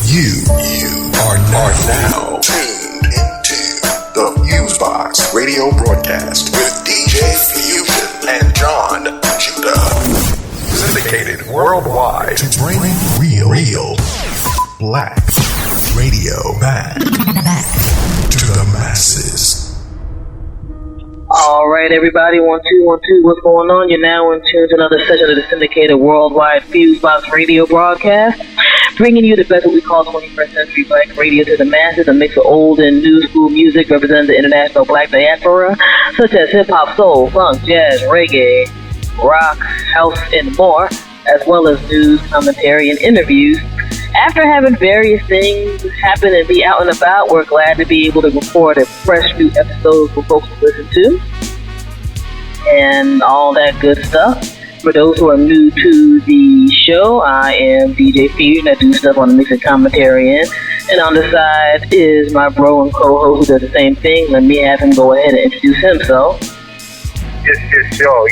You are now tuned into the FuseBox Radio Broadcast with DJ Fusion and John Judah. Syndicated worldwide to bring real black radio back to the masses. All right, everybody, 1 2 1 2. What's going on? You're now in tune to another session of the syndicated worldwide FuseBox Radio Broadcast, bringing you the best of what we call 21st century black radio to the masses, a mix of old and new school music representing the international Black Diaspora, such as hip-hop, soul, funk, jazz, reggae, rock, house, and more, as well as news, commentary, and interviews. After having various things happen and be out and about, we're glad to be able to record a fresh new episode for folks to listen to and all that good stuff. For those who are new to the show, I am DJ Fusion. I do stuff on the mix and commentary end. And on the side is my bro and co-host who does the same thing. Let me have him go ahead and introduce himself. Yes, y'all.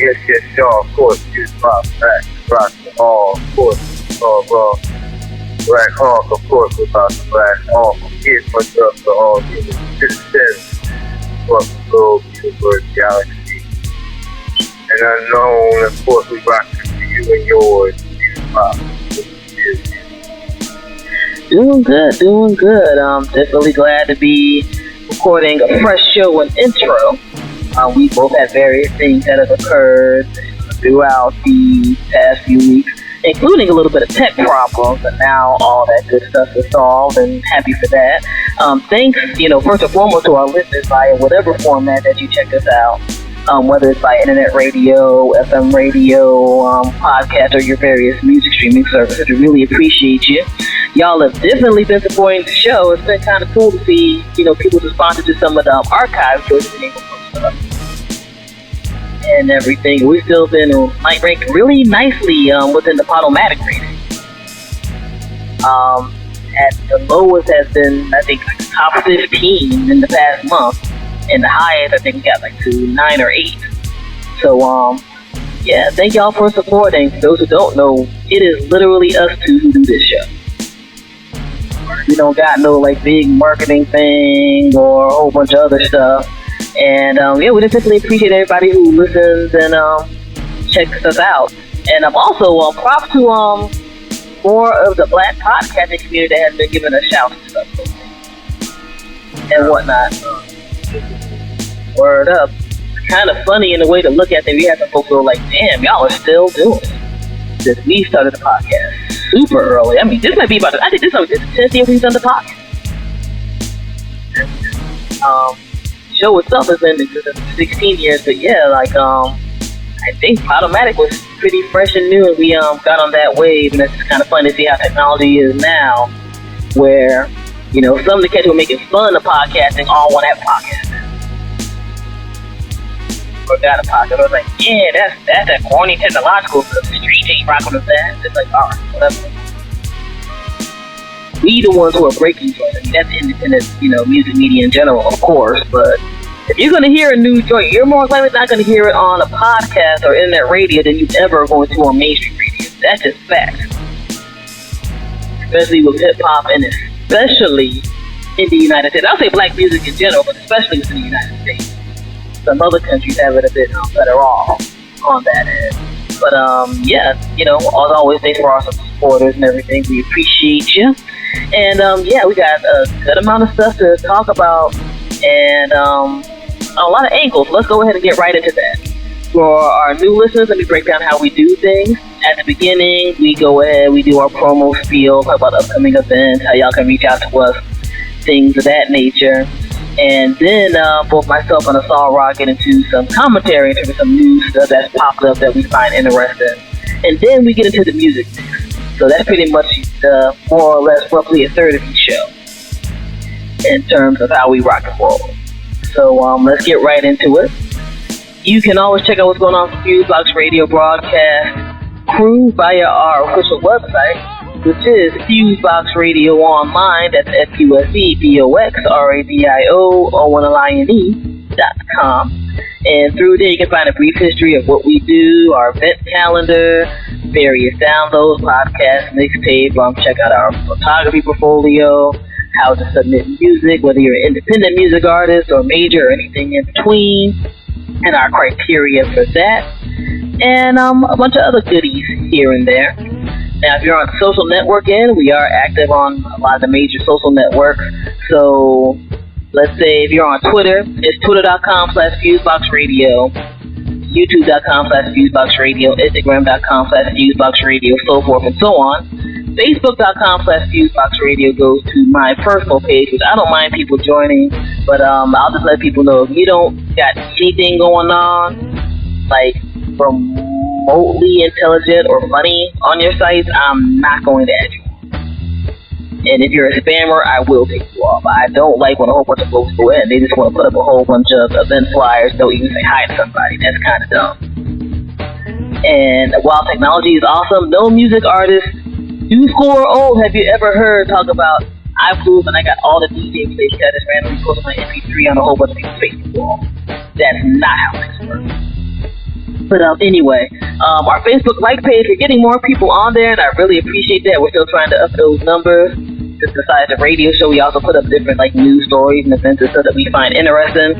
Of course, FuseBox back, all, of course, Black Hawk, of course, without the Black Hawk. Here's much up to all human citizens across the globe, universe, galaxy, and unknown. Of course, we rock to you and yours. Doing good. I'm definitely glad to be recording a fresh show and intro. We both have various things that have occurred throughout the past few weeks, including a little bit of tech problems, and now all that good stuff is solved, and happy for that. Thanks, first and foremost to our listeners via whatever format that you check us out, whether it's by internet radio, FM radio, podcast, or your various music streaming services. We really appreciate you. Y'all have definitely been supporting the show. It's been kind of cool to see, people's responses to some of the archive choices we've been able to post up and everything. We've still been ranked really nicely within the Podomatic rating. At the lowest has been, I think, top 15 in the past month, and the highest I think we got to 9 or 8. So yeah, thank y'all for supporting. For those who don't know, it is literally us two who do this show. We don't got no big marketing thing or a whole bunch of other stuff. And we just simply appreciate everybody who listens and checks us out. And also props to more of the black podcasting community that has been giving us shouts and stuff and whatnot. Word up. It's kind of funny in the way to look at it. We have some folks who are like, damn, y'all are still doing it. Since we started the podcast super early. I mean, this might be I think this is the 10th year we've done the podcast. Show itself has been in existence for 16 years, but yeah, I think Podomatic was pretty fresh and new, and we got on that wave, and it's just kind of fun to see how technology is now, where, some of the kids who are making fun of podcasting all want to have podcasting. Or got a podcast. I was like, yeah, that's that corny technological stuff. The street ain't rocking with that. It's like, alright, whatever. We the ones who are breaking joints. I mean, that's independent, music media in general, of course, but if you're going to hear a new joint, you're more likely not going to hear it on a podcast or internet radio than you're ever going to on mainstream radio. That's just fact. Especially with hip-hop, and especially in the United States. I'll say black music in general, but especially within the United States. Some other countries have it a bit better off on that end. But, yeah, as always, thanks for our supporters and everything. We appreciate you. And, yeah, we got a good amount of stuff to talk about, and a lot of angles. Let's go ahead and get right into that. For our new listeners, let me break down how we do things. At the beginning, we go ahead, we do our promo spiel, talk about upcoming events, how y'all can reach out to us, things of that nature. And then both myself and Ausar get into some commentary into some news stuff that's popped up that we find interesting. And then we get into the music mix. So that's pretty much more or less roughly a third of each show in terms of how we rock and roll. So let's get right into it. You can always check out what's going on for FuseBox Radio Broadcast crew via our official website, which is FuseBox Radio Online. That's FuseBoxRadio.com. And through there you can find a brief history of what we do, our event calendar, various downloads, podcasts, mixtape. Check out our photography portfolio, how to submit music, whether you're an independent music artist or major or anything in between, and our criteria for that, and a bunch of other goodies here and there. Now, if you're on social networking, we are active on a lot of the major social networks. So, let's say if you're on Twitter, it's twitter.com/FuseBoxRadio, YouTube.com/FuseBoxRadio, Instagram.com/FuseBoxRadio, so forth and so on. Facebook.com/FuseBoxRadio goes to my personal page, which I don't mind people joining, but I'll just let people know if you don't got anything going on, like remotely intelligent or funny on your sites, I'm not going to add you. And if you're a spammer, I will take you off. I don't like when a whole bunch of folks go in. They just want to put up a whole bunch of event flyers, don't even say hi to somebody. That's kind of dumb. And while technology is awesome, no music artist, new school or old, have you ever heard talk about, I flew and I got all the DJ plays that just randomly posted my MP3 on a whole bunch of people's Facebook wall. That's not how things work. But anyway, our Facebook like page, we're getting more people on there, and I really appreciate that. We're still trying to up those numbers. Just besides the radio show, we also put up different news stories and events and stuff that we find interesting.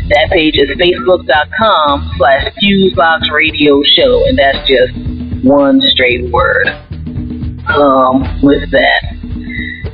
That page is facebook.com/FuseBox Radio Show, and that's just one straight word. With that.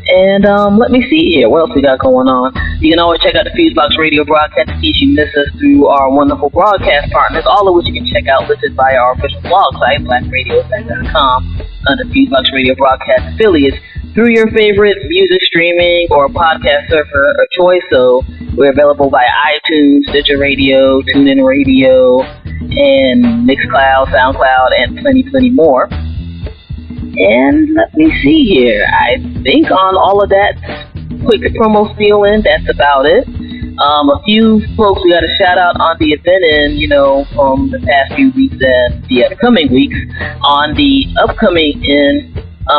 And let me see here. What else we got going on? You can always check out the FuseBox Radio Broadcast in case you miss us through our wonderful broadcast partners, all of which you can check out listed via our official blog site, blackradiofm.com, under FuseBox Radio Broadcast affiliates, through your favorite music streaming or podcast server of choice. So we're available via iTunes, Stitcher Radio, TuneIn Radio, and Mixcloud, SoundCloud, and plenty more. And let me see here. I think on all of that quick promo stealing, that's about it. A few folks we got a shout out on the event and, from the past few weeks and the upcoming weeks. On the upcoming end,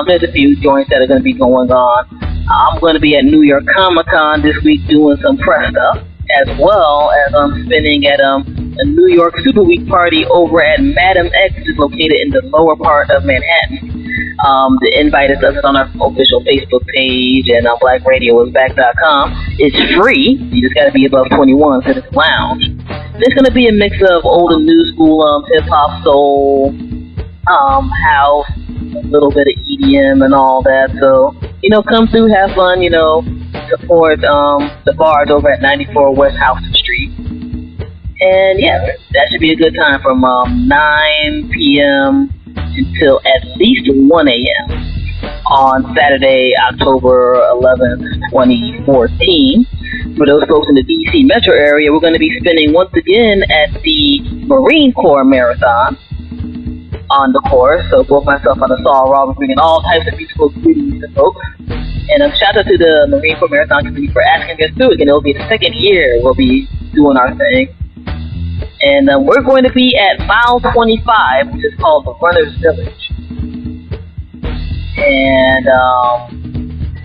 there's a few joints that are going to be going on. I'm going to be at New York Comic Con this week doing some press stuff, as well as I'm spinning at a New York Super Week party over at Madam X, which is located in the lower part of Manhattan. The invite is up on our official Facebook page and on blackradiosback.com. It's free. You just got to be above 21 so it's lounge. There's going to be a mix of old and new school hip-hop, soul, house, a little bit of EDM and all that. So, come through, have fun, support the bars over at 94 West Houston Street. And yeah, that should be a good time from 9 p.m. until at least 1 a.m. on Saturday, October 11th, 2014. For those folks in the D.C. metro area, we're going to be spinning once again at the Marine Corps Marathon on the course. So both myself and Ausar are bringing all types of musical goodies to folks. And a shout out to the Marine Corps Marathon community for asking us through it. And it'll be the second year we'll be doing our thing. And we're going to be at mile 25, which is called the Runner's Village. And,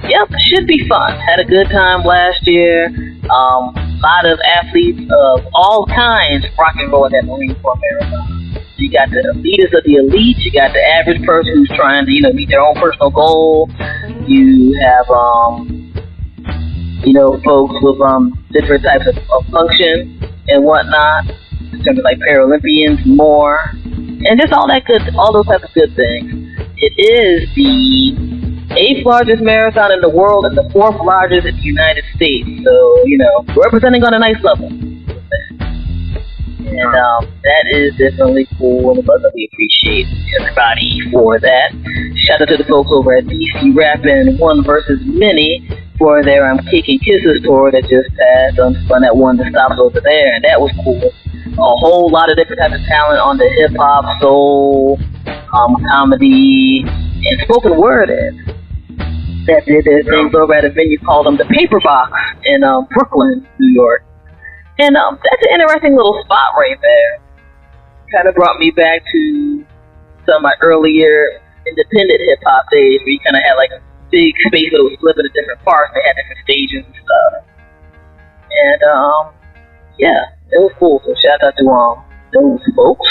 yep, should be fun. Had a good time last year. A lot of athletes of all kinds rock and roll at that Marine Corps Marathon. You got the elitists of the elite. You got the average person who's trying to, meet their own personal goal. You have, folks with different types of function and whatnot. In terms of Paralympians, more, and just all those types of good things. It is the 8th largest marathon in the world and the 4th largest in the United States. So, representing on a nice level. And that is definitely cool, and we appreciate everybody for that. Shout out to the folks over at DC Rappin' One Versus Many for their Cake and Kisses tour that just passed. Spun at one of the stops over there, and that was cool. A whole lot of different types of talent on the hip-hop, soul, comedy, and spoken word that did their things over at a venue called the Paper Box in Brooklyn, New York. And that's an interesting little spot right there. Kind of brought me back to some of my earlier independent hip-hop days where you kind of had a big space that was split into different parts. They had different stages and stuff. And, yeah. It was cool, so shout out to those folks.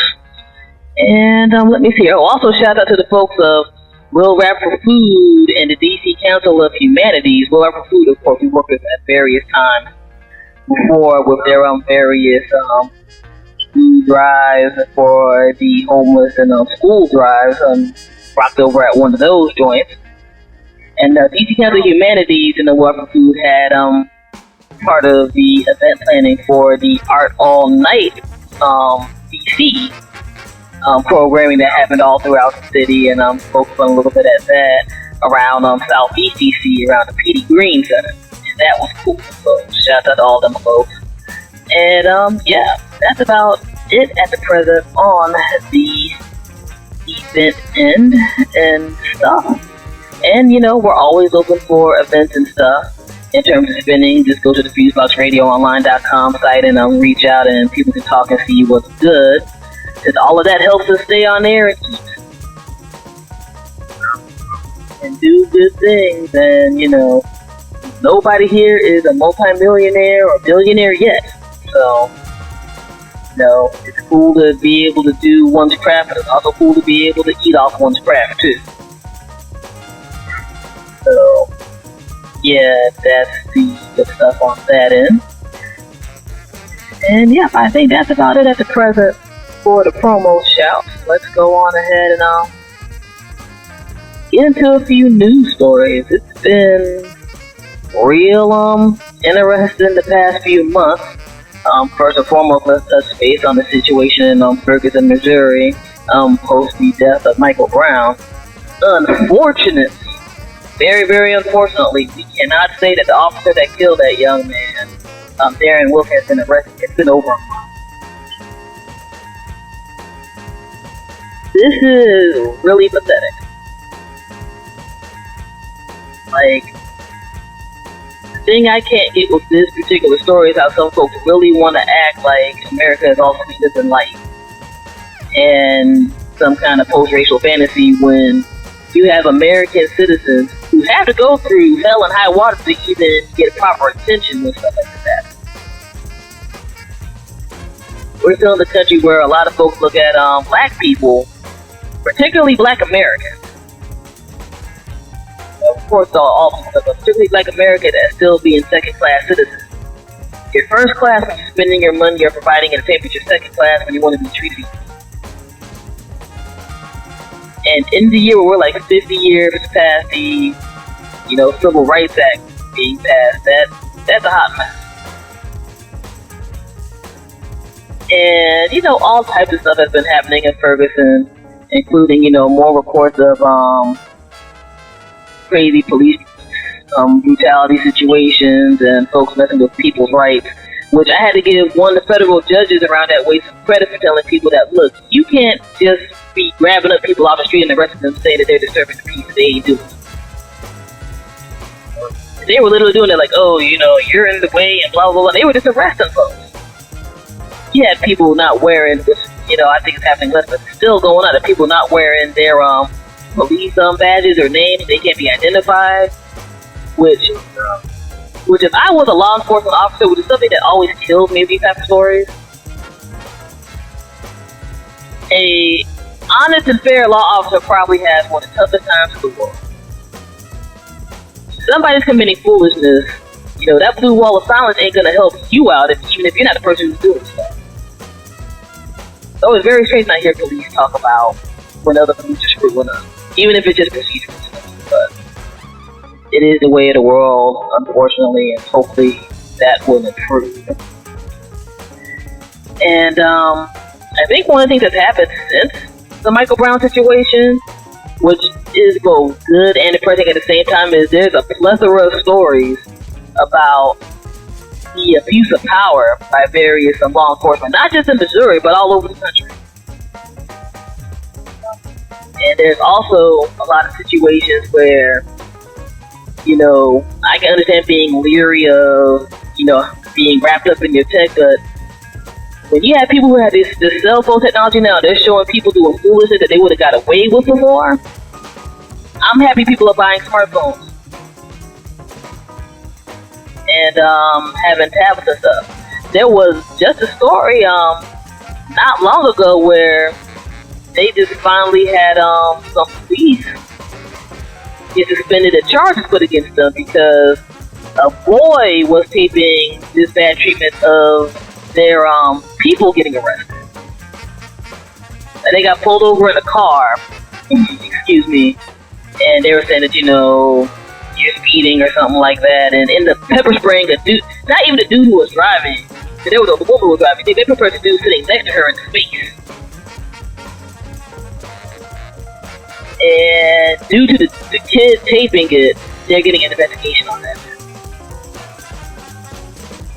And let me see. Oh, also shout out to the folks of Will Rap for Food and the DC Council of Humanities. Will Rap for Food, of course, we worked with at various times before with their various food drives for the homeless and school drives. Rocked over at one of those joints. And DC Council of Humanities and the Will Rap for Food had part of the event planning for the Art All Night DC programming that happened all throughout the city, and focused on a little bit at that around Southeast DC, around the P.D. Green Center, and that was cool. So shout out to all them folks. And yeah, that's about it at the present on the event end and stuff. And you know, we're always open for events and stuff. In terms of spinning, just go to the FuseBoxRadioOnline.com site and reach out, and people can talk and see what's good. Because all of that helps us stay on air and do good things. And you know, nobody here is a multi-millionaire or billionaire yet. So, you know, it's cool to be able to do one's craft, but it's also cool to be able to eat off one's craft too. So, yeah, that's the good stuff on that end. And yeah, I think that's about it at the present for the promo shout. Let's go on ahead and get into a few news stories. It's been real interesting the past few months. First and foremost, let's touch base on the situation in Ferguson, Missouri, post the death of Michael Brown. Unfortunately, very, very unfortunately, we cannot say that the officer that killed that young man, Darren Wilk, has been arrested. It's been over a month. This is really pathetic. Like, the thing I can't get with this particular story is how some folks really want to act like America is all sweetness and light and some kind of post-racial fantasy when you have American citizens who have to go through hell and high water to even get proper attention with stuff like that. We're still in the country where a lot of folks look at black people, particularly black Americans. Of course, all people, but particularly black Americans as still being second-class citizens. You're first class when you're spending your money or providing entertainment, but you're second class when you want to be treated. And in the year where we're like 50 years past the, you know, Civil Rights Act being passed, that's a hot mess. And, you know, all types of stuff has been happening in Ferguson, including, you know, more reports of crazy police brutality situations and folks messing with people's rights, which I had to give one of the federal judges around that way some credit for telling people that, look, you can't just be grabbing up people off the street and arresting them saying that they're disturbing the peace. They ain't doing it. They were literally doing it like, oh, you know, you're in the way and blah, blah, blah. They were just arresting folks. You had people not wearing, which, you know, I think it's happening less, but it's still going on. The people not wearing their police badges or names. They can't be identified. Which if I was a law enforcement officer, which is something that always kills me with these type of stories, a honest and fair law officer probably has one of the toughest times in the world. Somebody's committing foolishness, you know, that blue wall of silence ain't gonna help you out, even if you're not the person who's doing stuff. So it's very strange not hear police talk about when other police are screwing up, even if it's just procedural stuff. But it is the way of the world, unfortunately, and hopefully that will improve. And I think one of the things that's happened since the Michael Brown situation, which is both good and depressing at the same time, is there's a plethora of stories about the abuse of power by various law enforcement, not just in Missouri, but all over the country. And there's also a lot of situations where, you know, I can understand being leery of, you know, being wrapped up in your tech, but when you have people who have this cell phone technology now, they're showing people doing foolishness that they would have got away with before. I'm happy people are buying smartphones and having tablets and stuff. There was just a story not long ago where they just finally had some police get suspended and charges put against them because a boy was taping this bad treatment of their people getting arrested. And they got pulled over in a car, excuse me, and they were saying that, you're speeding or something like that, and ended up pepper spraying a dude, not even the dude who was driving, the woman who was driving, they pepper sprayed the dude sitting next to her in the face. And due to the kid taping it, they're getting an investigation on that.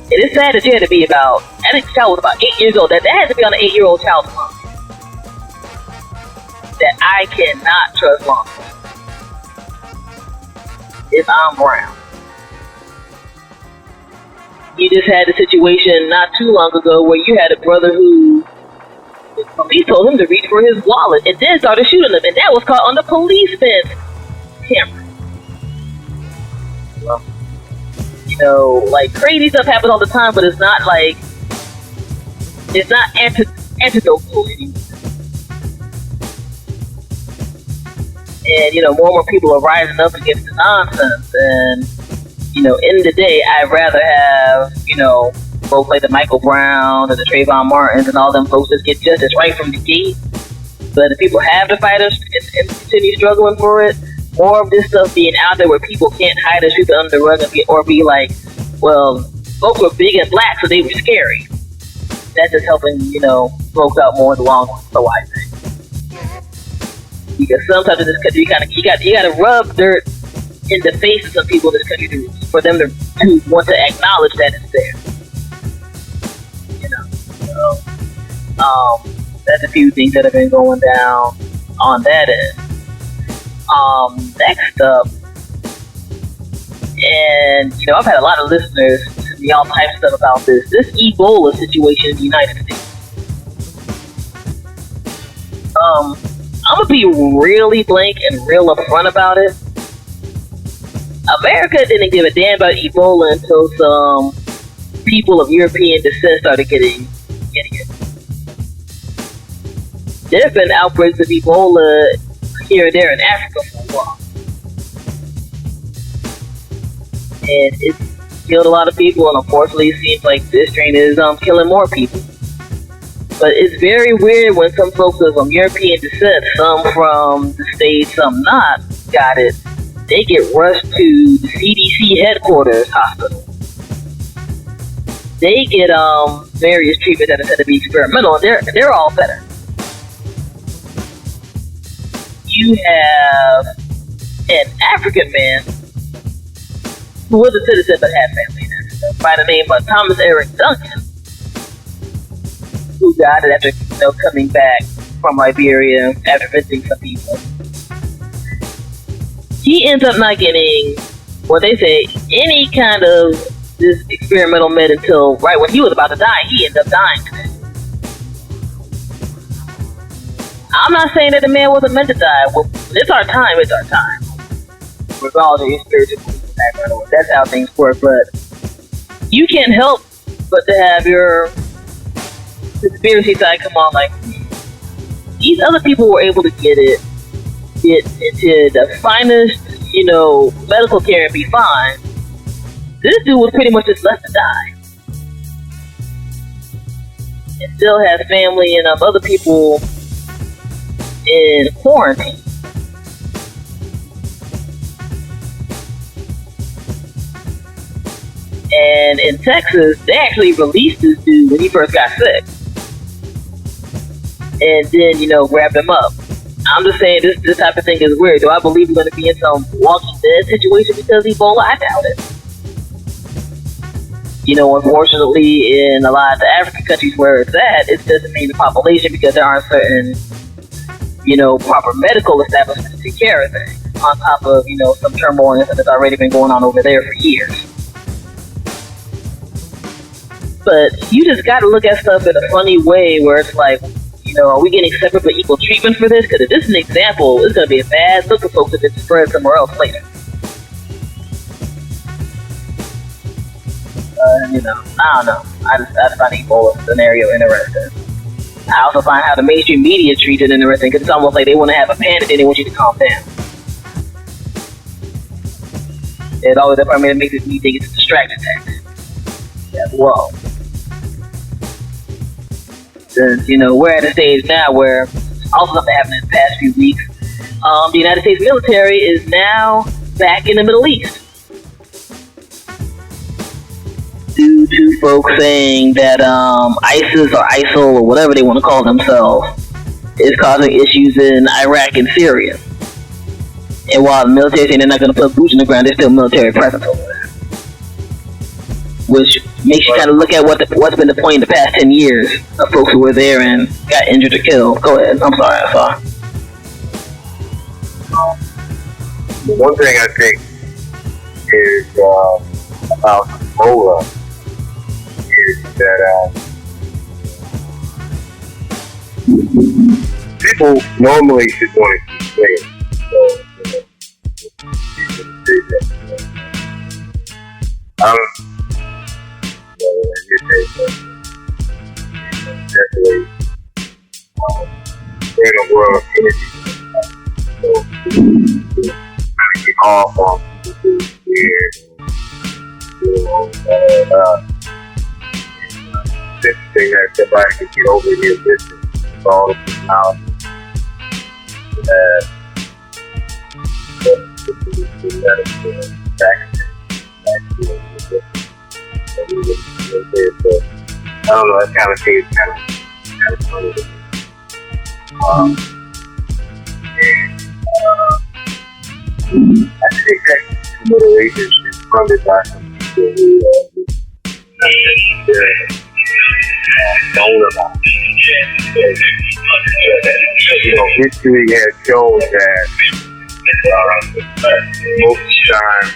It is sad that you had to be about, I think the child was about 8 years old, that had to be on an 8-year-old child's mind. That I cannot trust law enforcement if I'm brown. You just had a situation not too long ago where you had a brother who the police told him to reach for his wallet and then started shooting him, and that was caught on the police fence camera. Like crazy stuff happens all the time, but it's not like it's not antidotal anymore. And more and more people are rising up against the nonsense. And in the day, I'd rather have folks like the Michael Brown and the Trayvon Martins and all them folks just get justice right from the gate. But if people have to fight us and continue struggling for it, more of this stuff being out there where people can't hide or sweep it under the rug or be like, well, folks were big and black, so they were scary. That's just helping, folks out more in the long run, so I think. Because sometimes in this country, you got to rub dirt in the face of some people in this country for them to want to acknowledge that it's there. So, that's a few things that have been going down on that end. Next up, and I've had a lot of listeners send me all types of stuff about this Ebola situation in the United States. I'm gonna be really blank and real upfront about it. America didn't give a damn about Ebola until some people of European descent started getting it. There have been outbreaks of Ebola here and there in Africa for a while. And it's killed a lot of people, and unfortunately it seems like this strain is killing more people. But it's very weird when some folks of European descent, some from the States, some not, got it. They get rushed to the CDC headquarters hospital. They get various treatments that are said to be experimental, and they're all better. You have an African man who was a citizen but had family in Africa by the name of Thomas Eric Duncan, who got it after coming back from Liberia after visiting some people. He ends up not getting what they say any kind of this experimental med until right when he was about to die. He ended up dying today. I'm not saying that the man wasn't meant to die. Well, it's our time. It's our time. Regardless of your spiritual background, that's how things work. But you can't help but to have your conspiracy side come on. Like, these other people were able to get into the finest, medical care and be fine. This dude was pretty much just left to die, and still has family and other people in quarantine. And in Texas, they actually released this dude when he first got sick, and then grabbed him up. I'm just saying this type of thing is weird. Do I believe we're going to be in some Walking Dead situation because of Ebola? I doubt it. Unfortunately, in a lot of the African countries where it's at, it doesn't mean the population because there aren't certain proper medical establishments to take care of things, on top of, some turmoil that's already been going on over there for years. But you just gotta look at stuff in a funny way where it's like, are we getting separate but equal treatment for this? Because if this is an example, it's gonna be a bad look for folks if it's spread somewhere else later. I don't know. I just find Ebola scenario interesting. I also find how the mainstream media treats it interesting, because it's almost like they want to have a panic and they want you to calm down. It's always a problem that makes me think it's a distraction tactic as well. Since, we're at a stage now where also something happened in the past few weeks. The United States military is now back in the Middle East. Due to folks saying that ISIS or ISIL or whatever they want to call themselves is causing issues in Iraq and Syria. And while the military saying they're not going to put boots on the ground, there's still military presence over there. Which makes you kind of look at what's been the point in the past 10 years of folks who were there and got injured or killed. Go ahead. I'm sorry. One thing I think is about Ebola is that people normally should want to keep playing. So, definitely in a world of energy. So, trying to get off on people weird, it's interesting that somebody can get over here with all the personality that I don't know, that kind of thing is kind of funny to me. I think that moderation is funded by some people who don't about it. History has shown that most of the time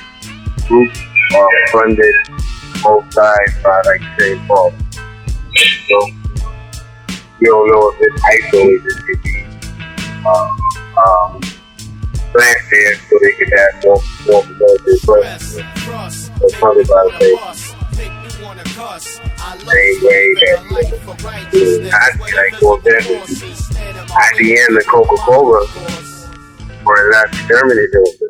groups are funded both sides by like the same party. So you don't know if it's isolated to be planted so they can have more military presence. They're funded by the same way that for example, IBM and Coca-Cola were not exterminated over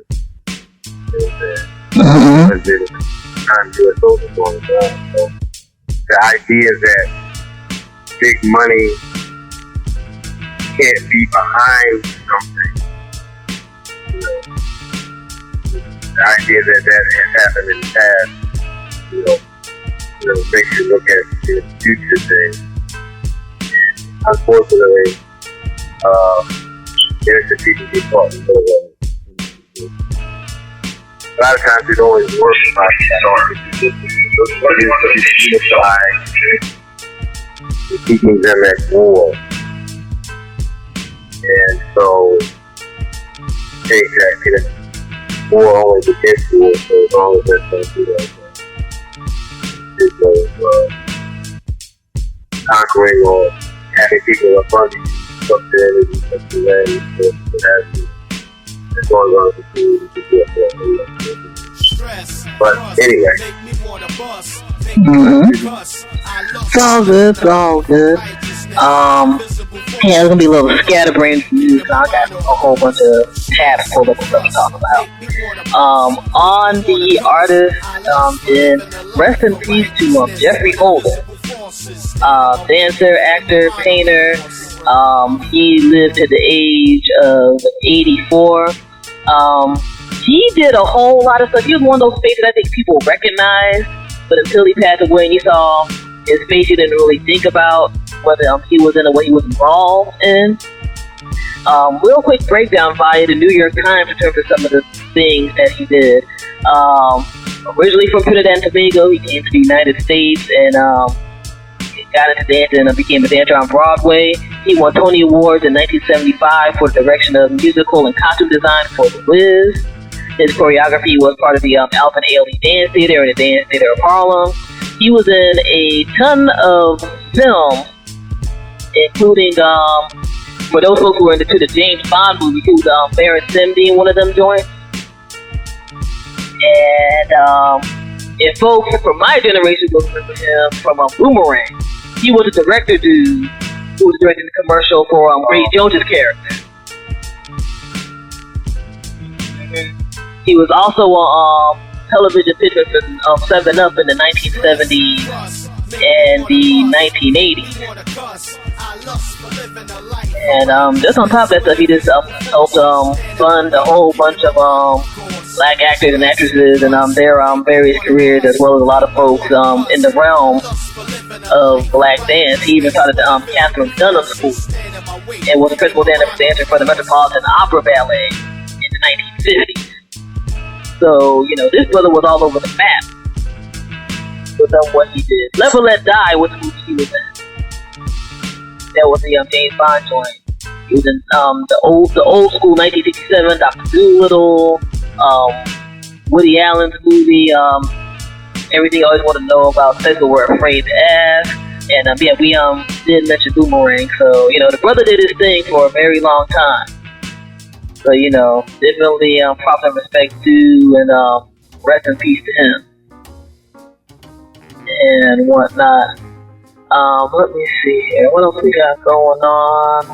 time U.S. soldiers going down. So the idea that big money can't be behind something, the idea that has happened in the past, makes you look at the future things. And unfortunately, innocent people get caught in the middle of it. A lot of times it always works by keeping them at war. And so, take that, war only begins war, so as long as that's going to do that, conquering or having people up under you, subsidies, something that you it's going on to continue to do it. But anyway. It's all good. Yeah, there's gonna be a little scatterbrained news. I got a whole bunch of tabs pulled up and stuff to talk about. On the artist, in rest in peace to Jeffrey Holden, dancer, actor, painter. He lived to the age of 84. He did a whole lot of stuff. He was one of those faces I think people recognize, but until he passed away and you saw his face, you didn't really think about whether he was in or what he was involved in. Real quick breakdown via the New York Times in terms of some of the things that he did. Originally from Trinidad and Tobago, he came to the United States and got into dancing and became a dancer on Broadway. He won Tony Awards in 1975 for the direction of musical and costume design for The Wiz. His choreography was part of the Alvin Ailey Dance Theater and the Dance Theater of Harlem. He was in a ton of films, including, for those folks who were into the James Bond movie, he was Baron Sim being one of them joints. And folks from my generation will remember him from Boomerang. He was a director dude who was directing the commercial for Grace Jones's character. He was also on television pitchers of 7-Up in the 1970s and the 1980s. And just on top of that stuff, he just helped fund a whole bunch of black actors and actresses and their various careers, as well as a lot of folks in the realm of black dance. He even started the Catherine Dunham School and was the principal dancer for the Metropolitan Opera Ballet in the 1950s. So, this brother was all over the map with what he did. Live or Let Die was the movie he was in. That was the James Bond joint. He was in the old school 1967 Dr. Dolittle, Woody Allen's movie, Everything I Always Want to Know About Sex But We're Afraid to Ask. And we did mention Boomerang. So, the brother did his thing for a very long time. So, definitely props and respect to, and rest in peace to him. And whatnot. Let me see here. What else we got going on?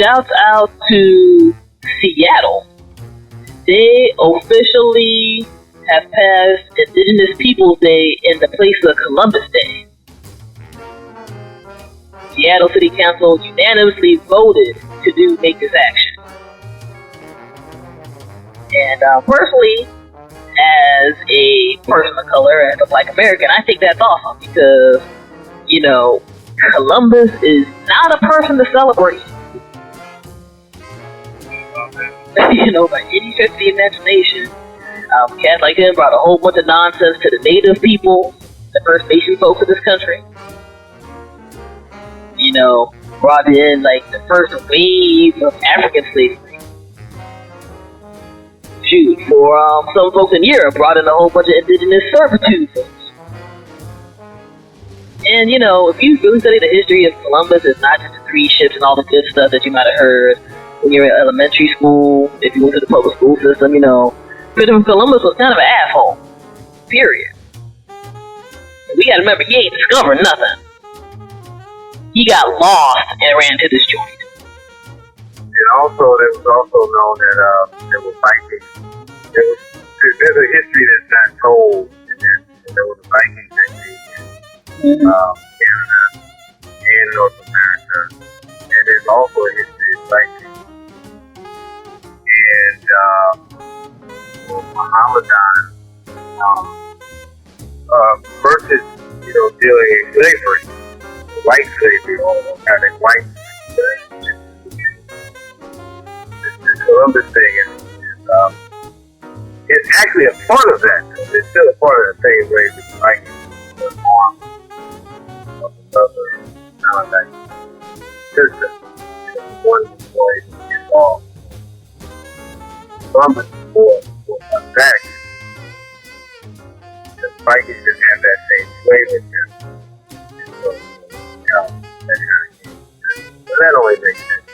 Shouts out to Seattle. They officially have passed Indigenous Peoples Day in the place of Columbus Day. Seattle City Council unanimously voted to make this action. And personally, as a person of color, as a black American, I think that's awesome because, Columbus is not a person to celebrate. By any stretch of the imagination. Cats like him brought a whole bunch of nonsense to the native people, the First Nation folks of this country. Brought in the first wave of African slavery. Shoot, for some folks in Europe, brought in a whole bunch of indigenous servitude folks. And if you really study the history of Columbus, it's not just the 3 ships and all the good stuff that you might have heard when you were in elementary school, if you went to the public school system, Christopher Columbus was kind of an asshole. Period. We gotta remember, he ain't discovered nothing. He got lost and ran to this joint. And also, there was also known that there was Vikings. There's a history that's not told. And there was a Viking history in Canada and North America. And there's also a history of Vikings. And Mohammedan versus, dealing in slavery. White slavery, or kind of white slavery. The Columbus thing is it's actually a part of that. It's still a part of the same way that the Vikings were armed of another kind of like system. One boy involved. Columbus was attacked. The Vikings didn't have that same way with them. But that only makes sense.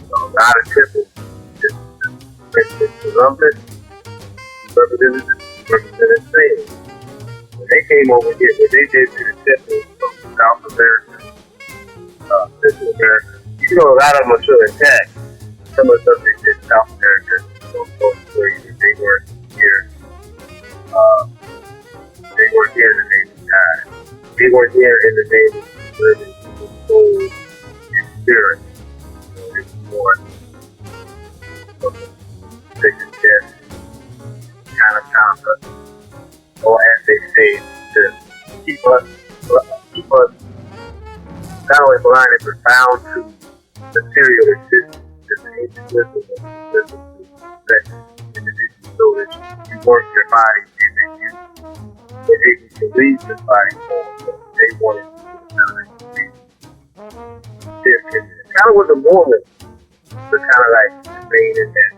A lot of temples just Columbus represented slaves. When they came over here, what they did to the temples from South America, Central America, a lot of them are still intact. Some of the stuff they did in South America, where they weren't here. They weren't here in the name of God. They weren't here in the name of living soul and spirit. It's more of a sacred death kind of concept. Or as they say, to keep us not only blinded but bound to material existence. The ancient wisdom of sex individuals so that you work your body and then you were able to leave this body form. They wanted to be kind of what the Mormons were kind of like the main intent.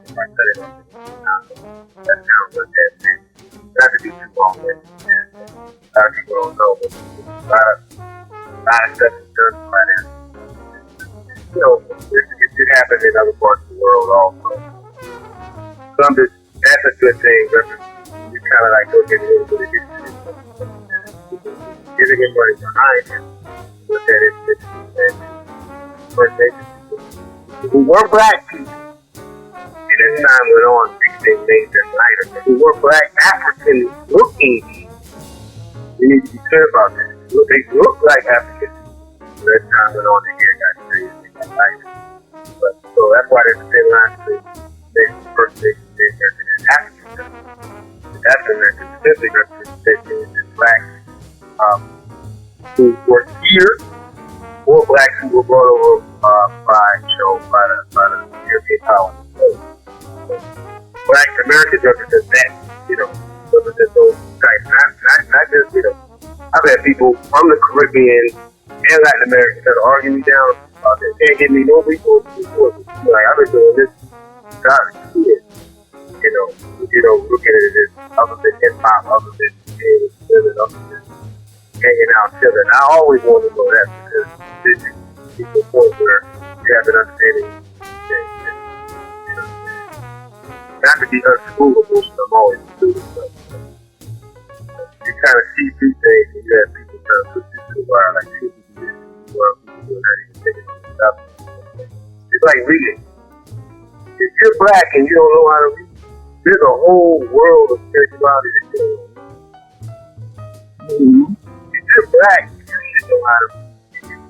That's kind of what that meant. Not to be too long with it. A lot of people don't know, but a lot of stuff is done by that. It happened in other parts of the world also. That's a good thing. You kind of like those get a little bit of history. Getting money behind him. Look at it. First Nation people who were black people. And as time went on, they made them lighter. Who were black African looking people. We need to be clear about that. They look like Africans. But as time went on, they got crazy. They got lighter. But, so that's why there's a thin line between First Nation and African. African American specifically representation is blacks who were here, or blacks who were brought over by the European powers. So, black Americans represent that, represent those types. Not just, I've had people from the Caribbean and Latin America that argue me down. They can't give me no resources. Like, I've been doing this God years. Looking at it as other than hip hop, other than living, other than hanging out, chilling. I always wanted to know that because this is the point where you have an understanding that not to be unschoolable, so I'm always student. You kind of see through things and you have people trying to put you to the wire, like people do this, people do not even taking on stuff. It's like reading. If you're black and you don't know how to read, there's a whole world of spirituality that you don't know. Mm-hmm. If you're black, you should know how to read.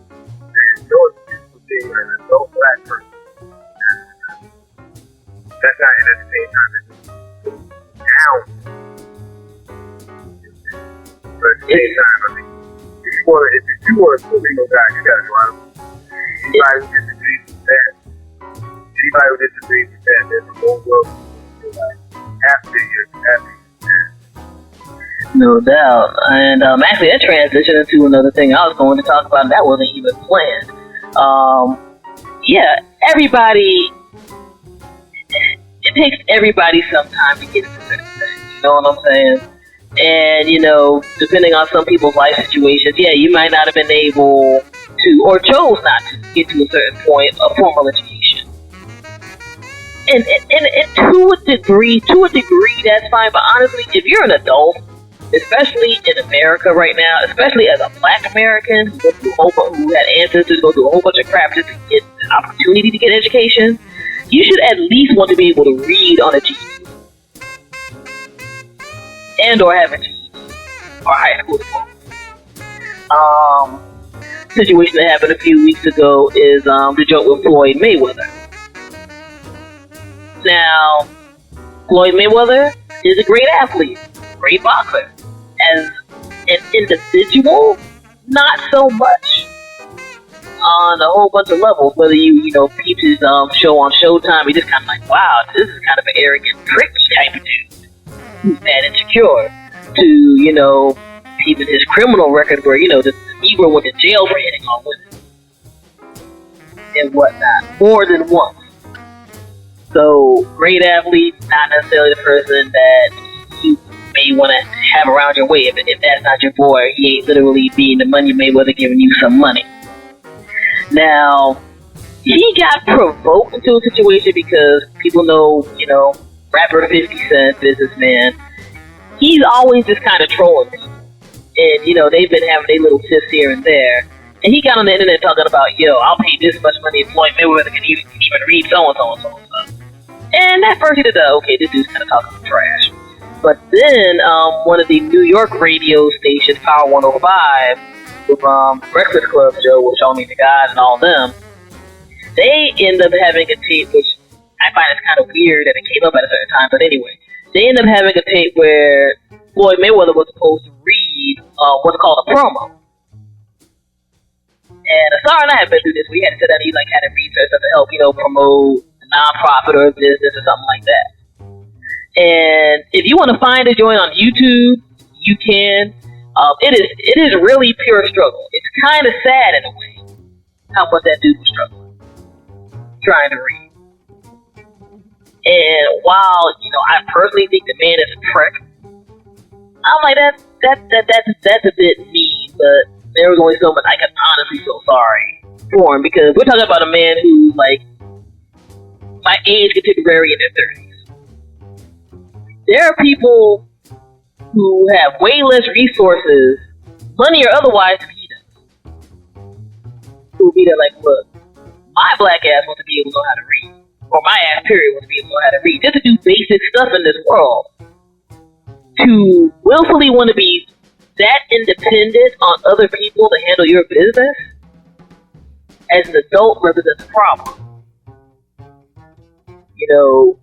There's no excuse for being an adult black person. That's not at the same time as down. But at the same time, I mean, if you want to be no guy, you gotta know how to read. Anybody who disagrees with that, there's a whole world. No doubt. And actually that transitioned into another thing I was going to talk about, and that wasn't even planned. Everybody, it takes everybody some time to get into certain things, you know what I'm saying? And, depending on some people's life situations, you might not have been able to, or chose not to, get to a certain point of formal education. And to a degree, that's fine. But honestly, if you're an adult, especially in America right now, especially as a black American who had ancestors go through a whole bunch of crap just to get an opportunity to get education, you should at least want to be able to read on a GED. And or have a GED. Or high school diploma. Situation that happened a few weeks ago is the joke with Floyd Mayweather. Now, Floyd Mayweather is a great athlete, great boxer. As an individual, not so much. On a whole bunch of levels, whether you peep his show on Showtime, you're just kind of like, wow, this is kind of an arrogant prick type of dude who's mad insecure. To, peeping his criminal record where, the Negro went to jail for hitting on women and whatnot, more than once. So, great athlete, not necessarily the person that you may want to have around your way. If that's not your boy, he ain't literally being the money Mayweather giving you some money. Now, he got provoked into a situation because people know, rapper 50 Cent, businessman, he's always just kind of trolling people. And, they've been having their little tiffs here and there. And he got on the internet talking about, I'll pay this much money if Floyd Mayweather can even read so-and-so and so-and-so. And at first he did okay, this dude's kind of talking some trash. But then one of the New York radio stations, Power 105, with Breakfast Club show with Show Me the God and all them, they end up having a tape, which I find it's kind of weird that it came up at a certain time, but anyway, they end up having a tape where Floyd Mayweather was supposed to read what's called a promo. And Ausar and I have been through this. We had to sit down and had to research stuff to help, promote a nonprofit or a business or something like that. And if you want to find a joint on YouTube, you can. It is really pure struggle. It's kind of sad in a way how much that dude was struggling trying to read. And while I personally think the man is a prick, I'm like that's a bit mean, but there was only so much I could honestly feel sorry for him, because we're talking about a man who's my age contemporary in their 30s. There are people who have way less resources, money or otherwise, than he does. Who will be there like, look, my black ass wants to be able to know how to read. Or my ass period wants to be able to know how to read. Just to do basic stuff in this world. To willfully want to be that independent on other people to handle your business, as an adult, represents a problem. You know,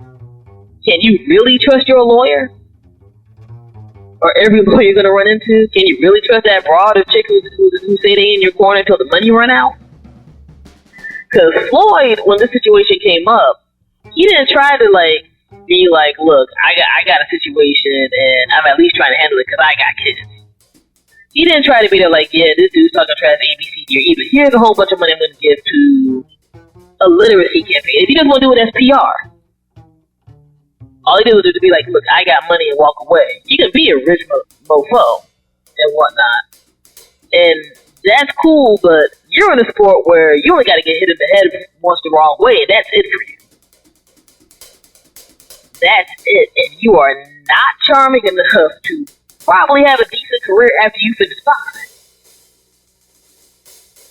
can you really trust your lawyer? Or every lawyer you're going to run into? Can you really trust that broad or chick who say they in your corner until the money run out? Because Floyd, when this situation came up, he didn't try to be like, look, I got a situation and I'm at least trying to handle it because I got kids. He didn't try to be there like, yeah, this dude's talking trash A, B, C, D, or E, but here's a whole bunch of money I'm going to give to a literacy campaign. If he doesn't want to do it as PR, all he did was to be like, look, I got money and walk away. You can be a rich mofo and whatnot. And that's cool, but you're in a sport where you only got to get hit in the head once the wrong way, and that's it for you. That's it. And you are not charming enough to probably have a decent career after you finish boxing.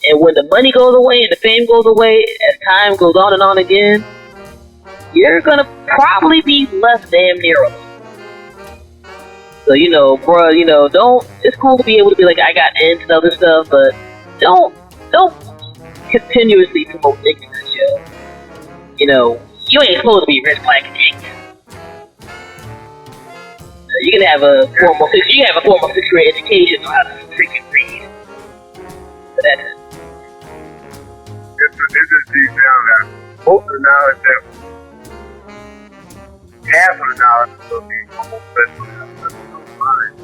And when the money goes away and the fame goes away, as time goes on and on again, you're gonna probably be left damn near alone. So, you know, bro, you know, don't, it's cool to be able to be like, I got ends and other stuff, but don't continuously promote ignorance, yo. You know, you ain't supposed to be rich, black, and ignorant. You can have a formal sixth grade education on how to freaking read. But that's it. This is deep down now. Most of the knowledge that half of the knowledge will be almost special mind.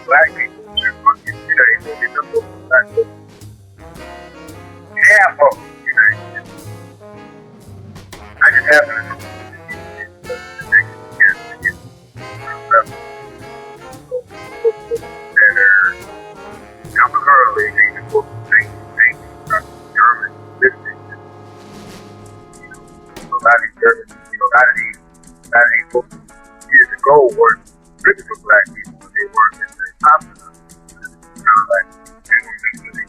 Black people should fucking change. We'll get them black people. Half of them, you know. I just happen to know a lot of these books years ago weren't written for black people, but they weren't very popular. It's kind of like they were literally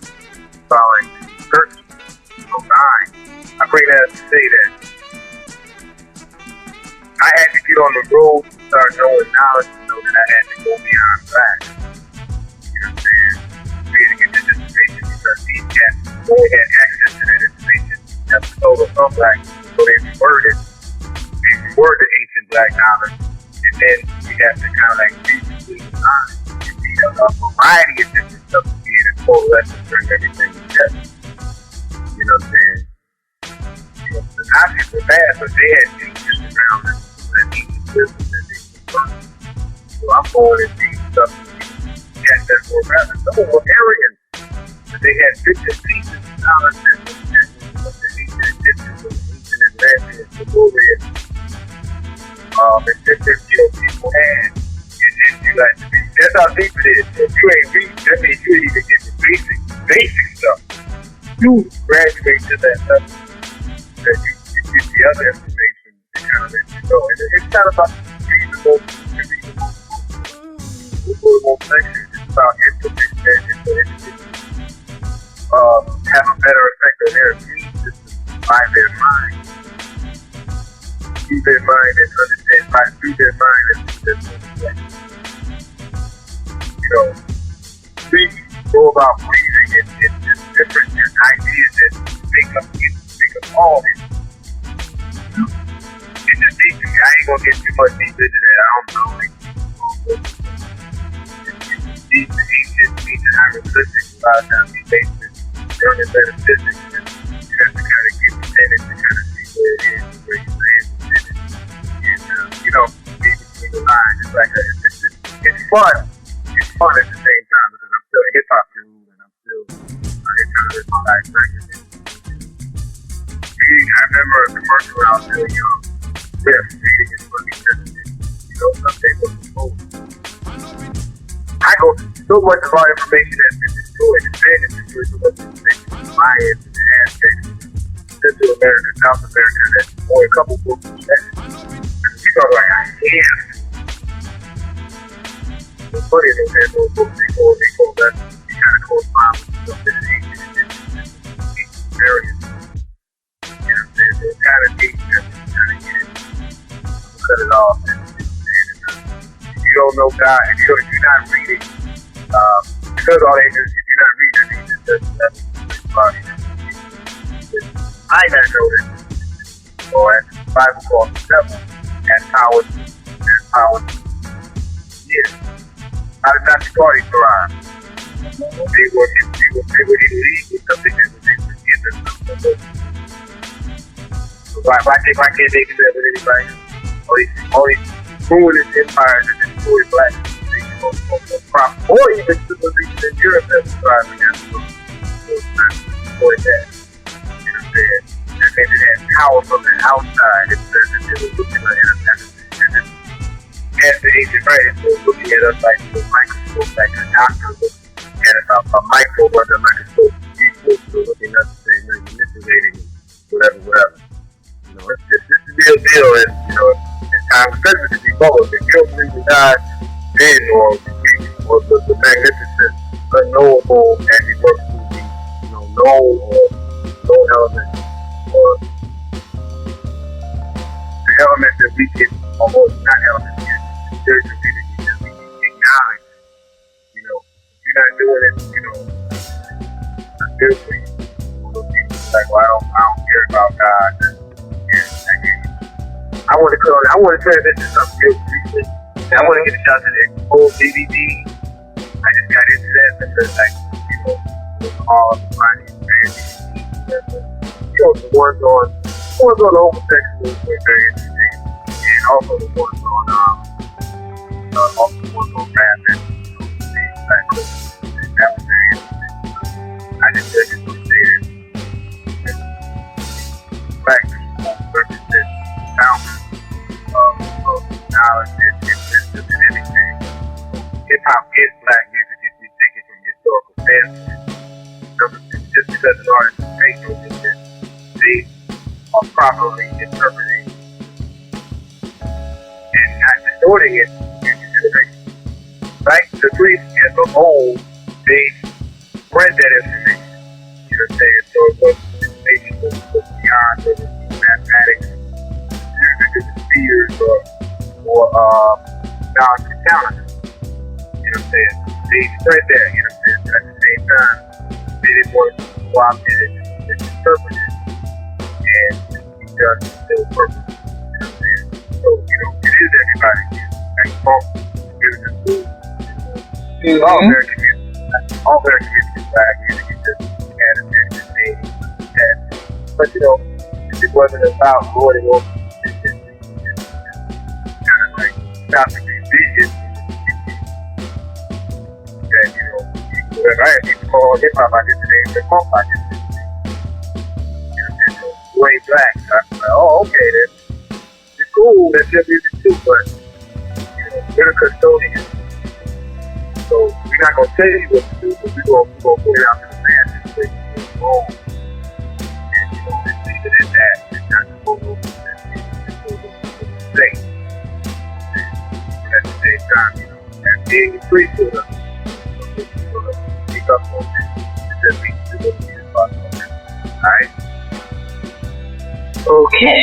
following church. I bring that to say that I had to get on the road to start knowing knowledge to know that I had to go beyond black. You know what I'm saying? We had to get this information because these cats only had access to that information. That's the total of black people. So they reworded the ancient black knowledge, and then we have to kind of like read between the lines and read a variety of different stuff to be able to coalesce and bring everything together. You know what I'm saying? You know, the Nazis were bad, but they had ancient around and ancient wisdom that they could learn. So I'm going and reading stuff that were rather, some were Aryan, but they had bits and pieces of knowledge that the ancient Egyptians and ancient Atlanteans, the Warriors, and different people had, and you like to be. That's how deep it is. If you ain't read, that means you ain't even get the basic stuff. You graduate to that level that you get the other information to kind of let you know. And it's kind of about reading the most sections. It's about implementing that into have a better effect on their immune system by their mind. Keep their mind and understand through their mind and through their mind. You know, we go about breathing and different ideas that make us all in. You know, it's just deep to me. I ain't gonna get too much deep into that. I don't know. It's deep and ancient hieroglyphics. A lot of times we base it learning metaphysics, and you have to kind of get within it to kind of see where it is, where you land. You know, read between the lines. It's like it's fun. It's fun at the same time because I'm still a hip hop dude and I'm still trying to live my life regularly. I remember a commercial when I was really young. Yeah, reading is funny. You know, some people are I go so much about information that's been destroyed and been destroyed so much information from Mayans and the Aztecs, Central America, South America, that's only a couple books of that. You know, like, I can't. the money in those handball books, they go that they kind of correspond with stuff that is ancient areas. You know what I'm saying? So it's kind of deep, kind of get it, cut it off. If you don't know God, if you're not reading, because all they do is if you're not reading, that's body. I not know that. Or as the Bible calls the devil, has power. Yeah. How did not the party thrive? They were in league with something that they would give them something. So why can't they do that with anybody? All these ruinous empires that destroy black people, or even civilization in Europe that was thriving against them. Destroy that. You know what I'm saying? And they had power from the outside. It says that they were looking at us as the ancient writers were looking at us like a microscope, like a doctor looking at a microbe under a microscope. These folks were looking at us and saying, you're manipulating me, whatever. You know, it's just a real deal, and you know, it's time for business to be bold. If you don't believe in God, then or the magnificent, unknowable, and he works through the known or known elements, or the elements that we can almost not elements. Spiritual unity that we can acknowledge. You know, if you're not doing it, you know, spiritually, people like, well, I don't care about God. I want to transition something real briefly. I want to get a shot to the old DVD. I just got into that because, like, you know, all the money, you know, the ones on homosexuals were very interesting, and also the ones on rap and that was very interesting. I just say that black people represent founders of knowledge and wisdom and everything. Hip hop is black music if you take it from a historical standpoint. Just because an artist is fake no music, they are properly interpreting and not distorting it. Like the priests as a whole, they spread that information. You know what I'm saying? So it was information was beyond whether it was mathematics, physical spheres, or knowledge and talent. You know what I'm saying? They spread that, you know what I'm saying? But at the same time, they didn't want to go out there and interpret it and be done for still purpose. You know what I'm saying? So, you know, it is everybody's music. Like funk, music, blues. All American music is black music. It just had a different name. But you know, it wasn't about lording over the kind of like stopping the vision that, you know, whatever. I had people call hip hop like this today, the funk like this today. You know, it's way black. So I was like, oh, okay, then it's cool. That's your music too, but you know, we're the custodians. So we're not going to tell you what to do, but we're going to put it out to the masses so you can go wrong. And, you know, just leave it at that. It's not to go over the state. And at the same time, you know, as being a priest with us, we're going to speak up on this. It's at least we're going to be responsible on this. Alright? Okay.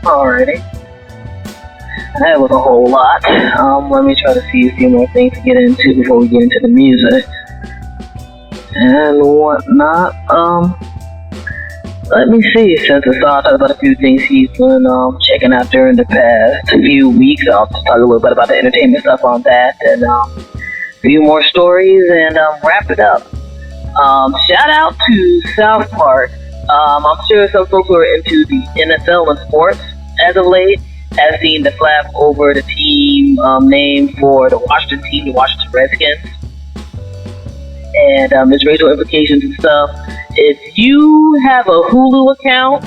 Alrighty. That was a whole lot. Let me try to see a few more things to get into before we get into the music and whatnot. Let me see. Since I saw talk about a few things he's been checking out during the past few weeks, I'll just talk a little bit about the entertainment stuff on that, and a few more stories, and wrap it up. Shout out to South Park. I'm sure some folks who are into the NFL and sports as of late have seen the flap over the team name for the Washington team, the Washington Redskins. And there's racial implications and stuff. If you have a Hulu account,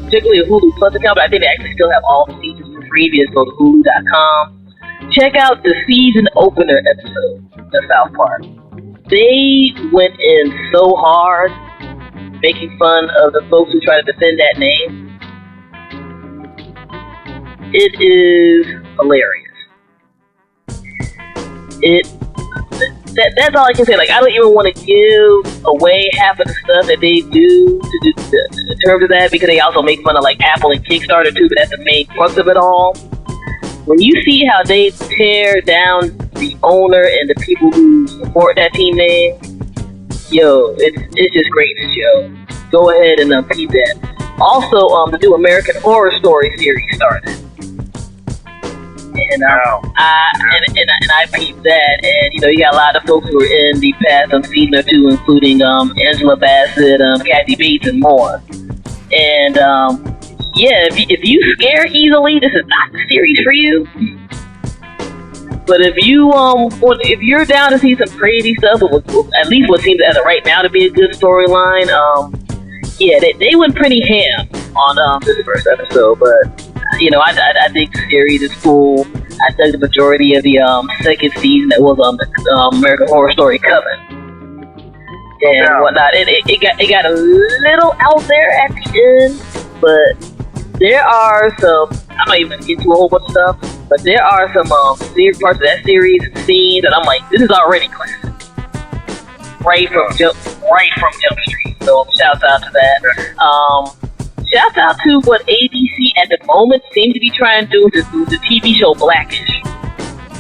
particularly a Hulu Plus account, but I think they actually still have all the seasons for free, just go to Hulu.com. Check out the season opener episode of South Park. They went in so hard, making fun of the folks who try to defend that name. It is hilarious. That's all I can say. Like, I don't even want to give away half of the stuff that they do in terms of that, because they also make fun of like Apple and Kickstarter too. But that's the main crux of it all. When you see how they tear down the owner and the people who support that team name, yo, it's just greatness, yo. Go ahead and peep that. Also, the new American Horror Story series started. And I peeped that, and you got a lot of folks who are in the past season or two, including Angela Bassett, Kathy Bates, and more. And yeah, if you scare easily, this is not the series for you. But if you're down to see some crazy stuff, at least what seems as of right now to be a good storyline, yeah, they went pretty ham on this first episode, but. I think the series is cool. I dug the majority of the second season that was on the American Horror Story Coven and whatnot. It got a little out there at the end, but there are some. I'm not even gonna get into a whole bunch of stuff, but there are some serious parts of that series and scenes that I'm like, this is already classic, right from Jump Street. So shouts out to that. Shout out to what ABC at the moment seems to be trying to do with the TV show Blackish.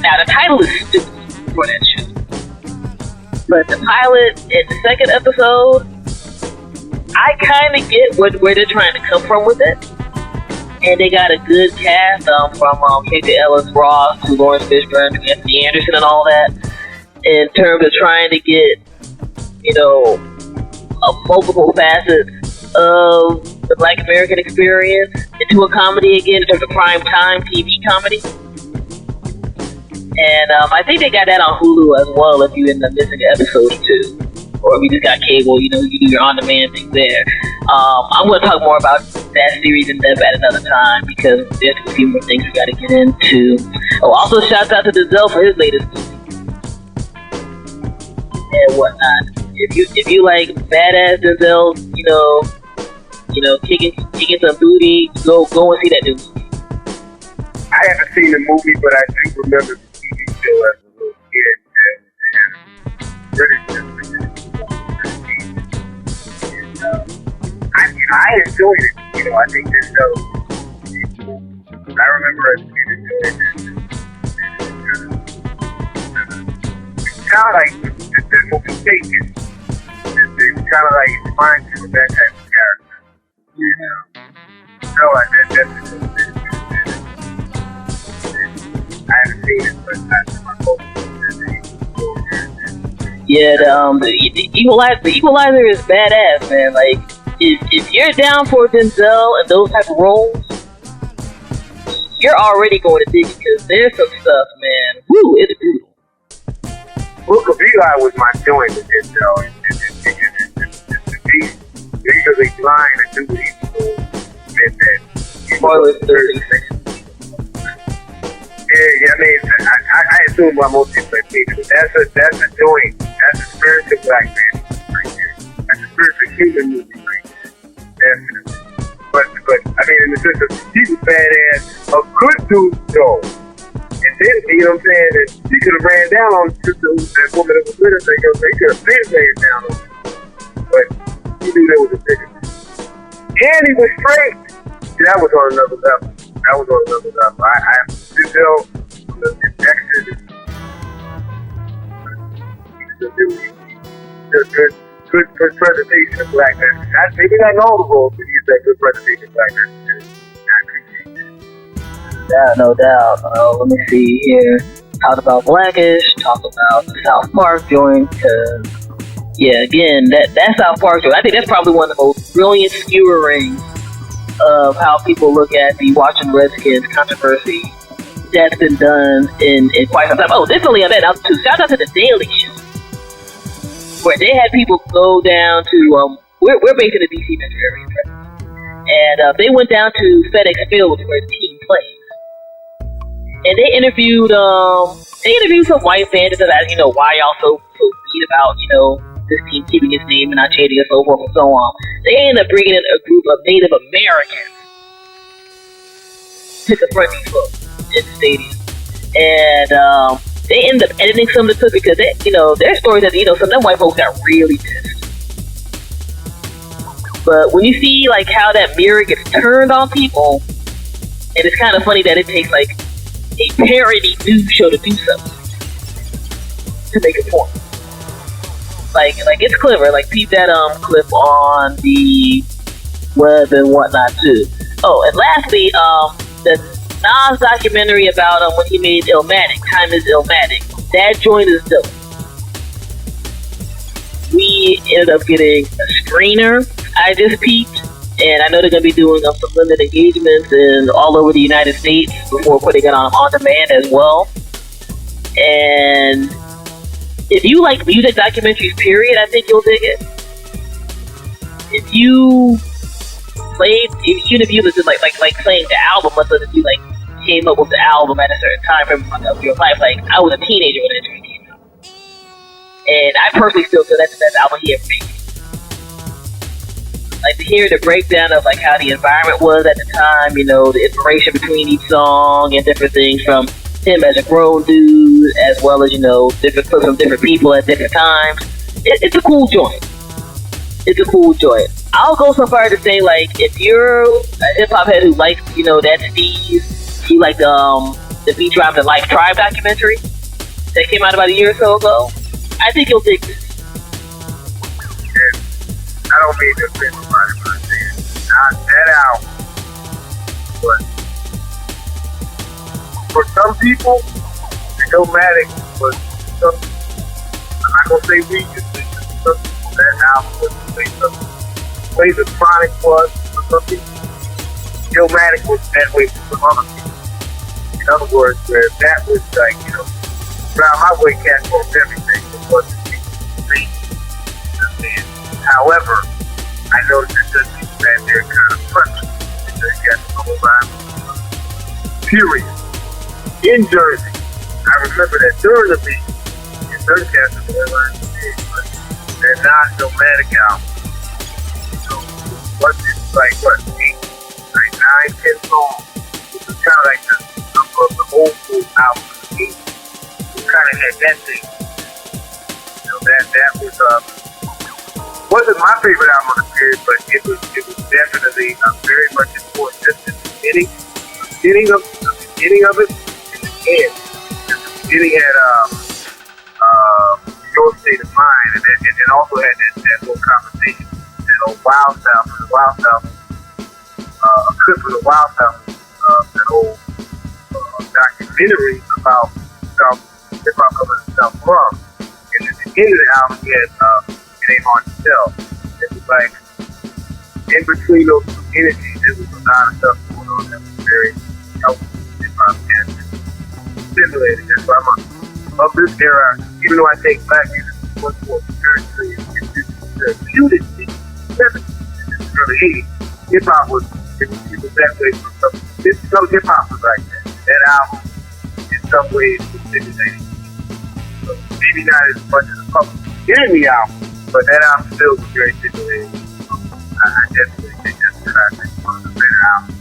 Now, the title is stupid for that show. But the pilot and the second episode, I kind of get where they're trying to come from with it. And they got a good cast from K.J. Ellis Ross to Lawrence Fishburne to Anthony Anderson and all that. In terms of trying to get, multiple facets of the Black American experience into a comedy again, in terms of prime time TV comedy. And I think they got that on Hulu as well if you end up missing an episode or two. Or if you just got cable, you do your on-demand thing there. I'm going to talk more about that series in depth at another time, because there's a few more things we got to get into. Oh, also shout out to Denzel for his latest movie. And whatnot. If you like badass Denzel, kicking some booty, go and see that new movie. I haven't seen the movie, but I do remember the TV show as a little kid, and I enjoyed it. I think this show. I remember as a kid enjoying it. It's kind of like the movie Taken. It's kind of like it reminds you of that type of character. So I definitely. I haven't seen it, but that's my goal. Yeah, the Equalizer is badass, man. Like, if you're down for Denzel and those type of roles, you're already going to dig it, because there's some stuff, man. Woo, it's brutal. Book of Eli was my joint with Denzel, and the beast, because he's lying and do evil, meant that. Spoilers, 30 seconds. Yeah, I mean, I assume why most people are thinking. That's a joint. That's a spiritual black man right there. That's a spiritual human movie right there. Definitely. But I mean, in the sense of he was badass, a good dude though. And then, you know what I'm saying, that he could have ran down on that woman that was with us. He could have been ran down on her. But he knew there was a bigger thing. And he was straight. See, that was on another level. I Denzel, good presentation of blackness. Maybe not all the roles, but he's that good presentation of blackness. I appreciate that. Yeah, no doubt. Let me see here. Talk about Blackish. Talk about the South Park joint. Because, yeah, again, that South Park joint, I think that's probably one of the most brilliant skewerings of how people look at the Washington Redskins controversy that's been done in quite some time. Oh, this only on that out too. Shout out to the Daily Show, where they had people go down to we're based in the DC metro area, and they went down to FedEx Field where the team plays, and they interviewed some white fans that asked, why y'all so beat about this team keeping its name and not changing and so forth and so on. They ended up bringing in a group of Native Americans to confront these folks in the stadium. And they end up editing some of the clips because they, their stories that some of them white folks got really pissed. But when you see like how that mirror gets turned on people, and it's kind of funny that it takes like a parody news show to do something to make a point. Like it's clever. Like peep that clip on the web and whatnot too. Oh, and lastly, the Nas documentary about when he made Illmatic, Time is Illmatic. That joint is dope. We ended up getting a screener. I just peeped, and I know they're going to be doing some limited engagements in all over the United States before putting it on demand as well. And if you like music documentaries, period, I think you'll dig it. If you played, even if you was just like playing the album, let's say that you like came up with the album at a certain time of your life. Like I was a teenager when it came out, and I personally still feel that's the best album he ever made. Like to hear the breakdown of like how the environment was at the time, the inspiration between each song and different things from him as a grown dude, as well as different clips from different people at different times. It's a cool joint. It's a cool joint. I'll go so far to say, like, if you're a hip hop head who likes, that Steve, you like the Beat Drive the Life Tribe documentary that came out about a year or so ago, I think you'll dig this. I don't mean to offend nobody, but I'm saying that album. But for some people, Illmatic was something. I'm not gonna say we just some people that album was the way the Chronic was for some people. Illmatic was that way for some other people. In other words, where that was like, round my way cat on everything. It wasn't the same. However, I noticed that some people had their kind of preference. They got the whole line. Period. In Jersey, I remember that during the beat, in Jersey Castle, they're not Illmatic album. What's it like? What 8, 9, 10 songs? It was kind of like the old school album. It kind of had that thing. That was wasn't my favorite album of the period, but it was definitely very much important. Just at the beginning of it. And the beginning had Your State of Mind, and it also had that whole conversation, that old Wild South, a clip of the Wild South, that old documentary about hip hop coming to South Bronx. And at the end of the album, he had It Ain't Hard to Tell. It was like in between those two energies, there was a lot of stuff going on that was very helpful hip hop and stimulating. That's why I'm of this era, even though I take black music much more seriously in the 70s, 70s, early 80s, hip hop was that way for some hip hop was like that. That album, in some ways, was stimulating. So maybe not as much as the public hearing the album, but that album still was very stimulating. I definitely think that's one of the better albums.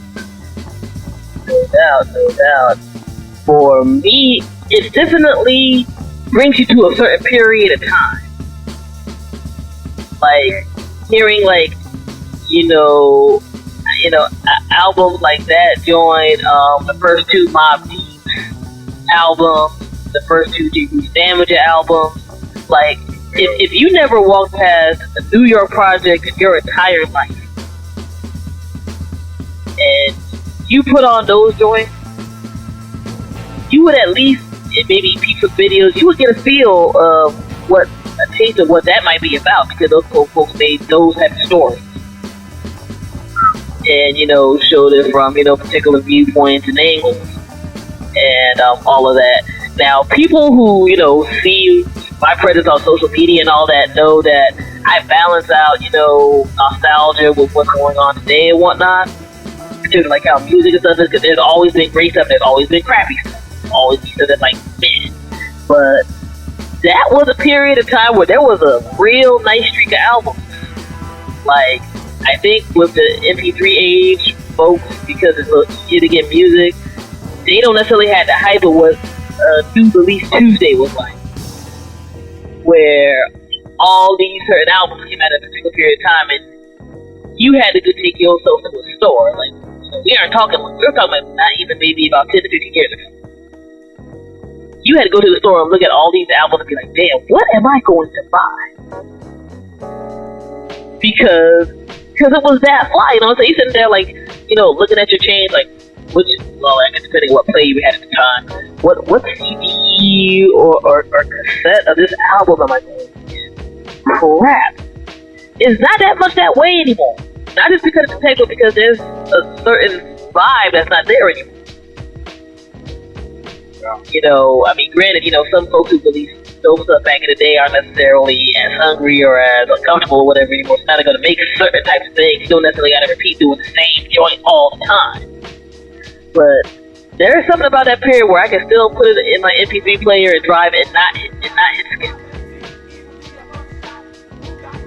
No doubt. For me, it definitely brings you to a certain period of time. Like hearing albums like that join the first two Mobb Deep albums, the first two J.B. Sandwich albums. Like if you never walked past the New York Project in your entire life, and you put on those joints, you would at least, maybe piece of videos, you would get a feel of a taste of what that might be about, because those folks made those type of stories. And, showed it from, particular viewpoints and angles, and all of that. Now, people who, see my presence on social media and all that know that I balance out, nostalgia with what's going on today and whatnot. Particularly like how music and stuff is, because there's always been great stuff, there's always been crappy stuff. Always be stuff that's like, man. But that was a period of time where there was a real nice streak of albums. Like, I think with the MP3 age, folks, because it's easier to get music, they don't necessarily have the hype of what New Release Tuesday was like, where all these certain albums came out at a particular period of time, and you had to go take yourself to a store. Like, we were talking about not even maybe about 10 to 15 years ago. You had to go to the store and look at all these albums and be like, damn, what am I going to buy? Because it was that fly, you know. So you sitting there like, looking at your chains, like, I guess depending on what play you had at the time, what CD or cassette of this album am I going to get? Crap. It's not that much that way anymore. Not just because it's a tape, but because there's a certain vibe that's not there anymore. Granted, some folks who released dope stuff back in the day aren't necessarily as hungry or as uncomfortable or whatever anymore. It's not going to make certain types of things. You don't necessarily got to repeat doing the same joint all the time. But there is something about that period where I can still put it in my MP3 player and drive it and not hit skip.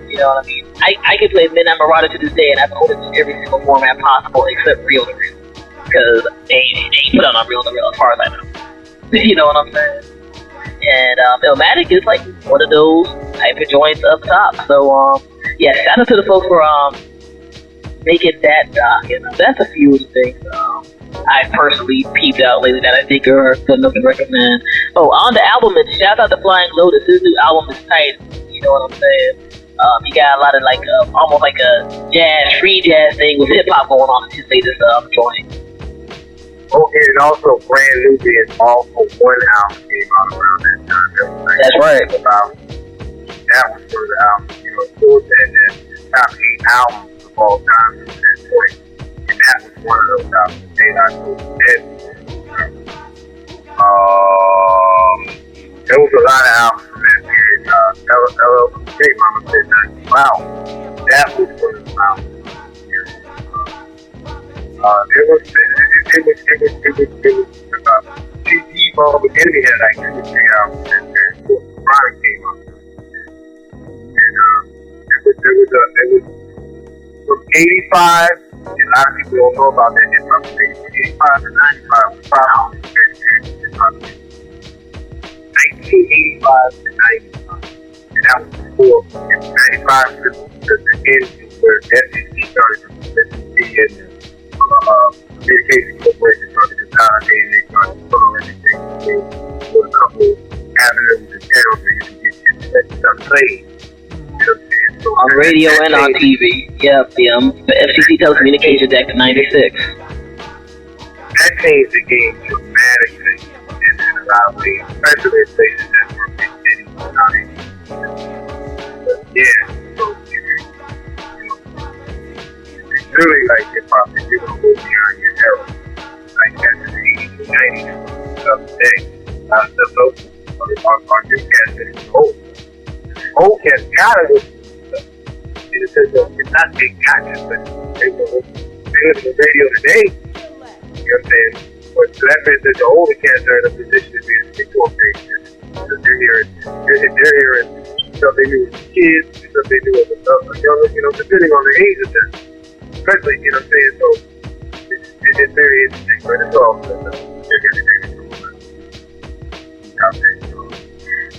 You know what I mean? I can play Midnight Marauder to this day, and I've owned it in every single format possible except reel to reel, because they ain't put on reel to reel as far as I know. You know what I'm saying? And Illmatic is like one of those type of joints up top. So shout out to the folks for making that doc, and that's a few of the things I personally peeped out lately that I think are good enough to recommend. Oh, on the album, and shout out to Flying Lotus. His new album is tight. You know what I'm saying? He got a lot of like almost like a free jazz thing with hip hop going on in his latest joint. Oh, and also Brand New being all for one album came out around that time. That's right. That was one of the albums, towards that top 8 albums of all time at that point. And that was one of those albums that I told you. There was a lot of albums from that period. LLK Mama said 90. Wow. That was one of the albums. It was Enemy had like 2 or 3 albums, and Chronic came up. And it was from 85, and a lot of people don't know about that hip hop thing. From 85 to 95 was probably the best period of hip hop. 1985 to 95. And that was before 95 to the end where FCC started, FCC and Communication Corporation started consolidating. They started to put on everything. They put a couple avenues and channels where you can get stuff played. So on radio and on TV. Yep, the FCC Telecommunications Act of 96. That changed the game dramatically in a lot of ways, especially in places that were big cities. So it's really like hip hop if you're gonna go beyond your era. Like that in the 80s and 90s of today. Our newscasters is old. Old cast gotta listen to stuff. In the sense of it's not they got it, but they listen to the radio today. You know what I'm saying? But so that means that the older cats are in a position to be a stick-on basis. Because they're hearing stuff they knew as kids, stuff they knew as a younger, depending on the age of them. Especially, you know what I'm saying? So it's very interesting, but it's all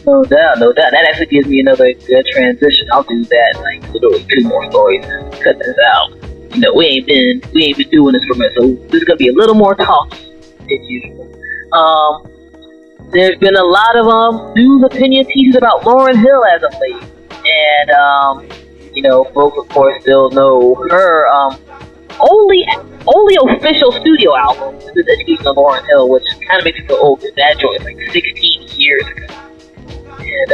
No doubt. That actually gives me another good transition. I'll do that, like literally 2 more stories and cut this out. We ain't been doing this for a minute, so this is gonna be a little more talky than usual. There's been a lot of news opinion pieces about Lauryn Hill as of late, and folks of course still know her only official studio album is The Education of Lauryn Hill, which kind of makes me feel old because that joint is like 16 years ago. And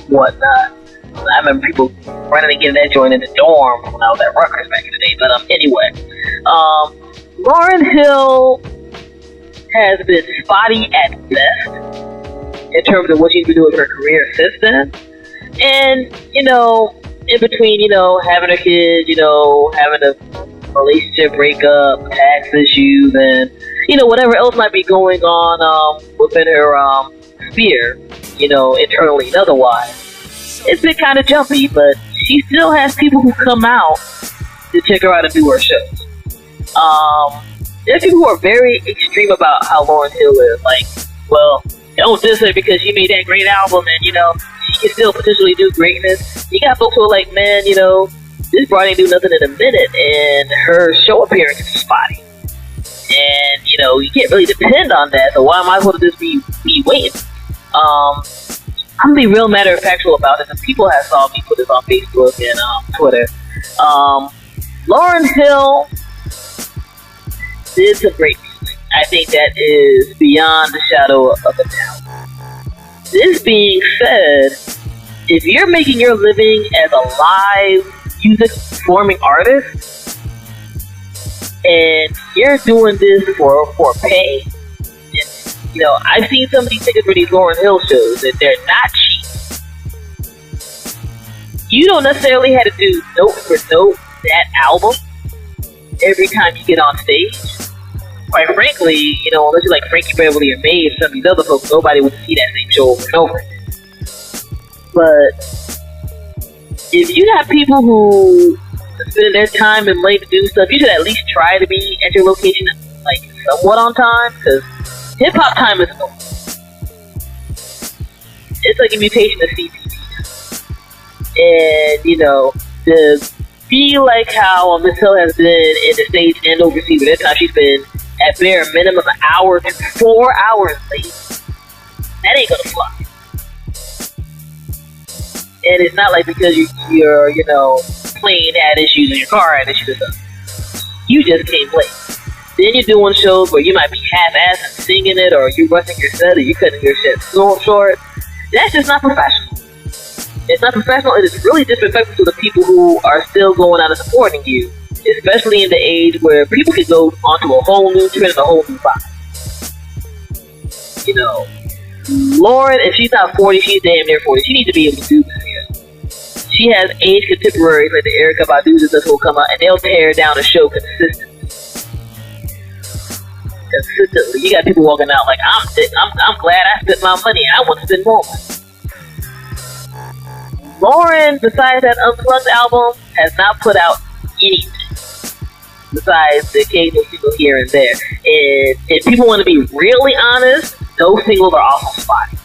whatnot. I remember people running and getting that joint in the dorm when I was at Rutgers back in the day. But anyway, Lauryn Hill has been spotty at best in terms of what she's been doing with her career since then. And in between, having a kid, having a relationship breakup, tax issues, and whatever else might be going on within her sphere, internally and otherwise. It's been kind of jumpy, but she still has people who come out to check her out and do her shows. There's people who are very extreme about how Lauryn Hill is. Like, well, don't diss her because she made that great album and, you know, she can still potentially do greatness. You got folks who are like, man, you know, this broad ain't do nothing in a minute and her show appearance is spotty. And, you know, you can't really depend on that, so why am I supposed to just be waiting? I'm gonna be real matter of factual about this, and people have saw me put this on Facebook and Twitter. Lauryn Hill did some great music. I think that is beyond the shadow of a doubt. This being said, if you're making your living as a live music performing artist, and you're doing this for pay, and, you know, I've seen some of these tickets for these Lauryn Hill shows, and they're not cheap. You don't necessarily have to do note for note that album every time you get on stage. Quite frankly, you know, unless you're like Frankie Beverly or Maeve, some of these other folks, nobody would see that same show over and over again. But if you got people who spend their time and money to do stuff, you should at least try to be at your location like somewhat on time, because hip hop time is over. It's like a mutation of CPT. And, you know, to be like how Miss Hill has been in the States and overseas, by that time she's been at bare minimum an hour to 4 hours late, that ain't gonna fly. And it's not like because your you know, plane had issues or your car had issues or something. You just came late. Then you're doing shows where you might be half-assed and singing it, or you're rushing your set, or you're cutting your shit so short. That's just not professional. It's not professional, and it's really disrespectful to the people who are still going out and supporting you, especially in the age where people can go onto a whole new trend and a whole new vibe. You know, Lauryn, if she's not 40, she's damn near 40. She needs to be able to do this. She has age contemporaries like the Erykah Badu's and this will come out, and they'll tear down a show consistently. You got people walking out like, I'm glad I spent my money. I want to spend more money. Lauryn, besides that Unplugged album, has not put out anything besides the occasional single here and there. And if people want to be really honest, those singles are awful spotty.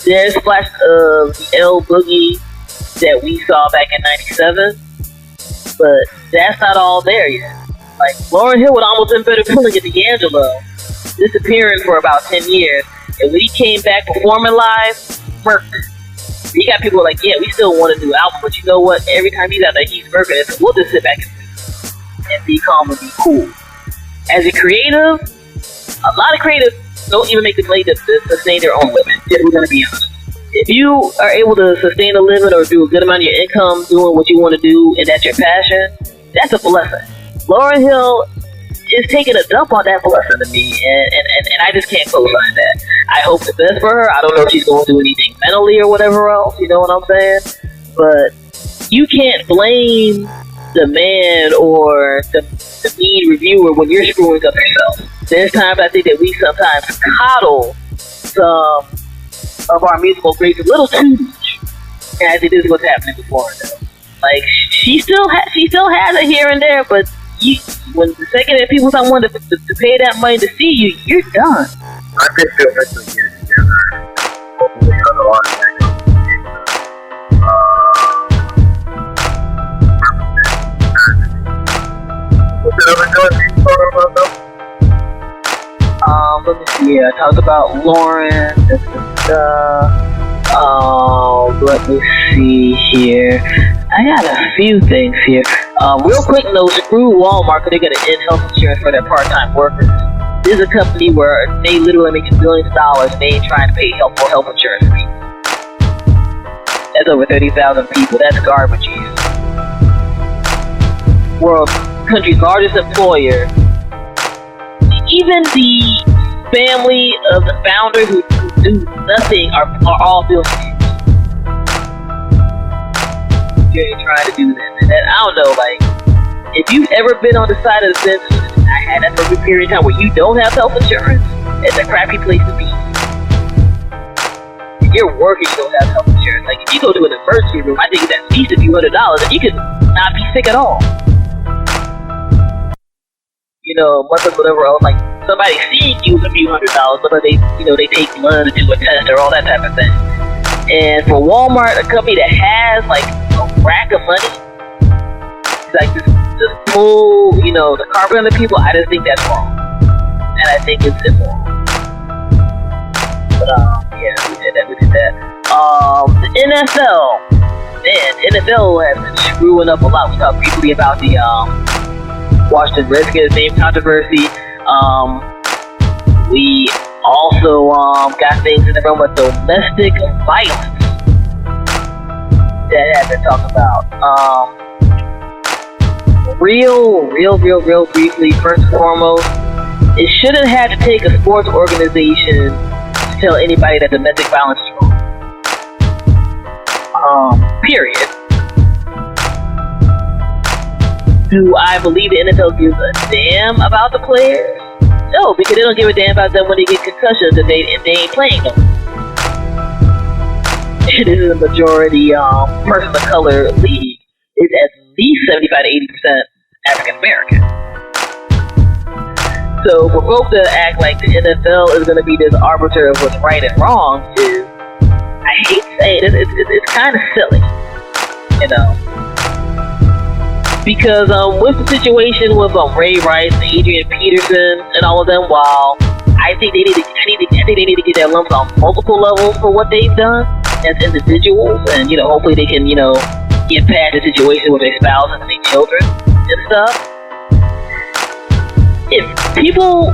There's flashes of the L Boogie that we saw back in '97, but that's not all there yet. Like, Lauryn Hill would almost been better pulling it to D'Angelo, disappearing for about 10 years, and when he came back performing live, murked. You got people like, yeah, we still want a new album, but you know what? Every time he's out there, he's murking it, so we'll just sit back and be calm and be cool. As a creative, a lot of creatives don't even make the claim to sustain their own living, if we're going to be honest. If you are able to sustain a living or do a good amount of your income doing what you want to do and that's your passion, that's a blessing. Lauryn Hill is taking a dump on that blessing to me, and I just can't co-sign that. I hope the best for her. I don't know if she's going to do anything mentally or whatever else, you know what I'm saying? But you can't blame the man or the mean reviewer when you're screwing up yourself. There's times I think that we sometimes coddle some of our musical greats a little too much, and I think this is what's happening with Lauryn Hill. Like, she still has it here and there, but when the second that people start wanting to pay that money to see you, you're done. I think they'll eventually get it together. Hopefully, otherwise, what's the other guy you talking about though? Let me see. I talked about Lauryn. Let me see here. I got a few things here. Real quick note, screw Walmart because they're going to end health insurance for their part-time workers. This is a company where they literally make billions of dollars and they ain't trying to pay health insurance for people. That's over 30,000 people. That's garbage use. Country's largest employer. Even the family of the founder who do nothing are all billionaires. You're trying to do that. And I don't know, like, if you've ever been on the side of the fence, I had that for a period of time where you don't have health insurance, it's a crappy place to be. If you're working, you don't have health insurance. Like, if you go to an emergency room, I think it's at least a few $100, and you could not be sick at all. You know, month or whatever else, like, somebody seeing you is a few $100s, but they take blood to do a test or all that type of thing. And for Walmart, a company that has like a rack of money, like this full, the carpet on the people, I just think that's wrong. And I think it's immoral. But yeah, we did that. The NFL, man, NFL has been screwing up a lot. We talked briefly about the Washington Redskins name controversy. We also got things in the realm of domestic violence that have been talked about. Real briefly, first and foremost, it shouldn't have to take a sports organization to tell anybody that domestic violence is wrong. Period. Do I believe the NFL gives a damn about the players? No, because they don't give a damn about them when they get concussions and they ain't playing them. It is a majority person of color league. It's at least 75 to 80% African American. So for folks to act like the NFL is going to be this arbiter of what's right and wrong is, I hate to say it, it's kind of silly, Because with the situation with Ray Rice and Adrian Peterson and all of them, while I think they need to get their lumps on multiple levels for what they've done as individuals, and hopefully they can get past the situation with their spouses and their children and stuff. If people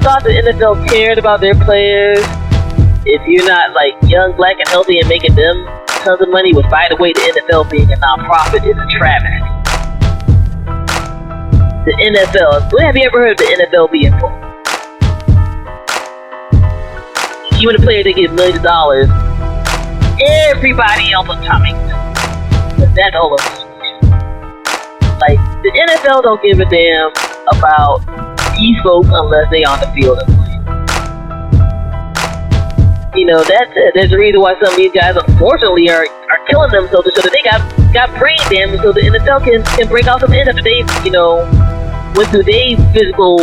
thought the NFL cared about their players, if you're not like young, black, and healthy and making them tons of money, which by the way, the NFL being a non-profit is a travesty. The NFL, have you ever heard of the NFL being broke? Even the players that get millions of dollars, everybody else on top makes them. That's all of the situation. Like, the NFL don't give a damn about these folks unless they on the field and playing. That's it. There's a reason why some of these guys, unfortunately, are killing themselves so that they got brain damage, so the NFL can break out some ends after they, went through their physical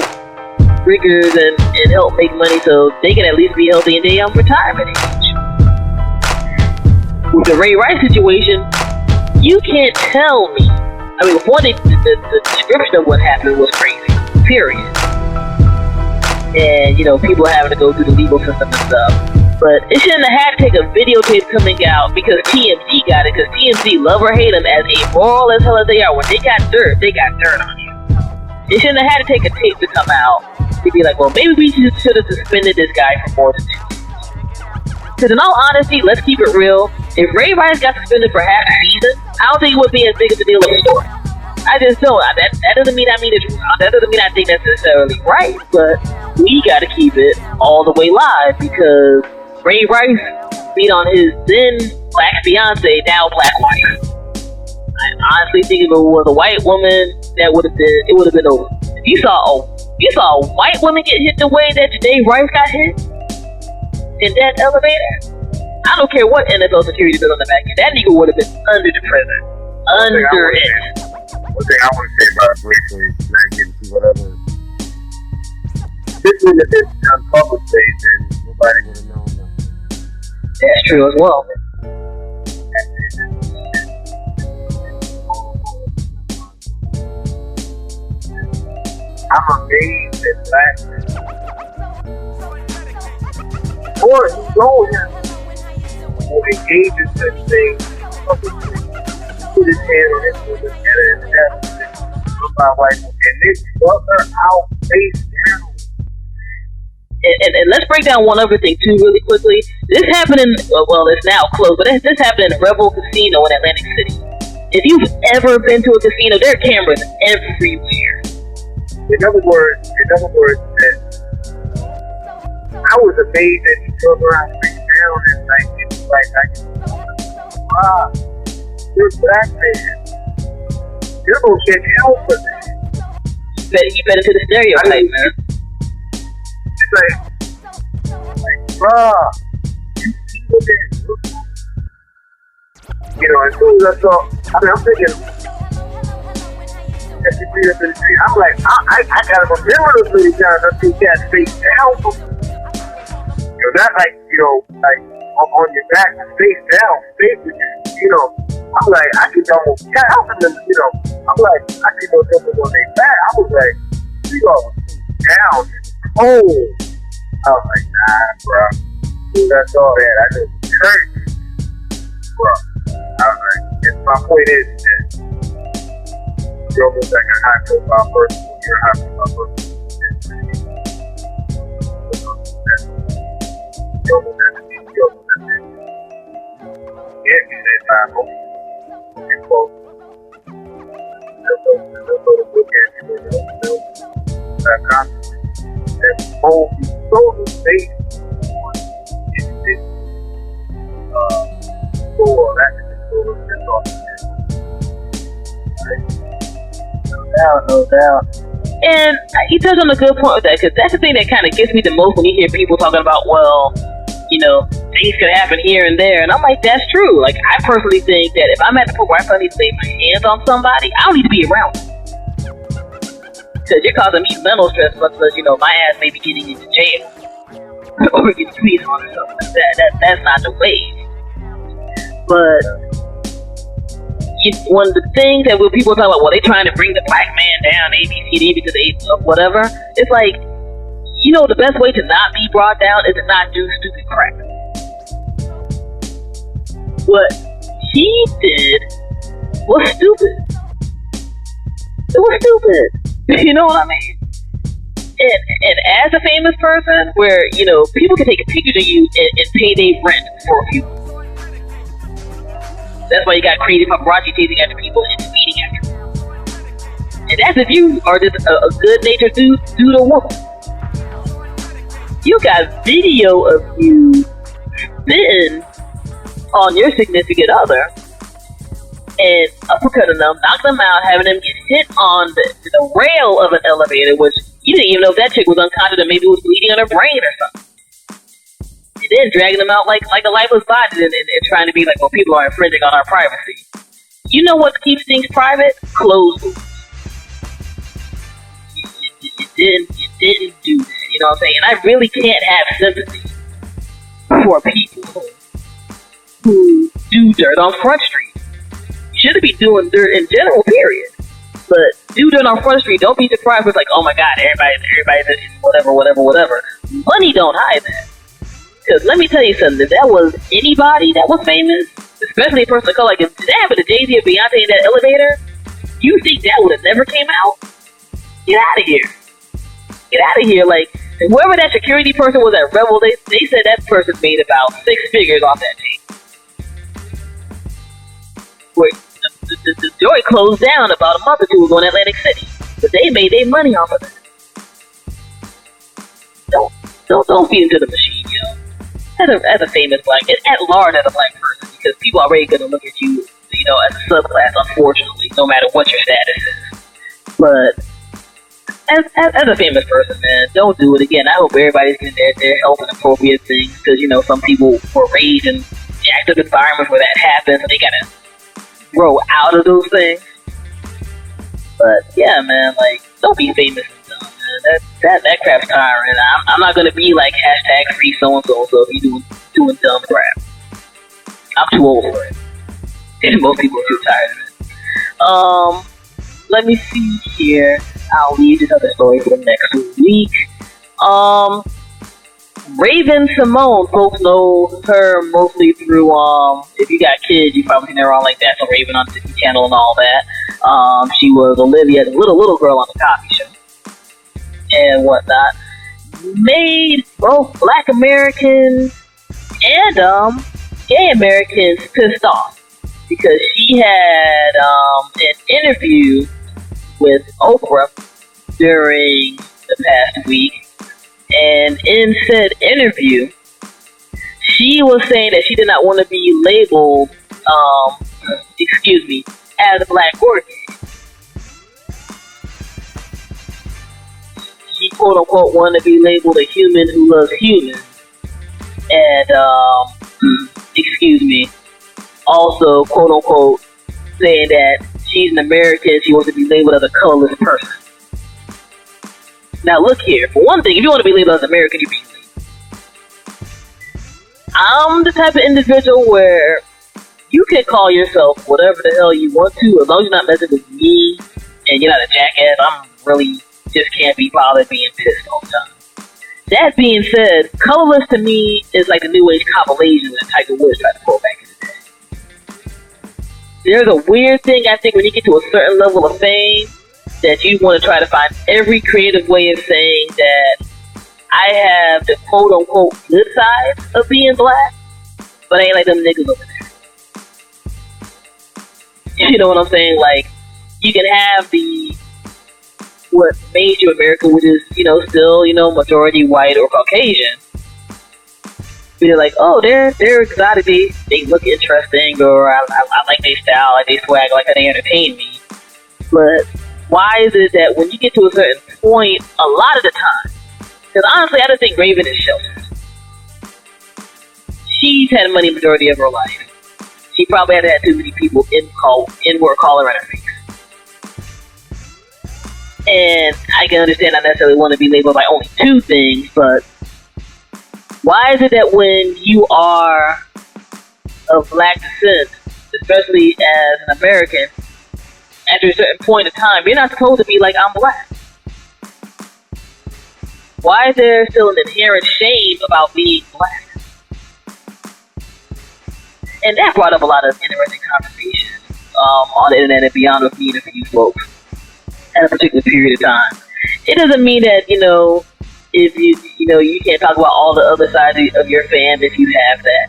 rigors and help make money so they can at least be healthy in their retirement age. With the Ray Rice situation, you can't tell me. I mean, before the description of what happened was crazy, period. And, people having to go through the legal system and stuff. But it shouldn't have had to take a videotape coming out because TMZ got it, because TMZ love or hate them as immoral as hell as they are. When they got dirt on you. It shouldn't have had to take a tape to come out to be like, well, maybe we should have suspended this guy for more than 2 years. Because in all honesty, let's keep it real. If Ray Rice got suspended for half a season, I don't think it would be as big of a deal of a story. I just don't. That doesn't mean it's wrong. That doesn't mean I think that's necessarily right. But we got to keep it all the way live because Ray Rice beat on his then black fiance, now black wife. I honestly think if it was a white woman, it would have been over. If you saw a white woman get hit the way that Janae Rice got hit in that elevator, I don't care what NFL security does on the back end. That nigga would have been under the prison. Under it. One thing I want to say about it briefly, not getting to whatever. This was a bit on public stage and nobody would have known nothing. That's true as well. I'm amazed at black men. Or you know him who engages in things publicly. Put his hand on it, put his hand in the death. My wife, and this brought her out face down. And let's break down one other thing too, really quickly. This happened in it's now closed, but this happened in Rebel Casino in Atlantic City. If you've ever been to a casino, there are cameras everywhere. In other words, I was amazed that he drove around face down and you're a black man. You're gonna get hell for that. You better to the stereotype, man. It's like, bruh, you see what they look like. As soon as I saw, I'm thinking, that you beat up in the street. I'm like, I gotta remember those many times I see cats face down. So that's like, like on your back, face down, face with you, I'm like, I could almost, I remember, I'm like, I could go jumping on their back. I was like, you go down, cold. I was like, nah, bro. That's all that. I just hurt, bro. I was like, my point is that you're almost like a high profile person when you're a high profile person. Get me that time, and quote. They'll go to book at you, that concept. That whole total space on this store, that's off. No doubt. And he touched on a good point with that, because that's the thing that kind of gets me the most when you hear people talking about, well, things could happen here and there. And I'm like, that's true. Like, I personally think that if I'm at the point where I need to lay my hands on somebody, I don't need to be around them. Because you're causing me mental stress, much less, my ass may be getting into jail. Or getting tweeted on or something like that. That's not the way. But one of the things that when people talk about, well, they trying to bring the black man down, ABCD, because they whatever, it's like, the best way to not be brought down is to not do stupid crap. What he did was stupid. It was stupid. You know what I mean? And as a famous person, where, people can take a picture of you and pay their rent for a few months. That's why you got crazy paparazzi chasing after people and speeding after them. And that's if you are just a good-natured dude or woman. You got video of you spitting on your significant other and uppercutting them, knocking them out, having them get hit on the rail of an elevator, which you didn't even know if that chick was unconscious and maybe was bleeding on her brain or something. And then dragging them out like a lifeless body and trying to be like, well, people are infringing on our privacy. You know what keeps things private? Closed doors. You didn't do that. You know what I'm saying? And I really can't have sympathy for people who do dirt on Front Street. You shouldn't be doing dirt in general, period. But do dirt on Front Street. Don't be surprised with like, oh my God, everybody's whatever. Money don't hide that. Because let me tell you something, if that was anybody that was famous, especially a person of color, like if that happened to Jay-Z or Beyonce in that elevator, you think that would have never came out? Get out of here. Get out of here. Like, whoever that security person was at Rebel, they said that person made about 6 figures off that tape. Where the joint closed down about a month or two ago in Atlantic City. But they made their money off of it. Don't feed into the machine, yo. As a famous black, at large as a black person, because people are already going to look at you, as a subclass, unfortunately, no matter what your status is. But as a famous person, man, don't do it again. I hope everybody's getting their help and appropriate things, because, some people were raised in active environments where that happens, and they got to grow out of those things. But, yeah, man, like, don't be famous and dumb, man. That crap's tiring. I'm not gonna be like #free so-and-so, so if you doing dumb crap. I'm too old for it. And most people are too tired of it. Let me see here. I'll leave this other story for the next week. Raven Simone, folks know her mostly through, if you got kids, you probably seen her on like That's a Raven on Disney Channel and all that. She was Olivia, the little girl on the Cosby Show and whatnot. Made both Black Americans and gay Americans pissed off because she had an interview with Oprah during the past week, and in said interview, she was saying that she did not want to be labeled, as black or gay. She quote unquote wanted to be labeled a human who loves humans, and also quote unquote saying that she's an American, she wants to be labeled as a colorless person. Now look here, for one thing, if you want to be labeled as American, you're being labeled. I'm the type of individual where you can call yourself whatever the hell you want to, as long as you're not messing with me and you're not a jackass. I'm really just can't be bothered being pissed all the time. That being said, colorless to me is like the new age compilation that Tiger Woods tried to pull back in the day. There's a weird thing I think when you get to a certain level of fame that you want to try to find every creative way of saying that I have the quote unquote good side of being black, but I ain't like them niggas over there. You know what I'm saying? Like, you can have the what made you America, which is, you know, still, you know, majority white or Caucasian. You're like, oh, they're exotic, they look interesting, or I like their style, like they swag, like how they entertain me. But why is it that when you get to a certain point, a lot of the time, because honestly, I don't think Raven is sheltered. She's had money majority of her life. She probably had had too many people in-word calling her in her face. And I can understand I necessarily want to be labeled by only two things, but why is it that when you are of black descent, especially as an American, after a certain point of time, you're not supposed to be like, I'm black? Why is there still an inherent shame about being black? And that brought up a lot of interesting conversations on the internet and beyond with me and a few folks at a particular period of time. It doesn't mean that, you know, if you can't talk about all the other sides of your fam if you have that.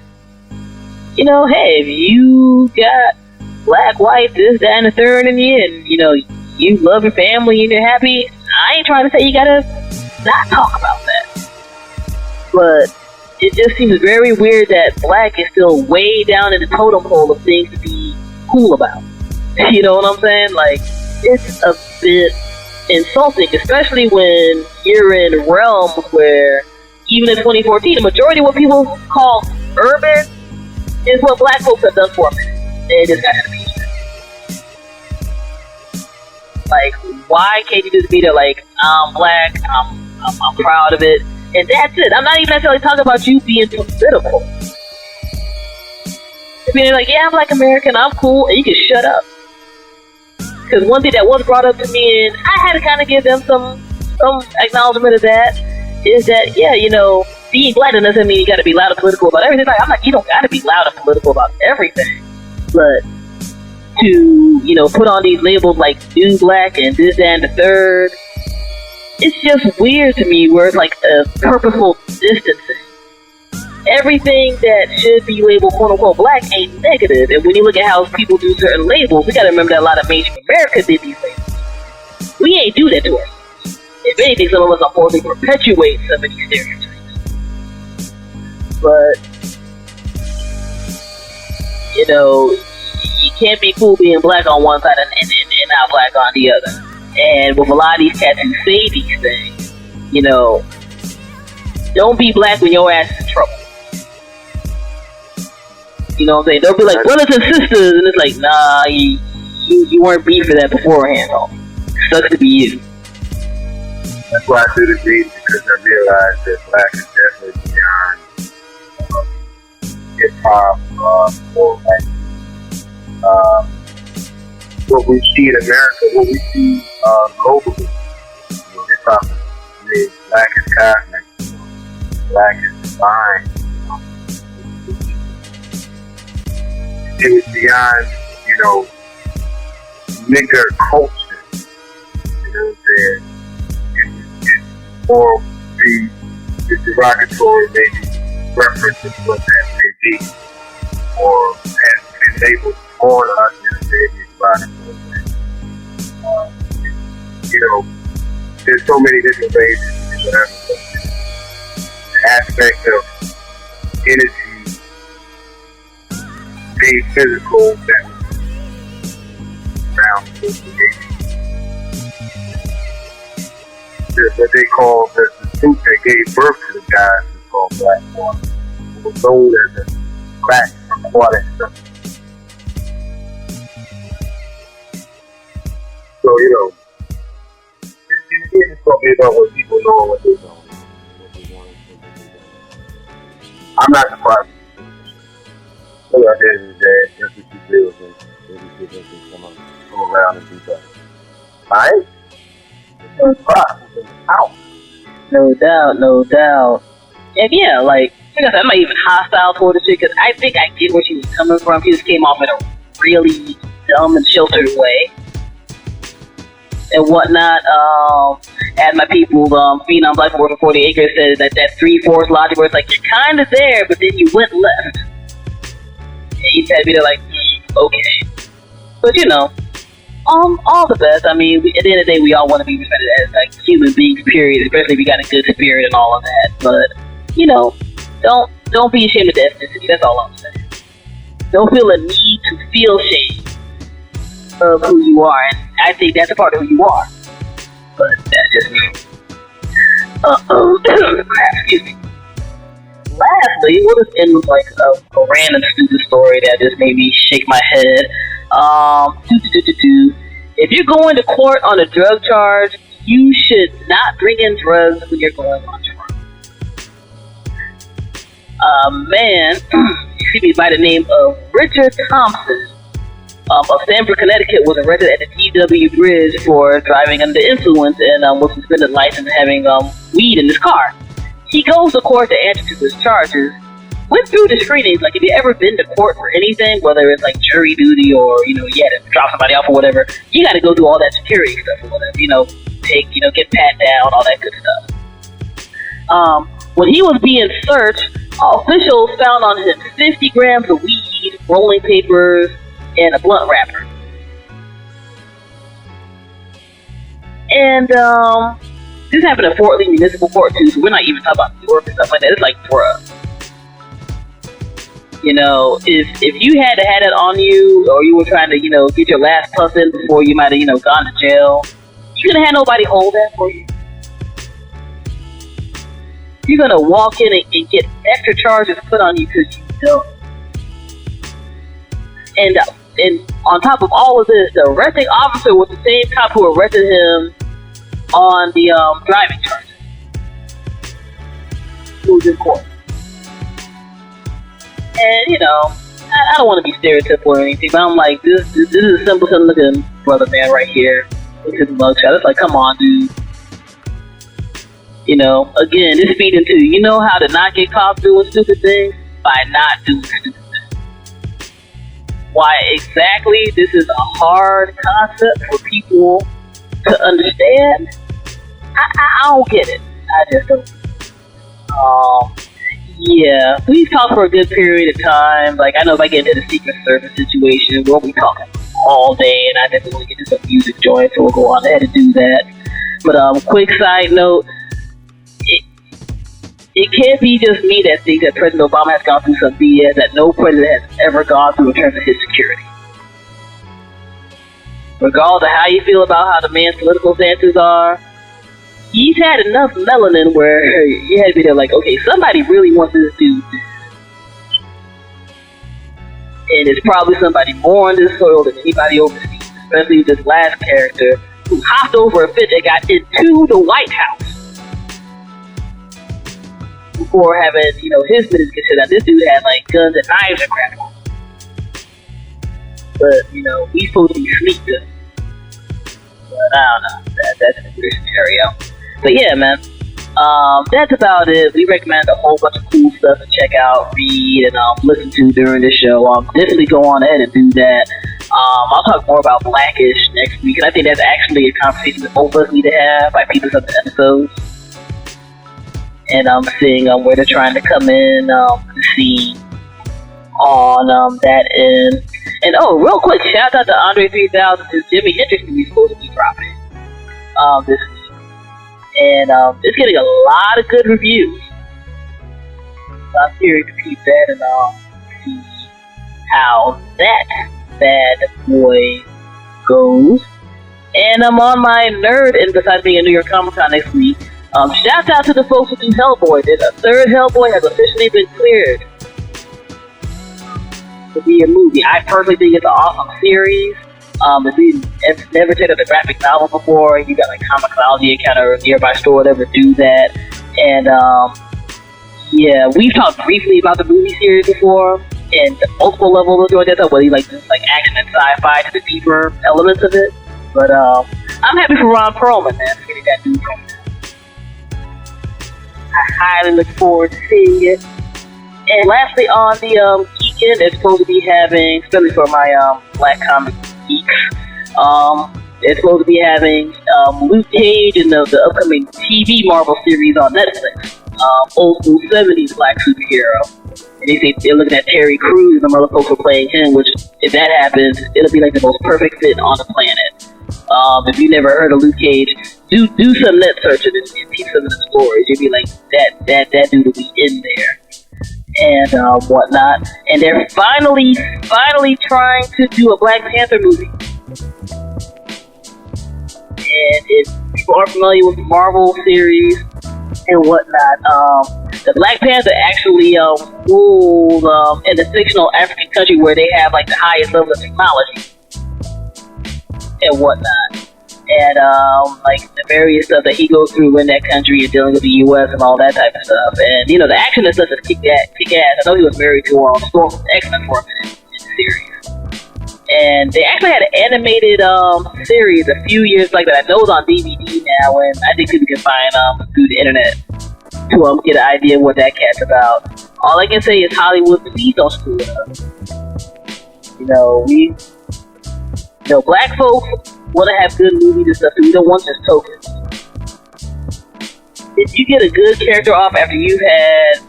You know, hey, if you got black, white, this, that, and the third in you, and, you know, you love your family and you're happy, I ain't trying to say you gotta not talk about that. But it just seems very weird that black is still way down in the totem pole of things to be cool about. You know what I'm saying? Like, it's a bit insulting, especially when you're in realms where, even in 2014, the majority of what people call urban is what black folks have done for a minute. They just got to be. Like, why can't you just be there like, I'm black, I'm proud of it, and that's it. I'm not even necessarily talking about you being political. Being like, yeah, I'm black American, I'm cool, and you can shut up. Because one thing that was brought up to me, and I had to kind of give them some acknowledgement of that, is that, yeah, you know, being black doesn't mean you got to be loud and political about everything. Like, I'm like, you don't got to be loud and political about everything. But to, you know, put on these labels like new black and this, that, and the third, it's just weird to me where it's like a purposeful distancing. Everything that should be labeled quote-unquote black ain't negative. And when you look at how people do certain labels, we gotta remember that a lot of mainstream America did these labels. We ain't do that to us. If anything, some of us unfortunately perpetuate some of these stereotypes. But, you know, you can't be cool being black on one side and not black on the other. And with a lot of these cats who say these things, you know, don't be black when your ass is in trouble. You know what I'm saying? They'll be like brothers and sisters, and it's like, nah, you weren't beat for that beforehand. Sucks to be you. That's why I do the beat, because I realize that black is definitely beyond hip hop or like what we see in America, what we see globally. You know, hip hop is black is cosmic, black is divine. It was beyond, you know, nigger culture. You know what I'm saying? It's more the derogatory maybe reference of what that may be, or has been labeled for us in a very derogatory. You know, there's so many different ways to do whatever. The aspect of energy being physical that was around association. What they call the fruit that gave birth to the guys is called black water. It was sold as a black water. So, you know, it's going to be about what people know and what they know. I'm not surprised. So at the end of the day, that's what she feels, and maybe she thinks she's come around and do that. Alright? Out. No doubt, no doubt. And yeah, like I said, I'm not even hostile toward the chick because I think I get where she was coming from. She just came off in a really dumb and sheltered way and whatnot. As my people, Phenom Black Work for 40 Acres said that 3/4 logic where it's like you're kind of there, but then you went left. And you had to be there like, okay. But you know, all the best. I mean, at the end of the day, we all want to be respected as like human beings, period. Especially if we got a good spirit and all of that. But you know, don't be ashamed of the ethnicity. That's all I'm saying. Don't feel a need to feel shame of who you are, and I think that's a part of who you are. But that's just me. Excuse me. Lastly, we'll just end with like a random stupid story that just made me shake my head. If you're going to court on a drug charge, you should not bring in drugs when you're going on trial. A man, excuse me, by the name of Richard Thompson of Stamford, Connecticut, was arrested at the TW Bridge for driving under influence and was suspended license and having weed in his car. He goes to court to answer to his charges. Went through the screenings. Like, if you ever been to court for anything, whether it's like jury duty or you had to drop somebody off or whatever, you got to go through all that security stuff or whatever. Get pat down, all that good stuff. When he was being searched, officials found on him 50 grams of weed, rolling papers, and a blunt wrapper. And this happened at Fort Lee Municipal Court too, so we're not even talking about New York and stuff like that. It's like, bruh. If you had to have it on you, or you were trying to, get your last puff in before you might have, gone to jail, you couldn't have nobody hold that for you. You're gonna walk in and get extra charges put on you because you don't. And on top of all of this, the arresting officer was the same cop who arrested him on the driving charges. Who was in court. And, I don't want to be stereotypical or anything, but I'm like, this is a simpleton looking brother man right here with his mugshot. It's like, come on, dude. Again, this feeds into, how to not get caught doing stupid things? By not doing stupid things. Why exactly this is a hard concept for people to understand? I don't get it. I just don't. Yeah, we've talked for a good period of time. Like, I know if I get into the Secret Service situation, we'll be talking all day, and I definitely want to get into some music joint, so we'll go on ahead and do that. But quick side note, it can't be just me that thinks that President Obama has gone through some BS that no president has ever gone through in terms of his security. Regardless of how you feel about how the man's political stances are, he's had enough melanin where you had to be there like, okay, somebody really wants this dude. And it's probably somebody more on this soil than anybody overseas, especially this last character who hopped over a fence and got into the White House before having, his business considered. This dude had like guns and knives and crap on. But, we supposed to be sneakers. But I don't know. That's a weird scenario. But yeah, man, that's about it. We recommend a whole bunch of cool stuff to check out, read, and listen to during the show. Definitely go on ahead and do that. I'll talk more about Blackish next week, and I think that's actually a conversation that both of us need to have by people of the episodes. And seeing where they're trying to come in to see on that end. And real quick, shout out to Andre 3000, his Jimi Hendrix movie is supposed to be dropping this week. And it's getting a lot of good reviews. So I'm curious to keep that and see how that bad boy goes. And I'm on my nerd, and besides being at New York Comic Con next week, shout out to the folks who do Hellboy. The third Hellboy has officially been cleared to be a movie. I personally think it's an awesome series. If you have never checked out a graphic novel before, you got like Comixology account or a nearby store, whatever, do that. And yeah, we've talked briefly about the movie series before, and multiple levels of that stuff, whether you like just like action and sci-fi to the deeper elements of it. But I'm happy for Ron Perlman, man, for getting that new film. I highly look forward to seeing it. And lastly, on the weekend, it's supposed to be having, especially for my Black comic geeks, it's supposed to be having Luke Cage and the upcoming TV Marvel series on Netflix. Old school 70s Black superhero. And they say they're looking at Terry Crews and the other folks are playing him, which, if that happens, it'll be like the most perfect fit on the planet. If you never heard of Luke Cage, do some net searching and see some of the stories. You'll be like, that dude will be in there. And whatnot. And they're finally trying to do a Black Panther movie. And if people are familiar with the Marvel series and whatnot, the Black Panther actually ruled in a fictional African country where they have like the highest level of technology and whatnot. And like the various stuff that he goes through in that country and dealing with the U.S. and all that type of stuff. And, you know, the action and stuff is kick ass. I know he was married to Storm from X-Men for a minute in the series. And they actually had an animated series a few years like that. I know it's on DVD now, and I think people can find through the internet to get an idea of what that cat's about. All I can say is Hollywood, please don't screw it up. You know, Black folks want to have good movies and stuff, so we don't want just tokens. If you get a good character off after you've had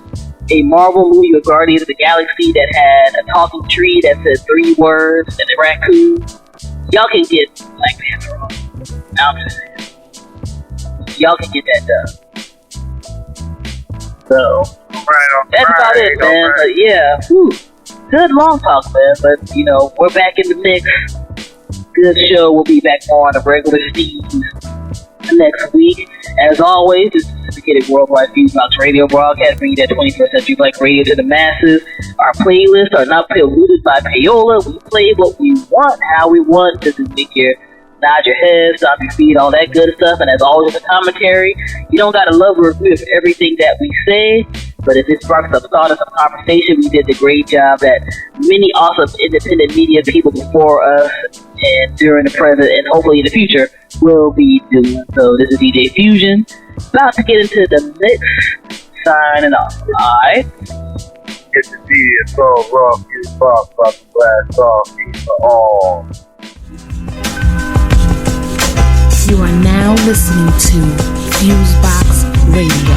a Marvel movie with Guardians of the Galaxy that had a talking tree that said 3 words and a raccoon, y'all can get Black Panther off. I'm just saying. Y'all can get that done. So, that's about it, man. But yeah, good long talk, man. But, you know, we're back in the mix. Good show. We'll be back more on the regular steam next week. As always, this is syndicated worldwide FuseBox Radio Broadcast, bringing that 21st century Black radio to the masses. Our playlists are not polluted by payola. We play what we want, how we want. This is make your nod your head, stop your feet, all that good stuff. And as always with the commentary, you don't gotta love or agree with everything that we say, but if it sparks up thought and some conversation, we did the great job that many awesome independent media people before us and during the present and hopefully in the future will be doing. So this is DJ Fusion, about to get into the mix, signing off. Alright? It's the it's all raw, FuseBox, about to blast off, peace for all. You are now listening to FuseBox Radio.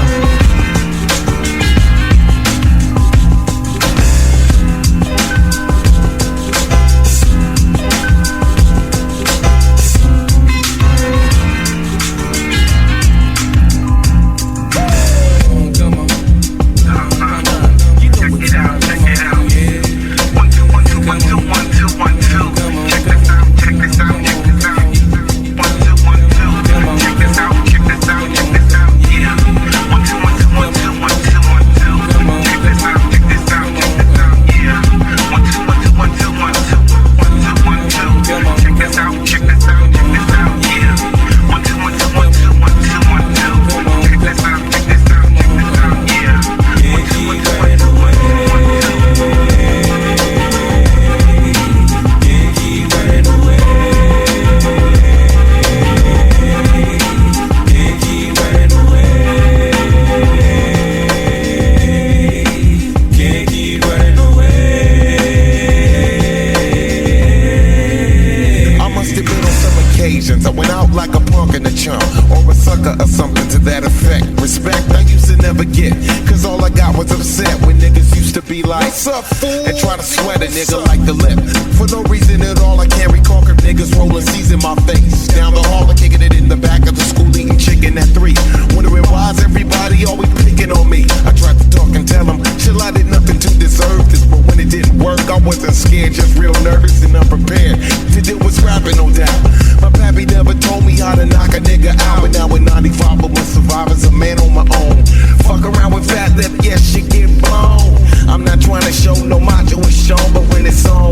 And try to sweat a nigga like the lip. For no reason at all, I can't recall if niggas rolling C's in my face. Down the hall, I'm kicking it in the back of the school, eating chicken at 3. Wondering why's everybody always picking on me. I tried to talk and tell them, chill, I did nothing to deserve this. But when it didn't work, I wasn't scared, just real nervous and unprepared to deal with scrapping, no doubt. My pappy never told me how to knock a nigga out. But now in 95, I must survive as a man on my own. Fuck around with fat lip, yeah, shit get blown. I'm not trying to show no macho is shown, but when it's on,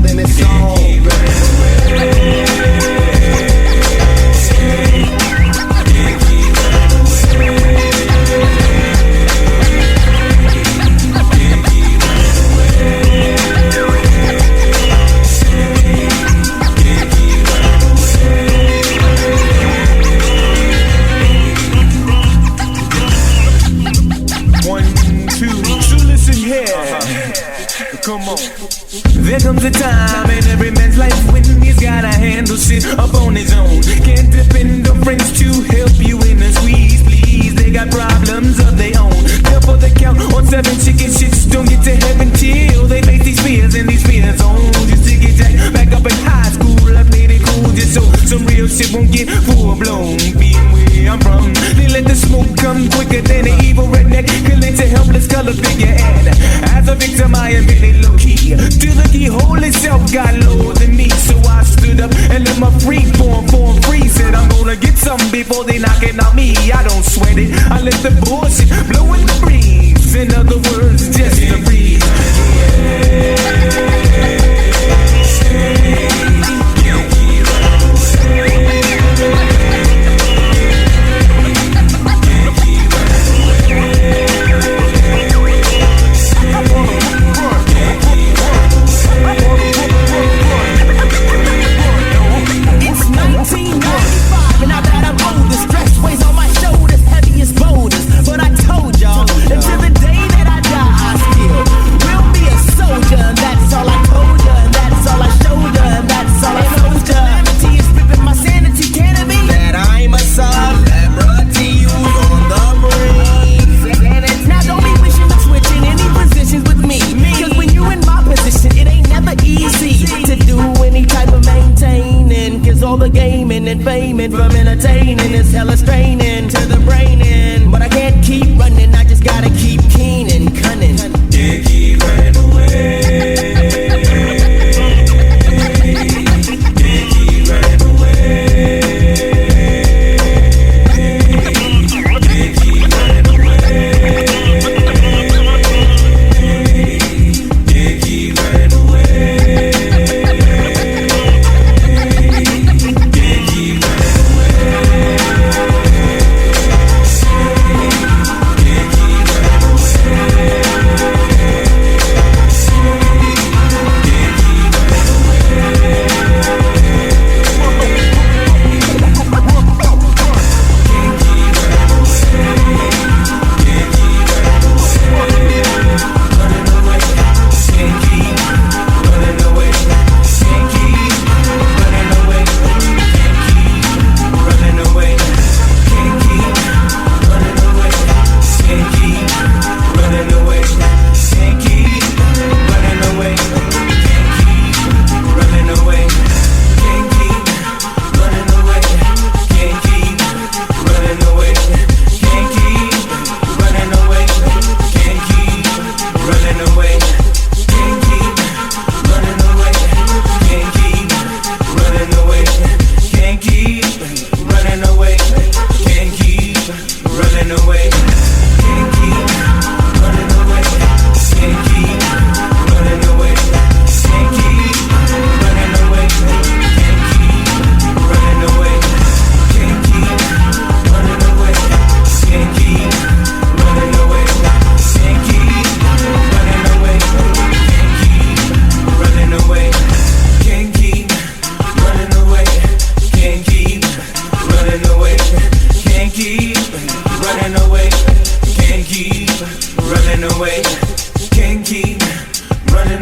then it's on. There comes a time in every man's life when he's gotta handle shit up on his own. Can't depend on friends to help you in a squeeze, please. They got problems of their own. Therefore they count on 7 chicken shits. Don't get to heaven till they face these fears and these fears on. Just to get jacked back up in high school, I played it cool just so some real shit won't get full blown. Being where I'm from, they let the smoke come quicker than an evil redneck can let a helpless color figure. And as a victim, I am really low key. To the keyhole itself got lower than me, so I stood up and let my free form free. Said I'm gonna get something before they knocking out me. I don't sweat it, I let the bullshit blow in the breeze. In other words, just to breathe. From entertaining, it's hella straining to the brain in. But I can't keep running, I just gotta keep keen and cunning. Can't keep running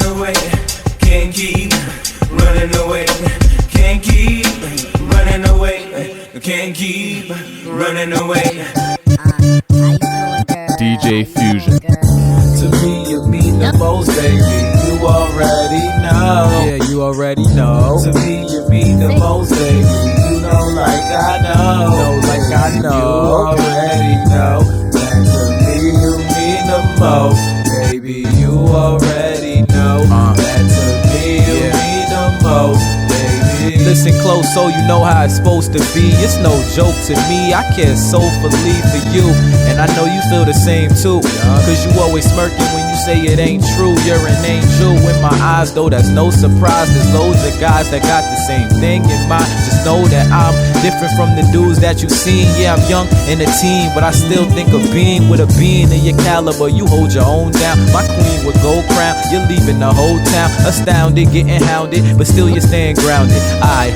away. Can't keep running away. Can't keep running away. Can't keep running away. DJ Fusion. To me, you mean the most, baby. You already know. Yeah, you already know. To me, you mean the most, baby. You know, like I know. Know like I know. You already know. That to me, you mean the most, baby. You already know. That to me, you mean the most, baby. Listen close so you know how it's supposed to be. It's no joke to me, I care soulfully for you. And I know you feel the same too, cause you always smirking when you say it ain't true. You're an angel in my eyes, though that's no surprise. There's loads of guys that got the same thing in mind. Just know that I'm different from the dudes that you've seen. Yeah, I'm young and a teen, but I still think of being with a being in your caliber. You hold your own down, my queen with gold crown. You're leaving the whole town astounded, getting hounded, but still you're staying grounded.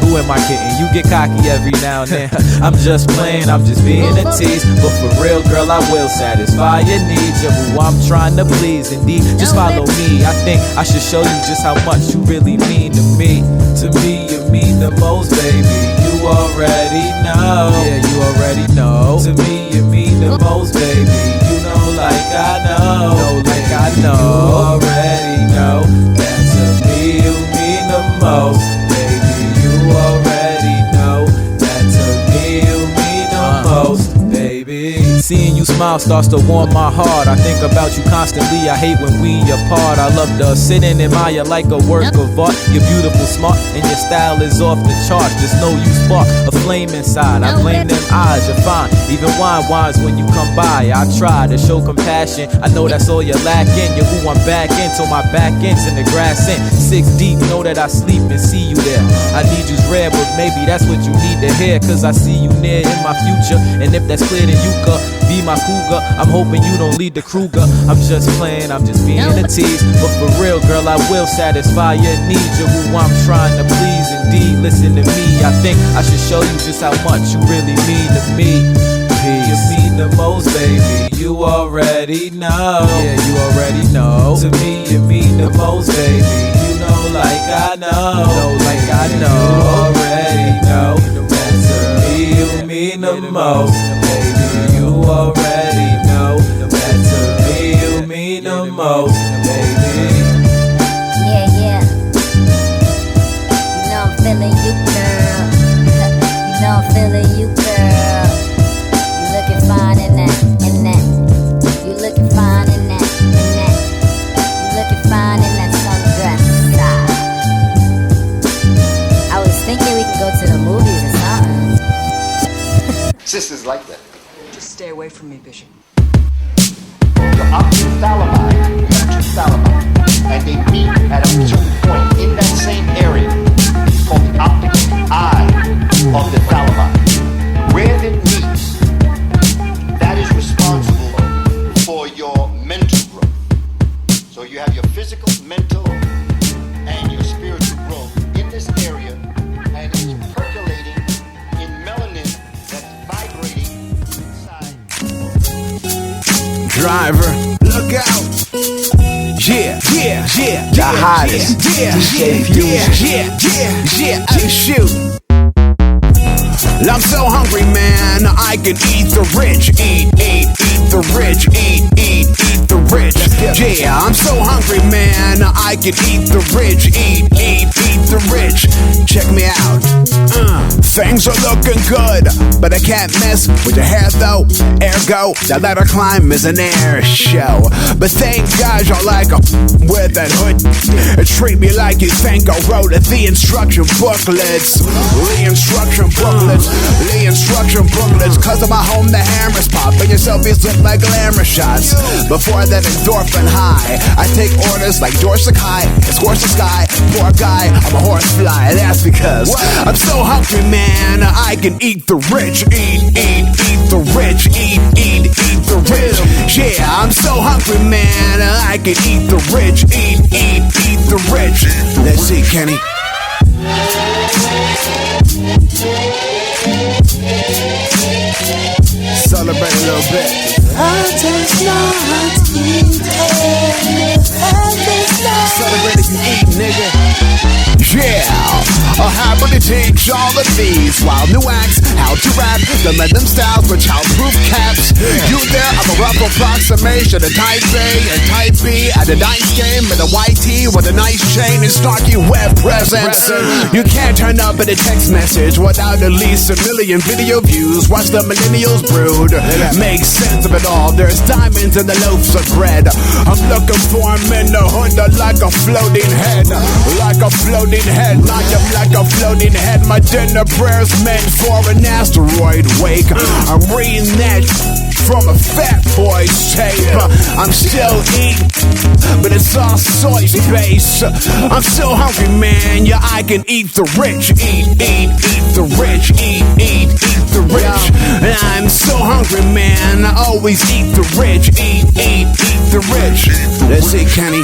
Who am my kitten. You get cocky every now and then. I'm just playing, I'm just being a tease. But for real, girl, I will satisfy your needs. You're who I'm trying to please, indeed. Just follow me. I think I should show you just how much you really mean to me. To me, you mean the most, baby. You already know. Yeah, you already know. To me, you mean the most, baby. You know, like I know. Like I know. You already know that to me you mean the most, baby. You already know that to me you mean the most, baby. Seeing you smile starts to warm my heart. I think about you constantly, I hate when we apart. I love to sit and admire like a work of art. You're beautiful, smart, and your style is off the charts. Just know you spark a flame inside. I blame them eyes, you're fine. Even wine wines when you come by. I try to show compassion, I know that's all you're lacking. You're who I'm back in, till my back ends in the grass in. 6 deep, know that I sleep and see you there. I need you's rare, but maybe that's what you need to hear. Cause I see you near in my future, and if that's clear then you could be my cougar. I'm hoping you don't lead the Kruger. I'm just playing, I'm just being a tease. But for real, girl, I will satisfy your needs. You're who I'm trying to please, indeed. Listen to me, I think I should show you just how much you really mean to me. You mean the most, baby. You already know. Yeah, you already know. To me, you mean the most, baby. You know, like I know. Like I know. You already know that to me you mean the most, baby. You already know that to me you mean the most, baby. Yeah. You know I'm feeling you, girl. You know I'm feeling you, girl. You looking fine in that. You looking fine in that. You looking fine in that sundress. I was thinking we could go to the movies or something. Sisters like that. Just stay away from me, Bishop. Your optic thalami, you have 2 thalami, and they meet at a certain point in that same area. It's called the optic eye of the thalami. Where it meets, that is responsible for your mental growth. So you have your physical, mental, and your spiritual growth in this area, and it's percolating in melanin that's vibrating inside. Driver, look out. Yeah. The hottest DJ Fusion. Shoot. I'm so hungry, man. I can eat the rich. Eat the rich. Eat the rich. Yeah, I'm so hungry, man. I can eat the rich. Eat the rich. Check me out. Things are looking good, but I can't mess with your hair though. Ergo, that ladder climb is an air show. But thank God y'all like a with that hood. Treat me like you think I wrote the instruction booklets. The instruction booklets. Cause of my home, the hammers pop, and your selfies look like glamour shots. Before that endorphin high, I take orders like Dorset High. Escort the sky, poor guy, I'm a horsefly. That's because I'm so hungry, man. I can eat the rich. Eat the rich. Eat the rich. Yeah, I'm so hungry, man. I can eat the rich. Eat the rich. Let's see, Kenny. Celebrate a little bit. Celebrate if you eat, nigga. Yeah, I'll happily teach all of these wild new acts how to rap, the random styles with childproof caps. You there, I'm a rough approximation of type A and type B at a dice game in a white tee with a nice chain and snarky web presence. You can't turn up in a text message without at least 1 million video views. Watch the millennials brood, make sense of it all. There's diamonds in the loaves of bread. I'm looking for him in the hood like a floating head. Like a floating head, I am like a floating head. My dinner prayer's meant for an asteroid wake. I'm reading that from a fat boy's tape. I'm still eating, but it's all soy space. I'm still hungry, man. Yeah, I can eat the rich. Eat the rich. Eat the rich. And I'm so hungry, man. I always eat the rich. Eat the rich. Let's see, Kenny.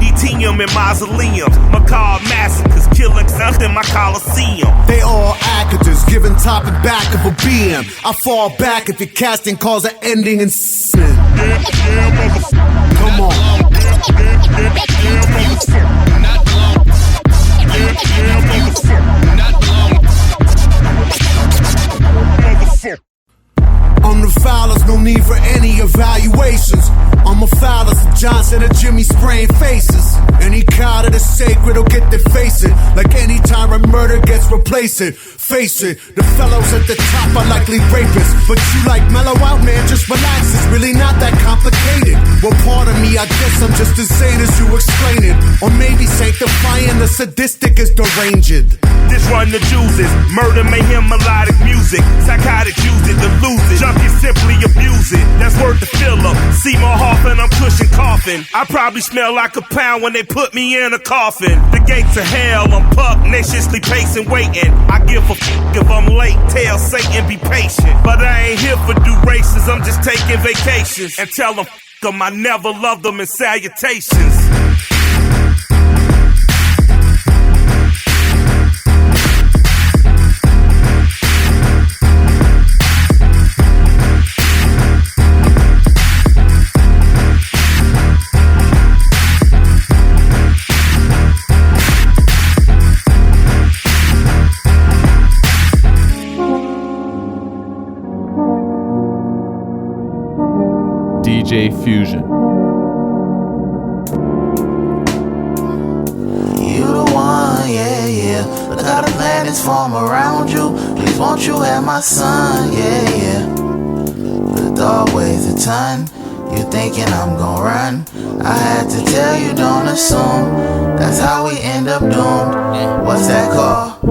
DDT them in mausoleums, macabre massacres, killing something my Coliseum. They all actors, giving top and back of a BM. I fall back if your casting calls an ending in sin. Come on. I'm the foulest, no need for any evaluations. I'm a foul as Johnson and Jimmy spraying faces. Any cow that is sacred will get their face it. Like any time a murder gets replaced it. Face it, the fellows at the top are likely rapists. But you like mellow out, man, just relax. It's really not that complicated. Well, part of me, I guess I'm just insane as you explain it. Or maybe sanctifying the sadistic is deranged. This run the juices, murder, mayhem, melodic music. Psychotic use it to lose it. Junkies simply abuse it. That's worth the fill up. See my heart and I'm pushing coughing. I probably smell like a pound when they put me in a coffin. The gates of hell, I'm pugnaciously pacing, waiting. I give a if I'm late, tell Satan be patient. But I ain't here for do races, I'm just taking vacations. And tell them I never loved them in salutations. DJ Fusion. You the one, yeah, yeah. Look how the planets form around you. Please won't you have my son, yeah, yeah. The thought weighs a ton. You thinking I'm gon' run? I had to tell you, don't assume. That's how we end up doomed. What's that called?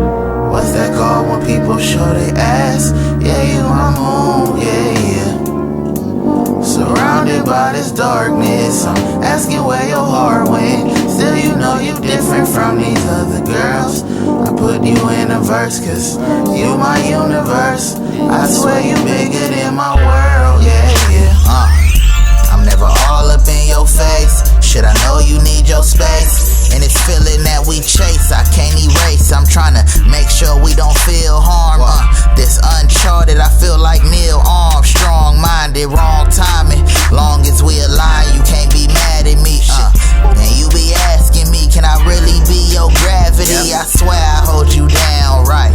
What's that called when people show their ass? Yeah, you my moon, yeah, yeah. Surrounded by this darkness, I'm asking where your heart went. Still you know you different from these other girls. I put you in a verse cause you my universe. I swear you bigger than my world, yeah, yeah. I'm never all up in your face. Shit, I know you need your space. And it's feeling that we chase, I can't erase. I'm trying to make sure we don't feel harm. This uncharted, I feel like Neil Armstrong. Minded, wrong timing. Long as we align, you can't be mad at me. And you be asking me, can I really be your gravity? I swear I hold you down right.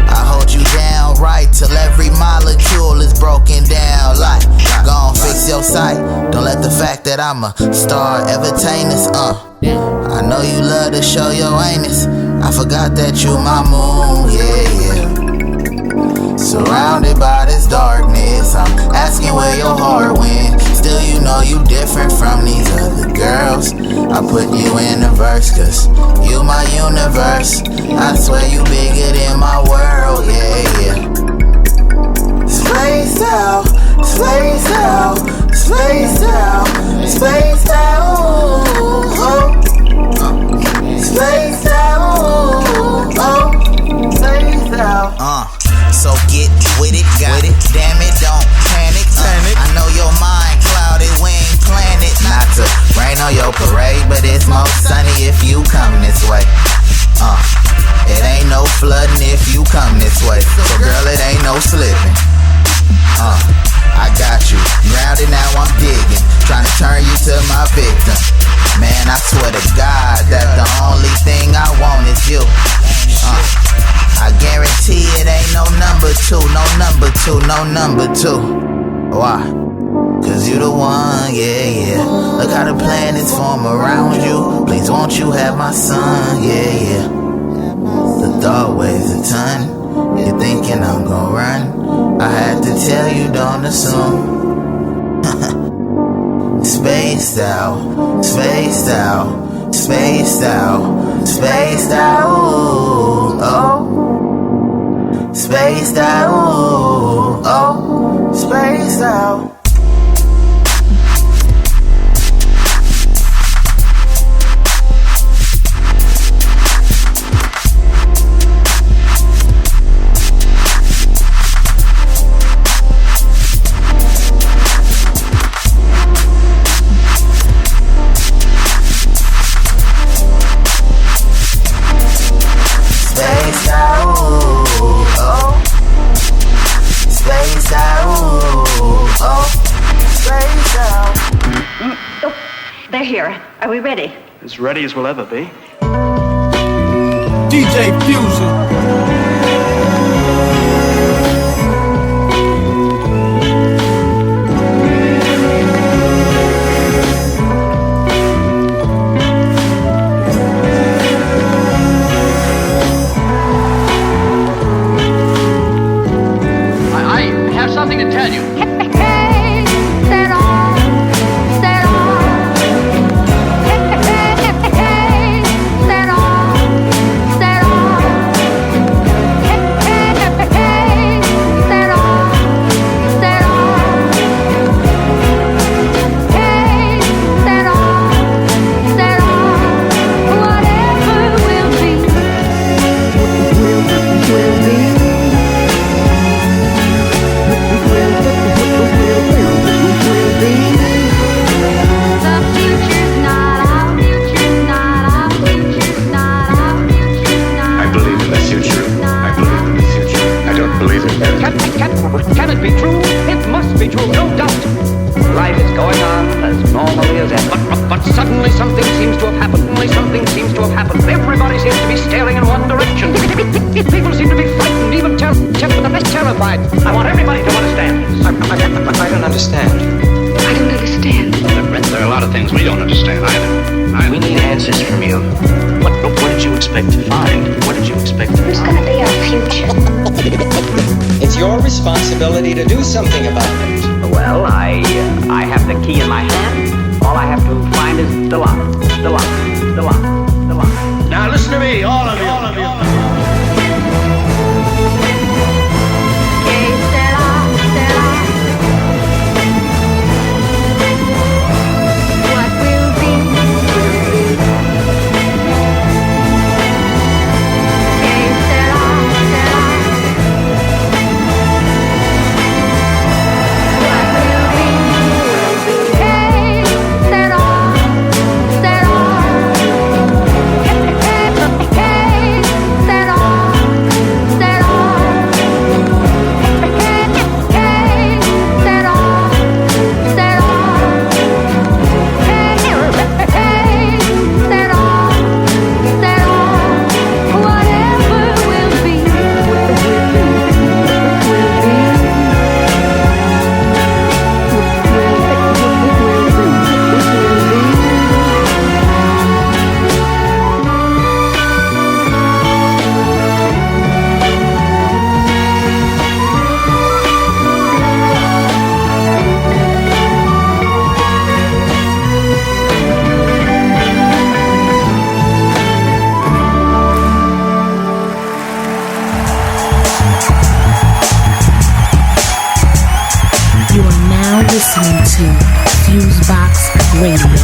I hold you down right till every molecule is broken down. Like, gon' fix your sight. Don't let the fact that I'm a star entertain us. I know you love to show your anus. I forgot that you my moon, yeah, yeah. Surrounded by this darkness, I'm asking where your heart went. Still you know you different from these other girls. I put you in a verse cause you my universe. I swear you bigger than my world, yeah, yeah. Spaced out, spaced out, spaced out, spaced out, oh. Spaced out, oh, spaced out. So get with it, got it. Damn it, don't panic. I know your mind clouded, we ain't planned it. Not to rain on your parade, but it's more sunny if you come this way. It ain't no flooding if you come this way. So girl, it ain't no slipping. I got you grounded, now I'm digging, trying to turn you to my victim. Man, I swear to God that the only thing I want is you. I guarantee it ain't no number two, no number two, no number two. Why? Cause you the one, yeah, yeah. Look how the planets form around you. Please won't you have my son, yeah, yeah. The thought weighs a ton. You thinking I'm gon' run? I had to tell you, don't assume. Spaced out, spaced out, spaced out, spaced out, oh. Spaced out, oh, spaced out. here. Are we ready? As ready as we'll ever be. DJ Fusion. I have something to tell you. Can it be true? It must be true, no doubt. Life is going on as normally as ever. But suddenly something seems to have happened. Everybody seems to be staring in one direction. People seem to be frightened, even terrified. I want everybody to understand. I don't understand. I don't understand. There are a lot of things we don't understand either. We need answers from you. What did you expect to find? What did you expect to find? Who's gonna be our future? It's your responsibility to do something about it. Well, I have the key in my hand. All I have to find is the lock. The lock. The lock. The lock. Now listen to me, all of you. All of you. Listening to FuseBox Radio.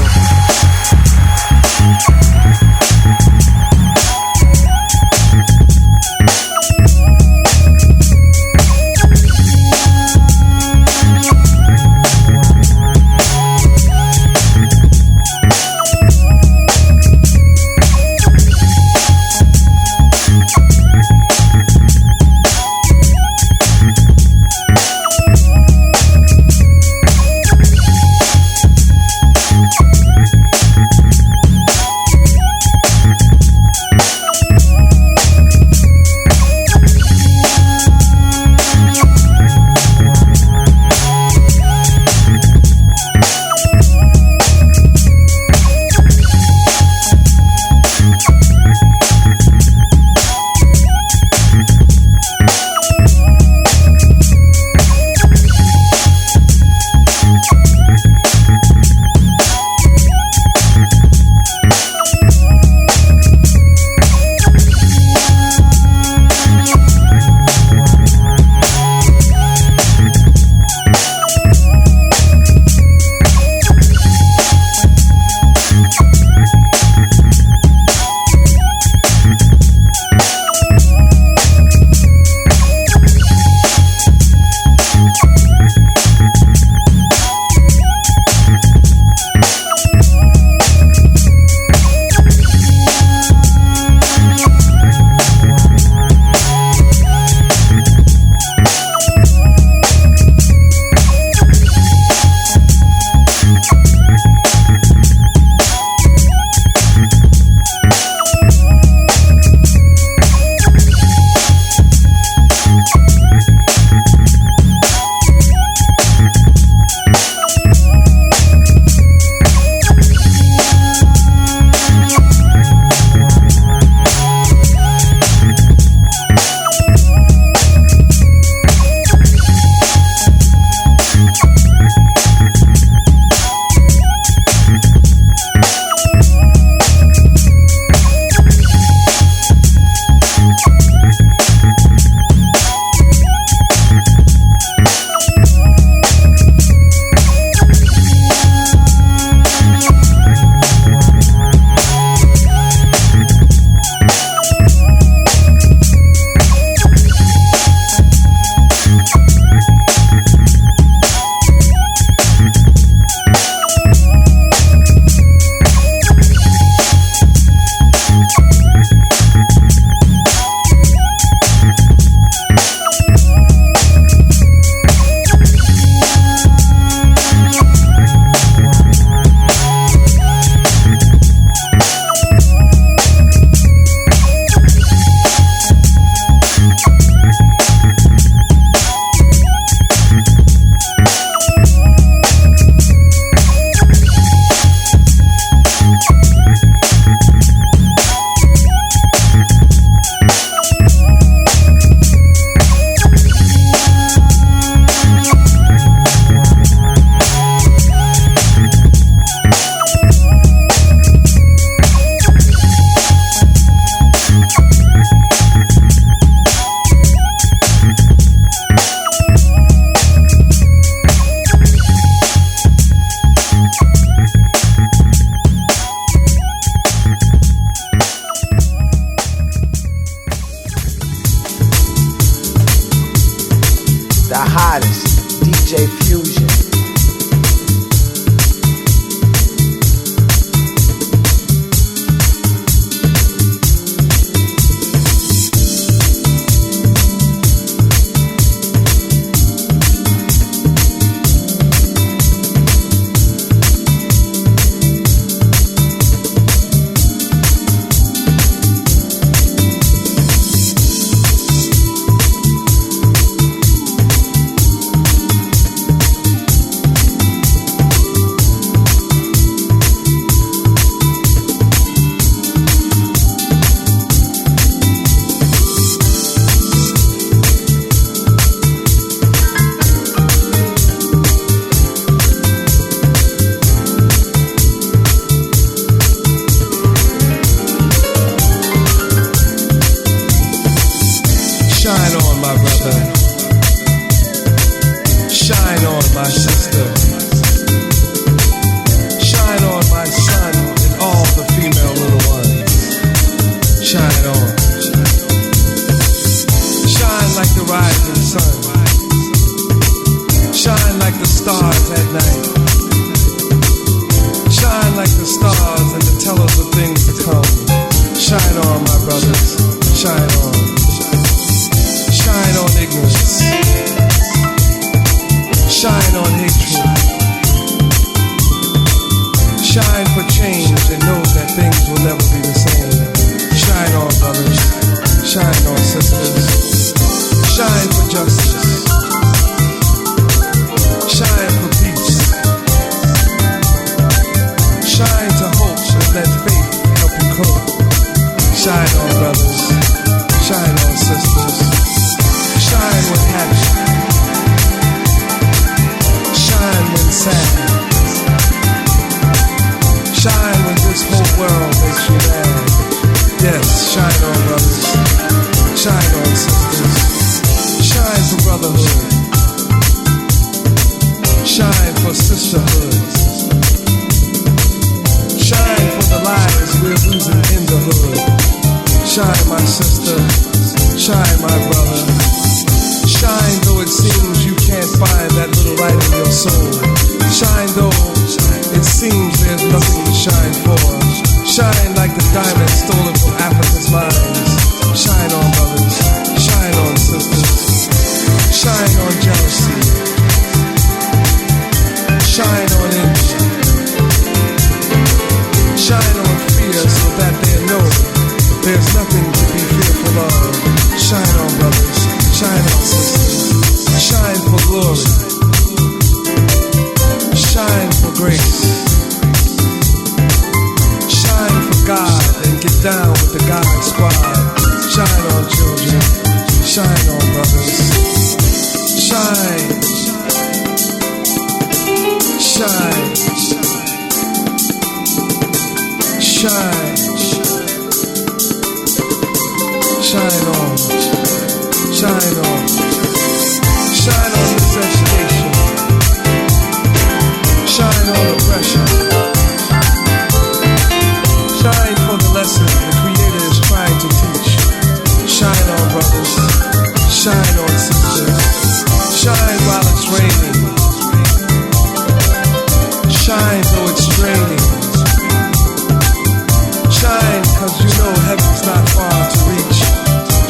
the hottest, DJ Fusion.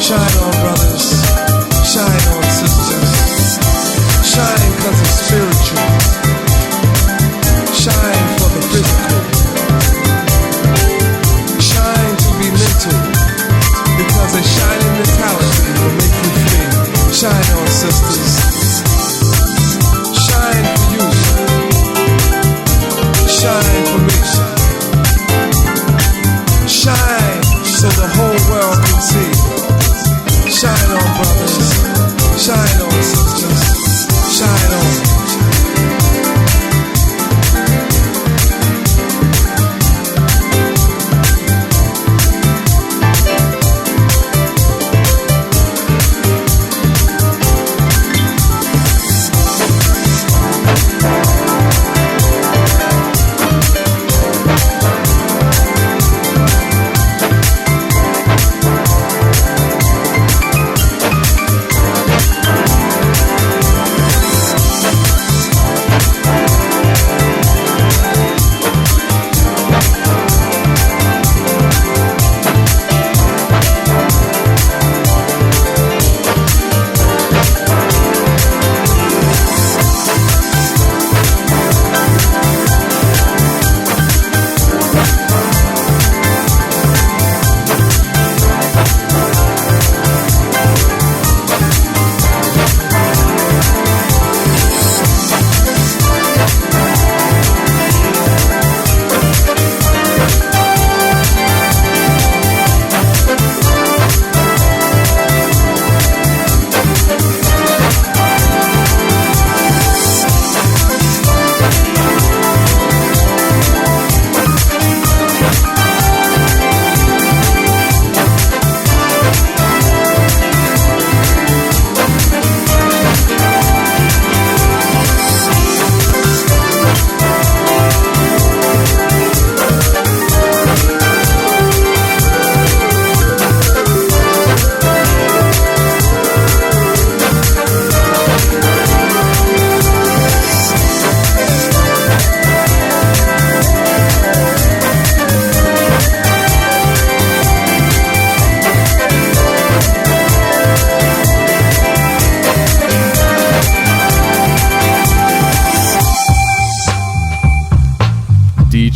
Shine on, brothers. Shine on, sisters.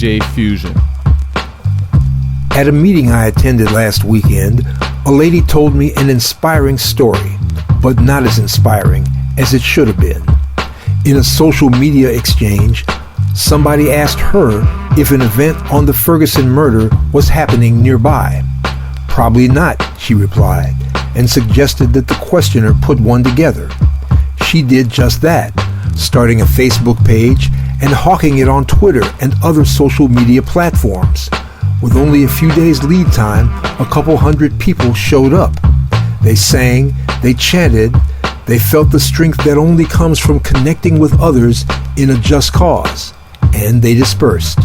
DJ Fusion. At a meeting I attended last weekend, a lady told me an inspiring story, but not as inspiring as it should have been. In a social media exchange, somebody asked her if an event on the Ferguson murder was happening nearby. Probably not, she replied, and suggested that the questioner put one together. She did just that, starting a Facebook page and hawking it on Twitter and other social media platforms. With only a few days lead time, a couple hundred people showed up. They sang, they chanted, they felt the strength that only comes from connecting with others in a just cause, and they dispersed.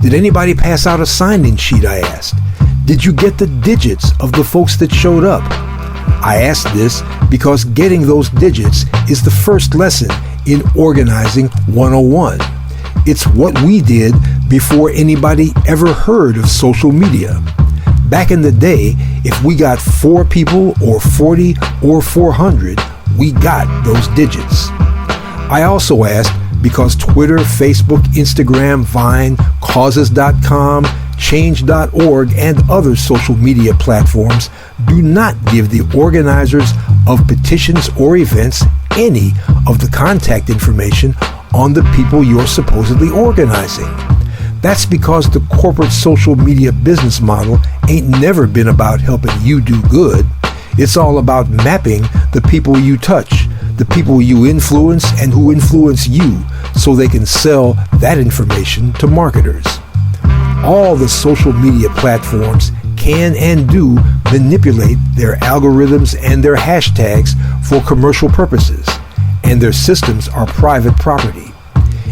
Did anybody pass out a sign-in sheet, I asked? Did you get the digits of the folks that showed up? I asked this because getting those digits is the first lesson in Organizing 101. It's what we did before anybody ever heard of social media. Back in the day, if we got 4 people or 40 or 400, we got those digits. I also asked because Twitter, Facebook, Instagram, Vine, Causes.com, Change.org, and other social media platforms do not give the organizers of petitions or events any of the contact information on the people you're supposedly organizing. That's because the corporate social media business model ain't never been about helping you do good. It's all about mapping the people you touch, the people you influence, and who influence you, so they can sell that information to marketers. All the social media platforms can and do manipulate their algorithms and their hashtags for commercial purposes, and their systems are private property.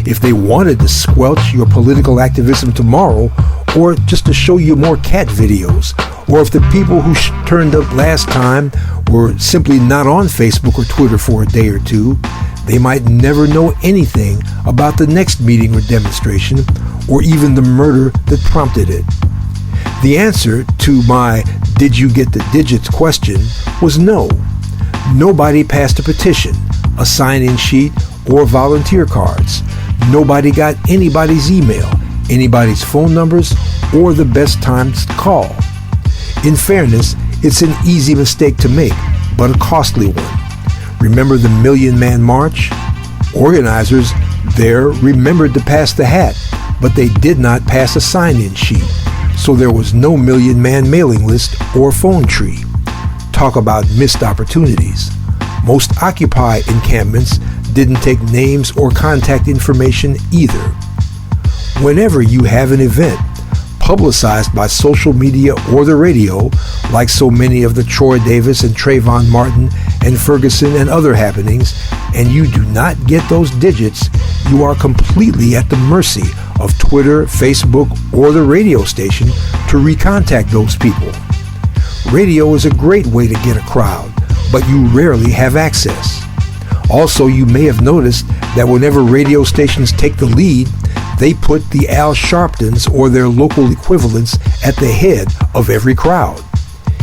If they wanted to squelch your political activism tomorrow, or just to show you more cat videos, or if the people who turned up last time were simply not on Facebook or Twitter for a day or two, they might never know anything about the next meeting or demonstration, or even the murder that prompted it. The answer to my "did you get the digits" question was no. Nobody passed a petition, a sign-in sheet, or volunteer cards. Nobody got anybody's email, anybody's phone numbers, or the best times to call. In fairness, it's an easy mistake to make, but a costly one. Remember the Million Man March? Organizers there remembered to pass the hat, but they did not pass a sign-in sheet, so there was no Million Man mailing list or phone tree. Talk about missed opportunities. Most Occupy encampments didn't take names or contact information either. Whenever you have an event publicized by social media or the radio, like so many of the Troy Davis and Trayvon Martin and Ferguson and other happenings, and you do not get those digits, you are completely at the mercy of Twitter, Facebook, or the radio station to recontact those people. Radio is a great way to get a crowd, but you rarely have access. Also, you may have noticed that whenever radio stations take the lead, they put the Al Sharptons or their local equivalents at the head of every crowd.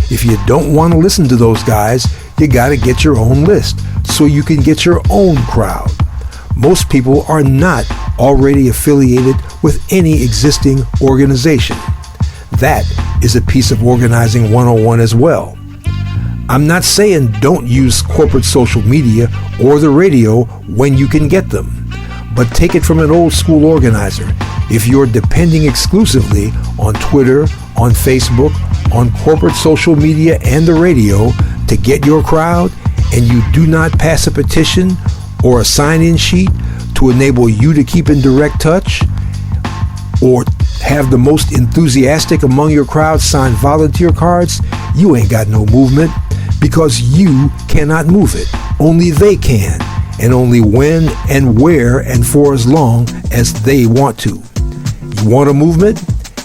If you don't want to listen to those guys, you gotta get your own list so you can get your own crowd. Most people are not already affiliated with any existing organization. That is a piece of Organizing 101 as well. I'm not saying don't use corporate social media or the radio when you can get them. But take it from an old school organizer. If you're depending exclusively on Twitter, on Facebook, on corporate social media and the radio to get your crowd, and you do not pass a petition or a sign-in sheet to enable you to keep in direct touch, or have the most enthusiastic among your crowd sign volunteer cards, you ain't got no movement, because you cannot move it. Only they can. And only when and where and for as long as they want to. You want a movement?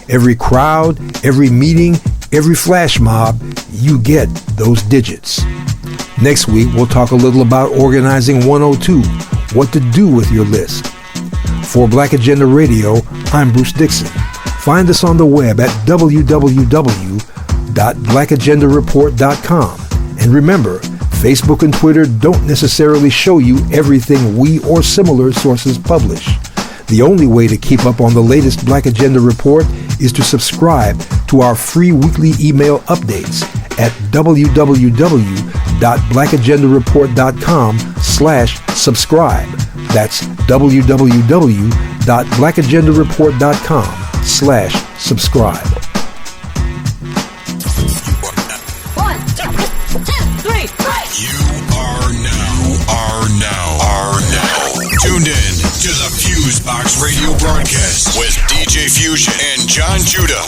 Every crowd, every meeting, every flash mob, you get those digits. Next week, we'll talk a little about Organizing 102, what to do with your list. For Black Agenda Radio, I'm Bruce Dixon. Find us on the web at www.blackagendareport.com. And remember, Facebook and Twitter don't necessarily show you everything we or similar sources publish. The only way to keep up on the latest Black Agenda Report is to subscribe to our free weekly email updates at www.blackagendareport.com/subscribe. That's www.blackagendareport.com/subscribe. 1, 2, 3, 4. You are now tuned in to the FuseBox Radio Broadcast with DJ Fusion and John Judah.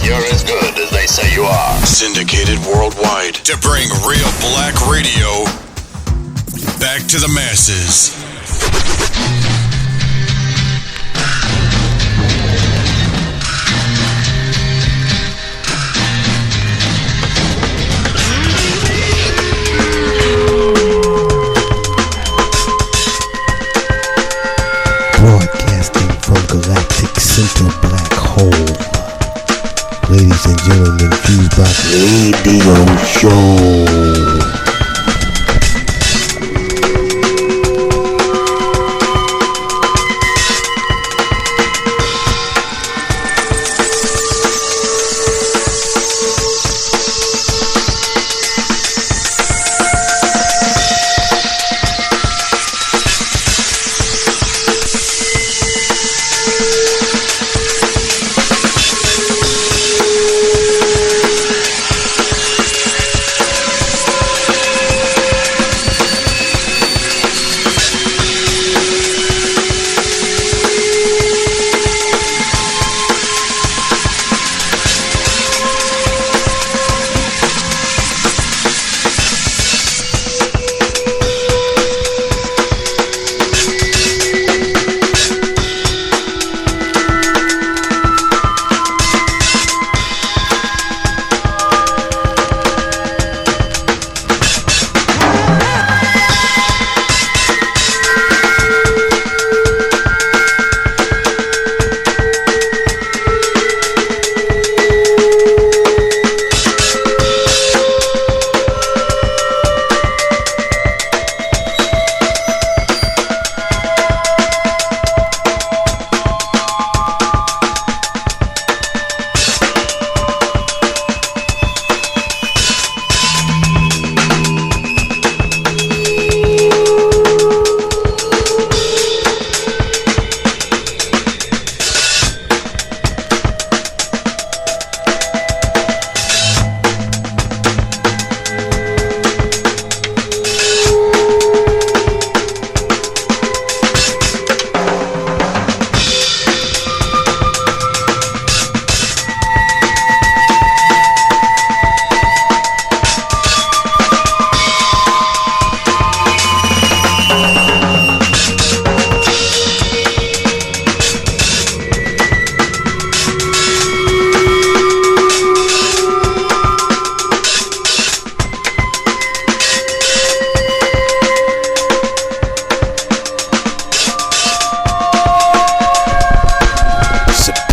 You're as good as they say you are. Syndicated worldwide to bring real black radio back to the masses. Broadcasting from galactic central black hole. Ladies and gentlemen, FuseBox Radio Show.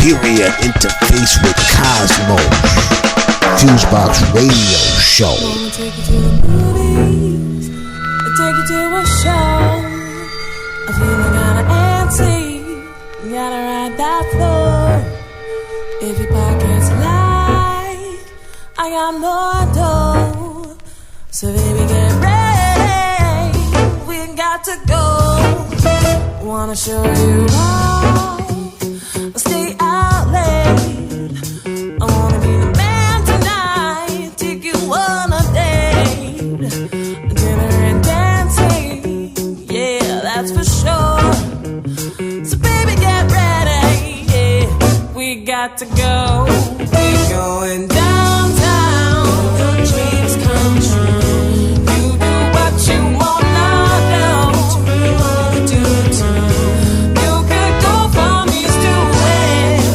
superior interface with Cosmos. FuseBox Radio Show. I take you to the movies, I take you to a show. I'm feeling kinda antsy, you gotta ride that floor. If your pocket's light, I got more dough. So baby, get ready, we got to go. Wanna show you all, stay out late. I wanna be the man tonight, take you on a date. Dinner and dancing, yeah, that's for sure. So baby, get ready, yeah, we got to go. We're going downtown, your dreams come true. You do what you wanna do, what you wanna do too. You could go from east to west,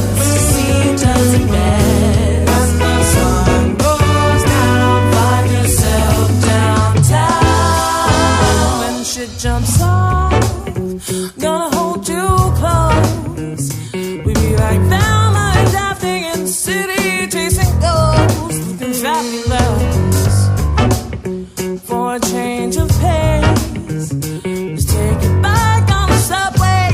see each other best. As the sun goes down, find yourself downtown. When shit jumps off, gonna hold you close. We be like family, drafting in the city, chasing ghosts, looking fabulous. For a change of pace, just take it back on the subway.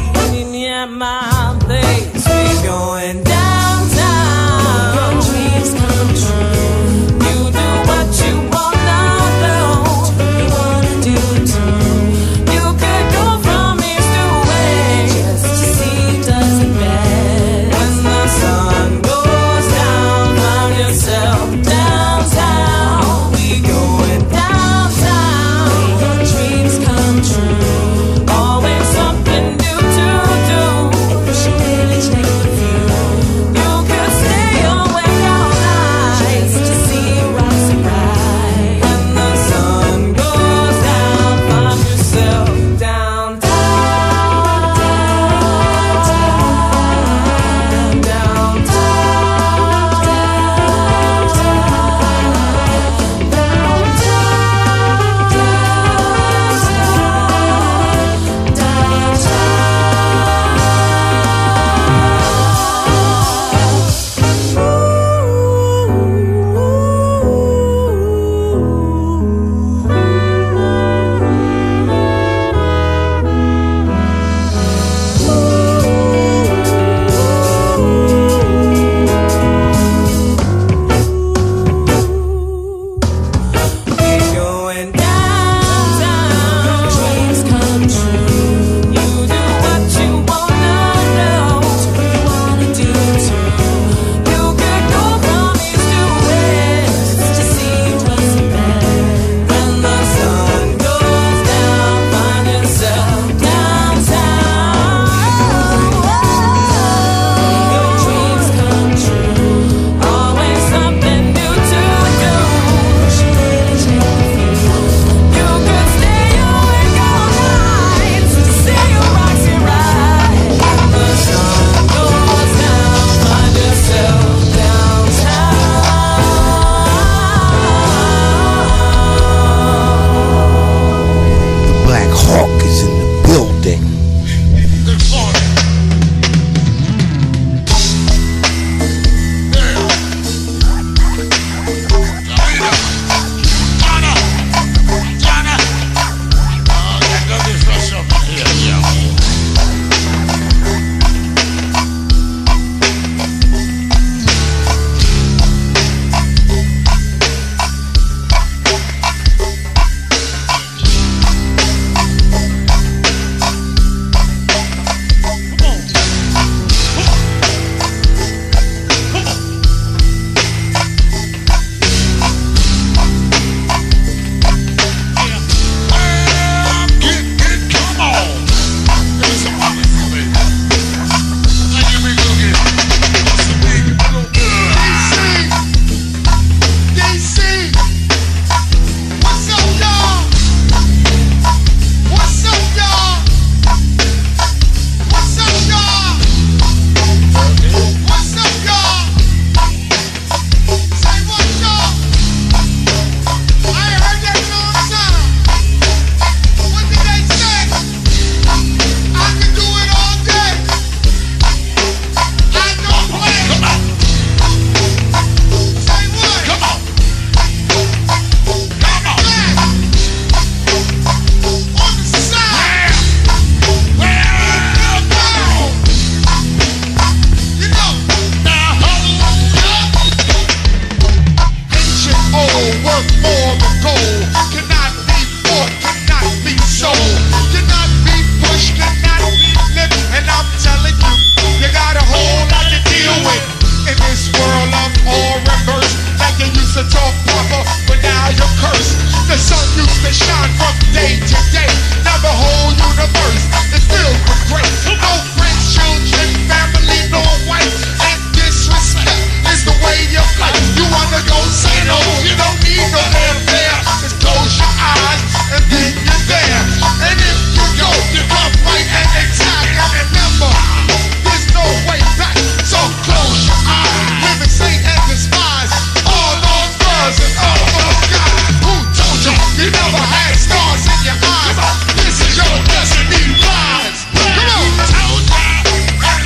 never had stars in your eyes. This is your destiny rise. Come on.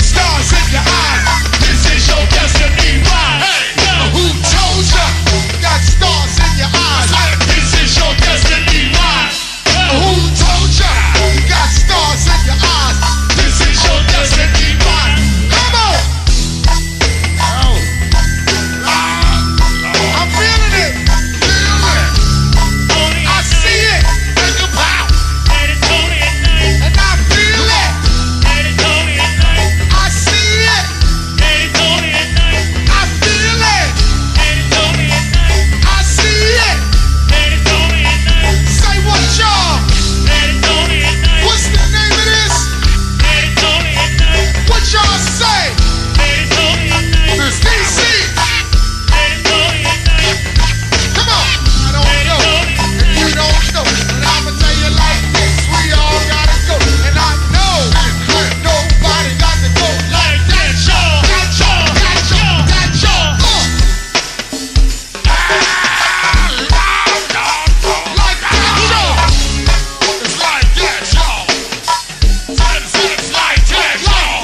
Stars in your eyes. This is your destiny rise. Who told ya? Got stars in your eyes. This is your destiny rise. Who told ya? Got stars in your eyes. This is your destiny rise. Come on. I'm feeling it. I see it. And I feel it. I see it. I feel it. I see it. Say what, y'all? What's the name of this? What y'all say? It's DC. Come on. I don't know. If you don't know, but I'ma tell you like this. We all gotta go. And I know nobody got to go like that, y'all. That y'all. That y'all. That y'all. Like that, y'all. It's like that, y'all. It's like that, y'all.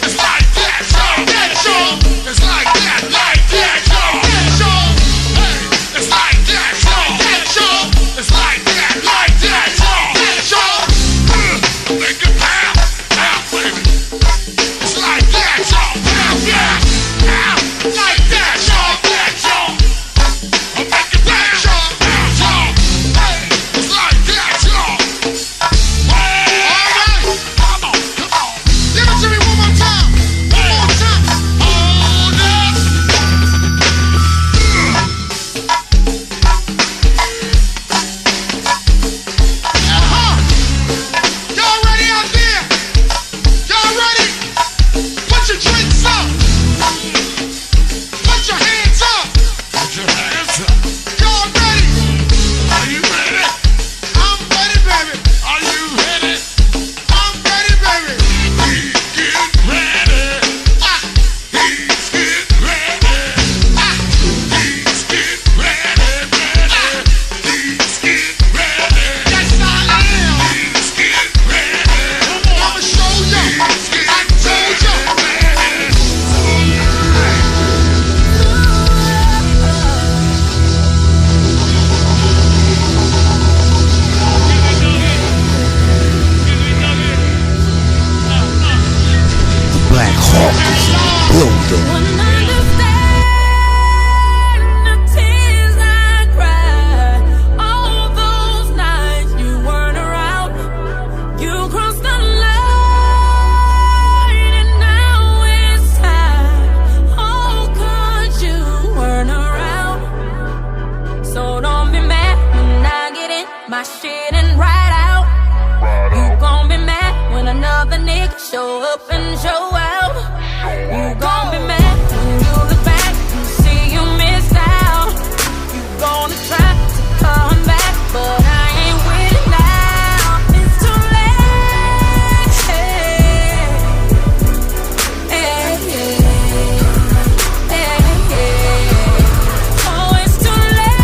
It's like that, y'all. That y'all. It's like that, like that, y'all. That y'all. It's like that, y'all. That y'all. It's like that, like that, y'all. That y'all. Make it pound, baby. It's like that, y'all. Pound, yeah. Like that, y'all. That y'all. Make it pound, y'all. It's like that, y'all. All right. Come on. Give it to me one more time. One more time. Hold up. Y'all ready out there? Y'all ready? Put your drinks up. Put your hands up. Put your hands up. Y'all ready? Are you ready? I'm ready, baby. Are you ready? I'm ready, baby. He's getting ready. He's getting ready. He's getting ready, He's getting ready. Yes, I am. He's getting ready. I'ma show you. I told you. Black Hawk is in the building. My shit and ride out. You gon' be mad when another nigga show up and show out. You gon' be mad when you look back and see you missed out. You gonna try to come back, but I ain't with it now. It's too late. Oh, it's too late.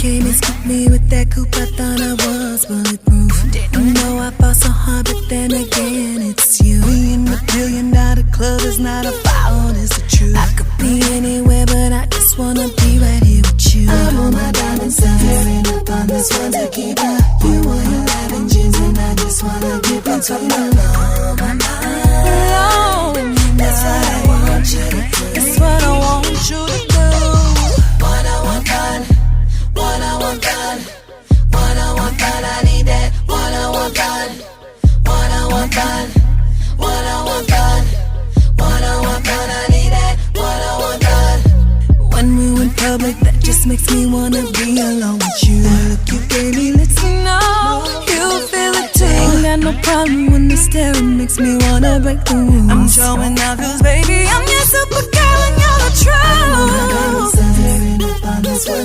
came and scooped me with that coupe. I thought I was bulletproof. Didn't know I fought so hard, but then again, it's you. We in the $1 billion club is not a foul, it's the truth. I could be anywhere, but I just wanna be right here with you. I'm on my diamond side, tearing up on this one to keep up. You want your Lavin jeans, and I just wanna keep it to my love. That's what I want you to do. That's what I want you to do. What I want fun, what I want fun, what I want fun. I need that. What I want fun, what I want fun, what I want fun, what I want fun. I need that. What I want fun. When we're in public, that just makes me wanna be alone with you. Look, you baby, let's know you feel it too. Ain't got no problem when the staring makes me wanna break the rules. I'm showing out 'cause baby, I'm your super girl and you're the truth.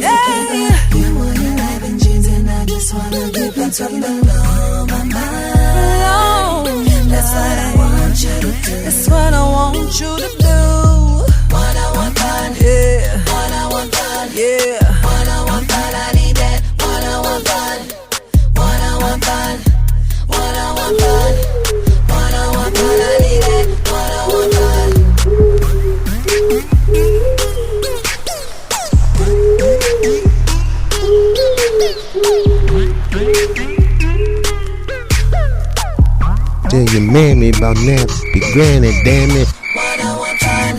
Yeah. You want your Lavin jeans and I just wanna keep it to below my mind. That's what I want you to do. That's what I want you to do. What I want fun, yeah. What I want fun, yeah. What I want fun, I need that. What I want fun, what I want fun, what I want fun, what I want fun, I need that. What I want fun. Tell your mammy about nasty granny, damn it. What I want fun.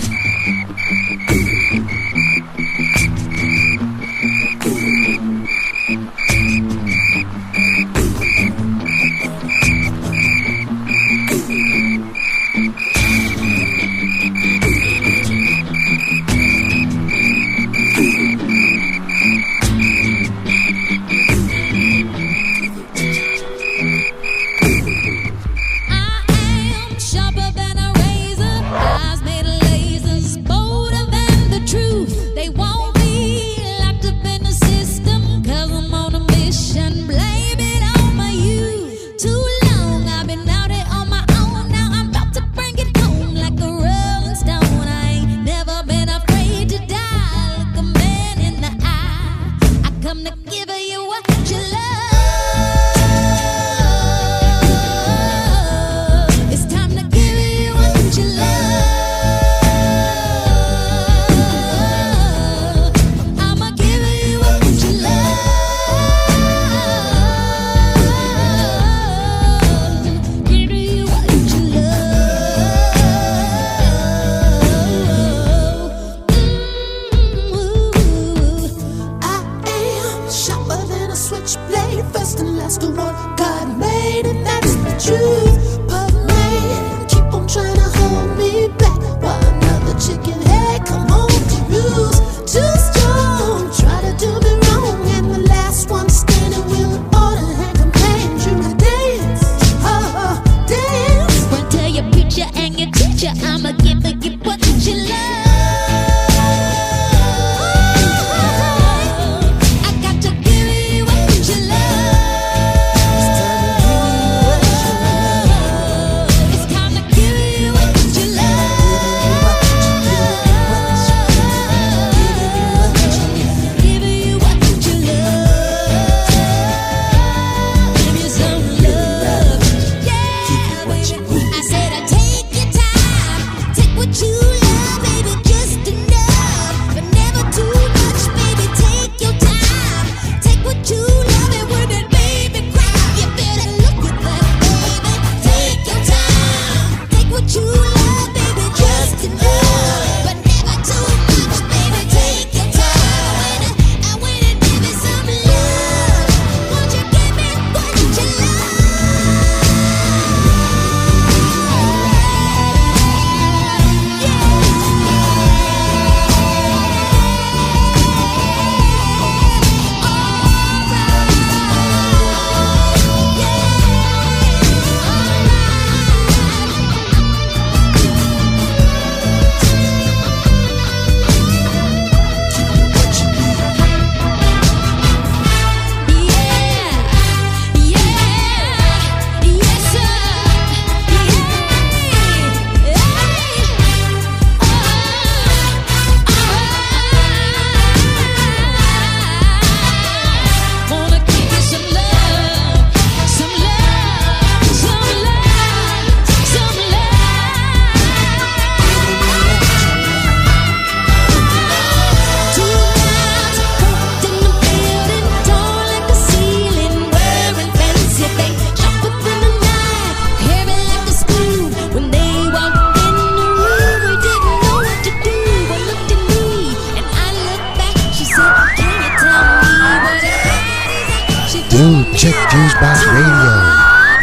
Dude, check FuseBox Radio.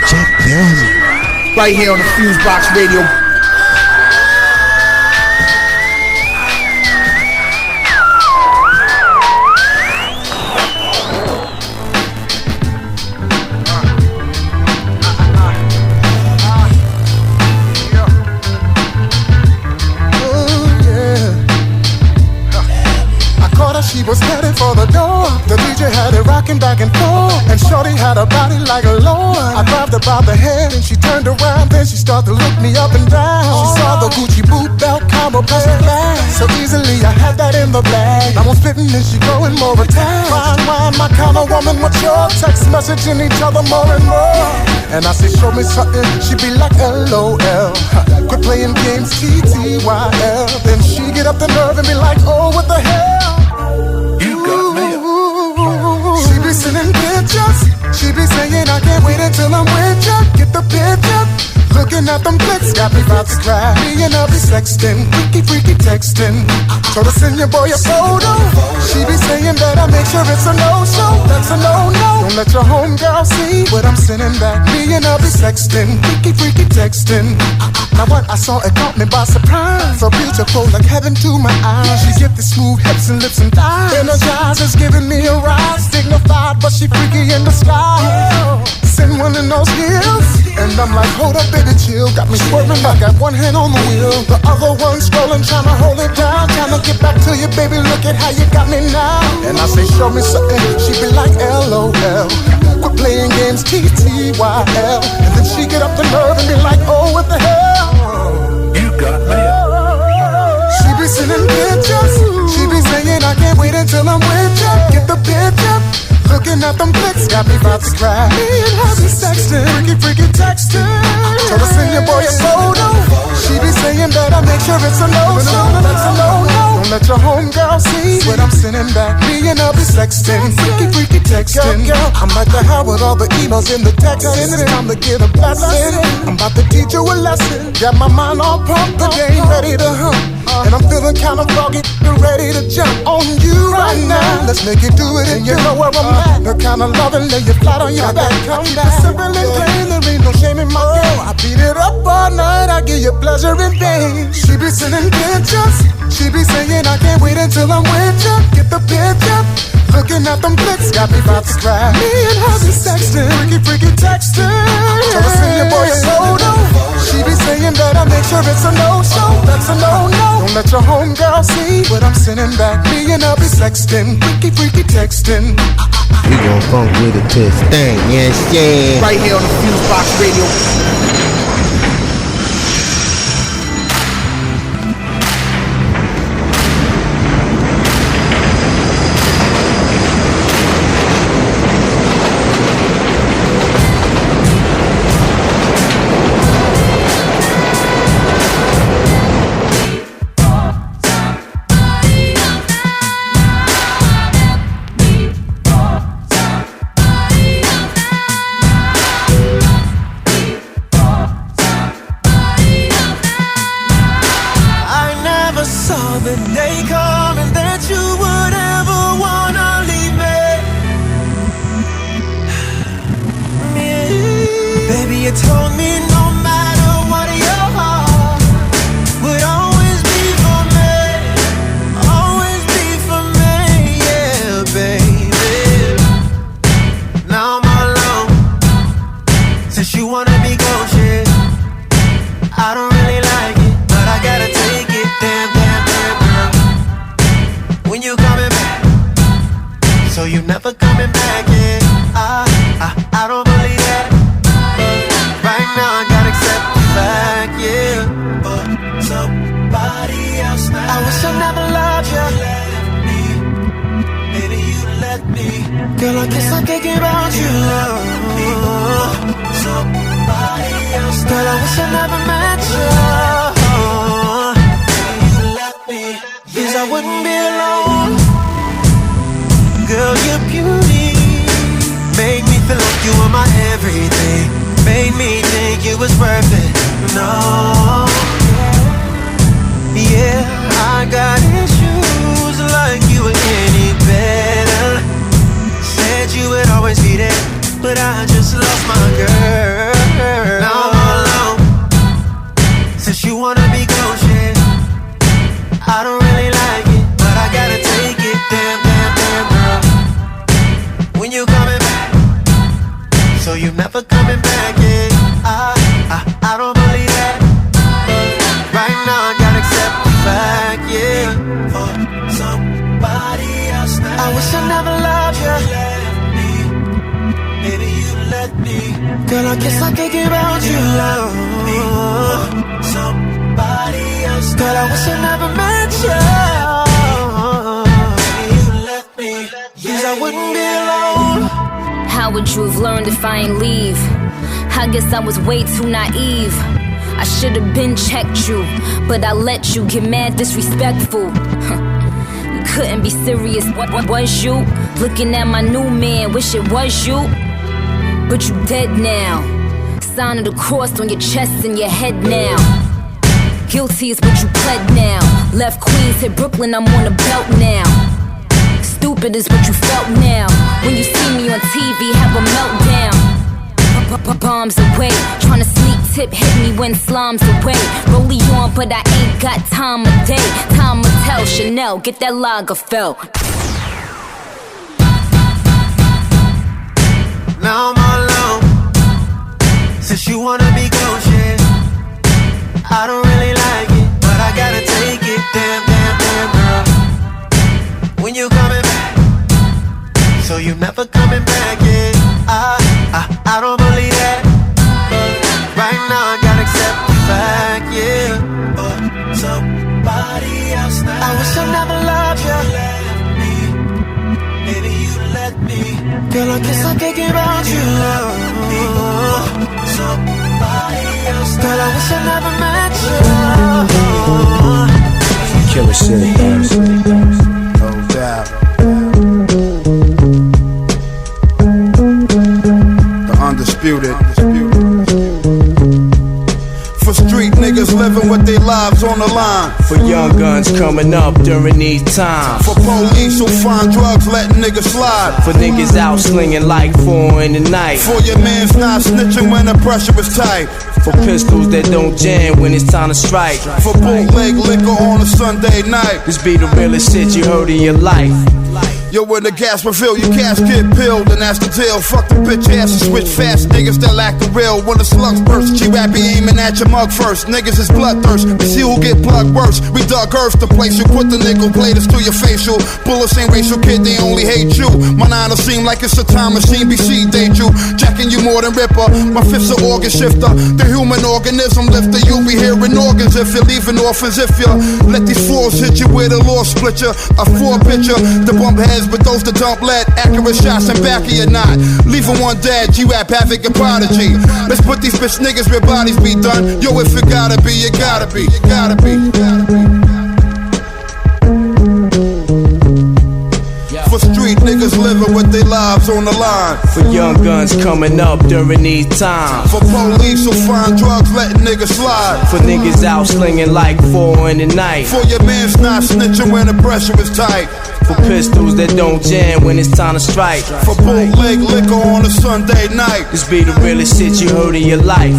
Check them. Right here on the FuseBox Radio. She was headed for the door. The DJ had it rocking back and forth, and shorty had a body like a lord. I grabbed her by the head and she turned around. Then she started to look me up and down. She saw the Gucci boot belt combo plus the bag. So easily I had that in the bag. I was spitting and she going more attached. Fine wine, my kind of woman, what's your text messaging each other more and more. And I say, show me something. She be like, LOL. Quit playing games, TTYL. Then she get up the nerve and be like, oh, what the hell? She be sending pictures. She be saying I can't wait until I'm with ya. Get the picture. Looking at them flicks got me about to cry. Me and I be sexting, freaky texting. So to send your boy a photo. She be saying that I make sure it's a no-show. That's a no-no. Don't let your homegirl see what I'm sending back. Me and I be sexting, freaky texting. Now what I saw, it caught me by surprise. So beautiful like heaven to my eyes. She get the smooth hips and lips and thighs. Energizes giving me a rise. Dignified but she freaky in the sky. Send one in those heels. And I'm like, hold up baby chill. Got me swerving, I got one hand on the wheel. The other one scrolling, trying to hold it down. Trying to get back to you baby, look at how you got me now. And I say show me something. She be like LOL. Quit playing games, TTYL. And then she get up the nerve and be like, oh what the hell. You got me. She be sending pictures. She be saying I can't wait until I'm with ya. Get the picture. Looking at them flicks got me about to cry. Me and her be sexting, freaky texting. So to send your boy a photo. She be saying that I make sure it's a no-show. That's a no-no. Don't let your homegirl see what I'm sending back. Me and her be sexting, freaky texting. Girl, I'm like the hell with all the emails in the text. It's time to get a blessing. I'm about to teach you a lesson. Got my mind all pumped, the game ready to hump. And I'm feeling kind of froggy, ready to jump on you right now. Let's make it do it, and you know where I'm at. The kind of loving, lay you flat on your back. Come back, simple and plain, there ain't no shame in my game. I beat it up all night, I give you pleasure in vain. She be sending pictures, she be saying I can't wait until I'm with ya. Get the picture. Looking at them flicks got me about to cry. Me and her be sexting, freaky texting. So to send your boy a photo. She be saying that I make sure it's a no-show. That's a no-no. Don't let your homegirl see what I'm sending back. Me and her be sexting, freaky texting. We gon' funk with it to thing, yes, yeah. Right here on the FuseBox Radio. Always be there. never coming back, yeah. I don't believe that. Right now I gotta accept the fact, yeah. For somebody else now. I wish I never loved you. Maybe you let me. Girl, I guess I can't give out you love. Somebody else. Girl, I wish I never met you. Maybe you let me. Cause I wouldn't be alone. How would you have learned if I ain't leave? I guess I was way too naive. I should've been checked you, but I let you get mad disrespectful. You couldn't be serious, what was you? Looking at my new man, wish it was you. But you dead now. Sign of the cross on your chest and your head now. Guilty is what you pled now. Left Queens, hit Brooklyn, I'm on the belt now. Stupid is what you felt now. When you see me on TV, have a meltdown. Bombs away, tryna sneak tip, hit me when slime's away. Rollie on, but I ain't got time of day. Time will tell, Chanel, get that Lagerfeld. Now I'm all alone. Since you wanna be gone, shit, I don't really like it, but I gotta take it. Damn, damn, damn, girl. When you coming back? So you never coming back, yeah. I don't believe that. But right now I gotta accept the fact, yeah. But somebody else now. I wish I never loved you. Maybe you let me. Girl, I guess I can't give out you love. Somebody else. Girl, I wish I never met you. Killer shit, no doubt. The undisputed. For street niggas living with their lives on the line. For young guns coming up during these times. For police who find drugs letting niggas slide. For niggas out slinging like 4 in the night. For your mans not snitching when the pressure is tight. For pistols that don't jam when it's time to strike. For bootleg liquor on a Sunday night. This be the realest shit you heard in your life. Yo, when the gas refill, your cash get peeled, and that's the deal. Fuck the bitch ass and switch fast niggas that lack the real. When the slugs burst, G-Rappy aiming at your mug first. Niggas is bloodthirst, we see who get plugged worse. We dug earth to place you, put the nickel platers through your facial. Bullets ain't racial, kid, they only hate you. My nine will seem like it's a time machine, BC date you. Jacking you more than Ripper, my fifth's an organ shifter. The human organism lifter, you'll be hearing organs if you're leaving orphans. If you let these flaws hit you with a law split you. A 4 picture, the bump heads, but those that don't let accurate shots in back of your knot. Leaving one dead, G-Rap havoc and prodigy. Let's put these bitch niggas where bodies be done. Yo, if it gotta be, you gotta be, you gotta be, you gotta be. For street niggas living with their lives on the line. For young guns coming up during these times. For police who find drugs letting niggas slide. For niggas out slinging like 4 in the night. For your mans not snitching when the pressure is tight. For pistols that don't jam when it's time to strike. For bootleg liquor on a Sunday night. This be the realest shit you heard in your life.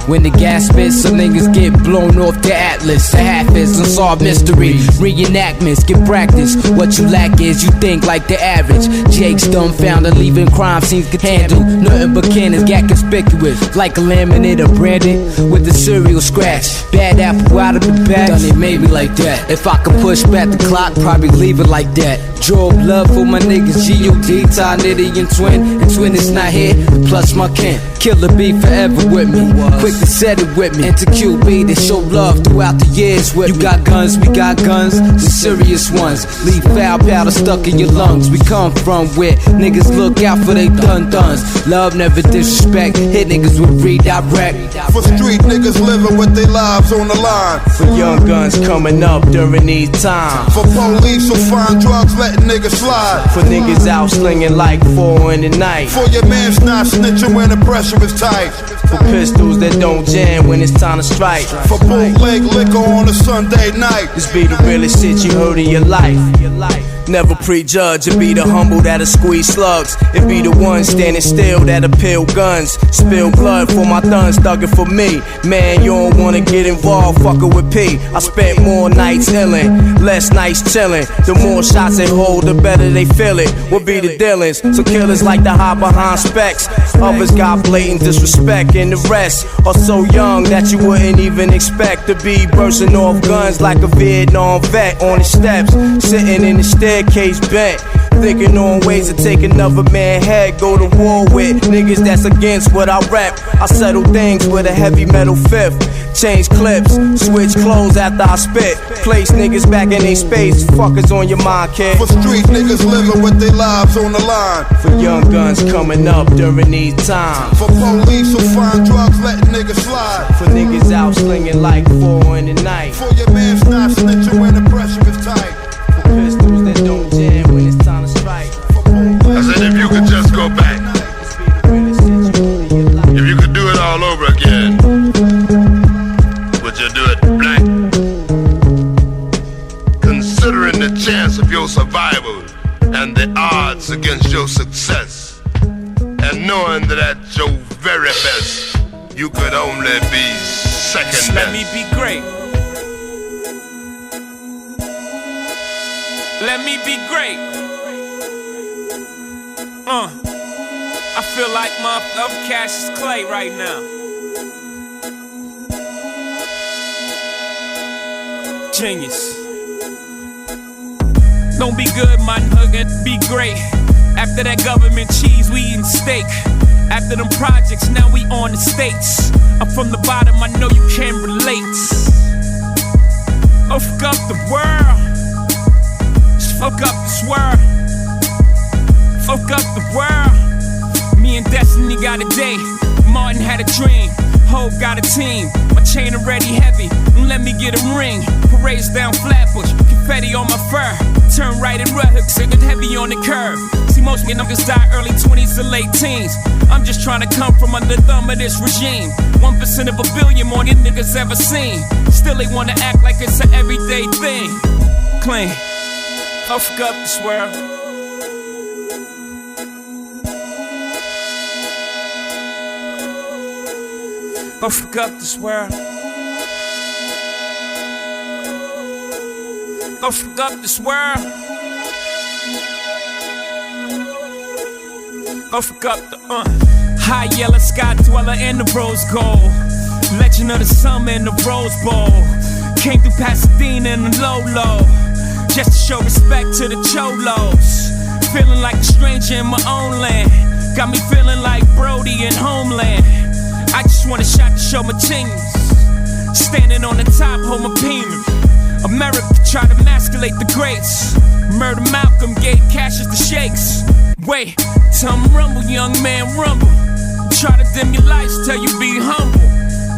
When the gas spits, some niggas get blown off the atlas. The half is unsolved mystery. Reenactments, get practice. What you lack is you think like the average. Jake's dumbfounded, leaving crime scenes get handled. Nothing but cannons got conspicuous. Like a laminate or branded with a serial scratch. Bad apple out of the bag, done it maybe like that. If I could push back the clock, probably leave it like that. Draw love for my niggas, G.O.D. Ty, Nitty, and Twin. And Twin is not here, plus my kin. Killer be forever with me. Quick to set it with me. And to QB, they show love throughout the years with me. You got guns, we got guns, the serious ones. Leave foul powder stuck in your lungs. We come from where niggas look out for they dun-duns. Love never disrespect, hit niggas with redirect. For street niggas living with their lives on the line. For young guns coming up during these times. For police who find drugs letting niggas slide. For niggas out slinging like 4 in the night. For your mans not snitching when the pressure is tight. For pistols that don't jam when it's time to strike. For bootleg liquor on a Sunday night. This be the realest shit you heard in your life. Never prejudge, it be the humble that'll squeeze slugs. It be the ones standing still that'll peel guns. Spill blood for my thuns, thuggin' for me. Man, you don't wanna get involved, fuckin' with P. I spent more nights illin', less nights chillin'. The more shots they hold, the better they feel it. What be the dealings? So killers like to hide behind specs. Others got blatant disrespect, and the rest are so young that you wouldn't even expect to be bursting off guns like a Vietnam vet on the steps, sitting in the staircase bent, thinking on ways to take another man's head. Go to war with niggas that's against what I rep. I settle things with a heavy metal fifth. Change clips, switch clothes after I spit. Place niggas back in their space. Fuckers on your mind, kid. For street niggas living with their lives on the line. For young guns coming up during these times. For police who find drugs letting niggas slide. For niggas out slinging like 4 in the night. For your man's not snitching when the pressure is tight. For pistols that don't jam when it's time to strike. I said if you could just go back, if you could do it all over again, would you do it black? Considering the chance of your survival and the odds against your success, and knowing that at your very best you could only be second best. Let me be great. Let me be great. I feel like motherfucking Cassius Clay right now. Genius. Don't be good, my nugget, be great. After that government cheese, we eating steak. After them projects, now we on the States. I'm from the bottom, I know you can relate. Oh, fuck up the world. Just fuck up this world. Fuck up the world. Me and Destiny got a day. Martin had a dream. Hope got a team. My chain already heavy. Let me get a ring. Parades down Flatbush. Confetti on my fur. Turn right and red hooks. It heavy on the curve. See, most niggas die early 20s to late teens. I'm just trying to come from under the thumb of this regime. 1% of a billion more than niggas ever seen. Still they wanna act like it's an everyday thing. Clean. I'll fuck up this world. I'll fuck up this world. I'll fuck up this world. I'll fuck up the high yellow sky dweller and the rose gold. Legend of the summer and the Rose Bowl. Came through Pasadena in the low. Just to show respect to the cholos. Feeling like a stranger in my own land. Got me feeling like Brody in Homeland. I just want a shot to show my genius. Standing on the top, hold my penis. America tried to emasculate the greats. Murder Malcolm gave Cassius the shakes. Wait, tell 'em rumble, young man, rumble. Try to dim your lights, tell you be humble.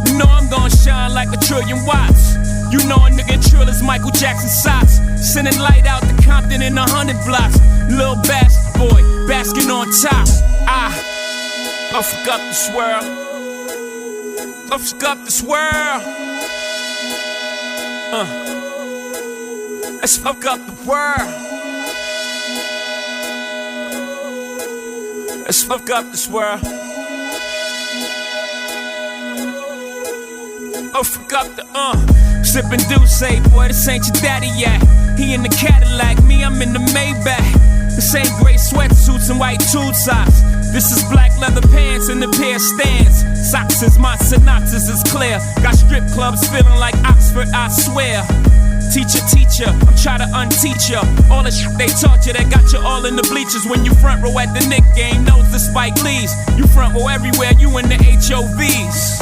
You know I'm gonna shine like 1,000,000,000 watts. You know a nigga trill is Michael Jackson socks. Sending light out to Compton in 100 blocks. Little bastard boy, basking on top. I'll fuck up this world. I'll fuck up this world. Let's fuck up the world. Let's fuck up this world. Oh, fuck up the Sippin' Douce, boy, this ain't your daddy yet. He in the Cadillac, me, I'm in the Maybach. The same gray sweatsuits and white tube socks. This is black leather pants and the pair of stands. Socks is my synopsis is clear. Got strip clubs feeling like Oxford, I swear. Teacher, I'm trying to unteach ya. All the shit they taught you that got you all in the bleachers. When you front row at the Knick game, knows the Spike Lees. You front row everywhere, you in the HOVs.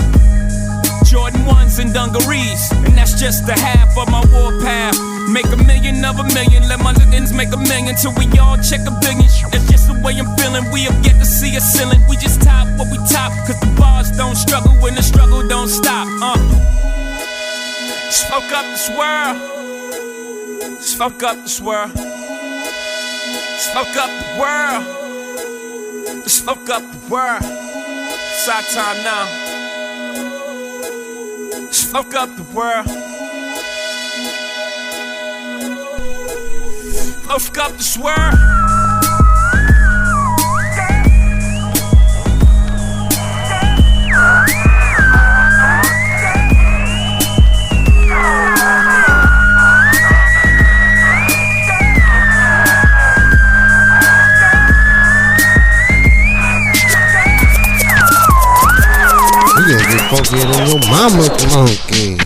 Jordan 1s and dungarees. And that's just the half of my warpath. Make a million of a million, let my niggas make a million. Till we all check a billion. That's just the way I'm feeling. We have yet to see a ceiling. We just top what we top. Cause the bars don't struggle when the struggle don't stop. Just fuck up this world. Just fuck up this world. Just fuck up the world. Just fuck up the world. It's our time now. Just fuck up the world. Puff up the swerve. You gonna get funkier than your mama monkey.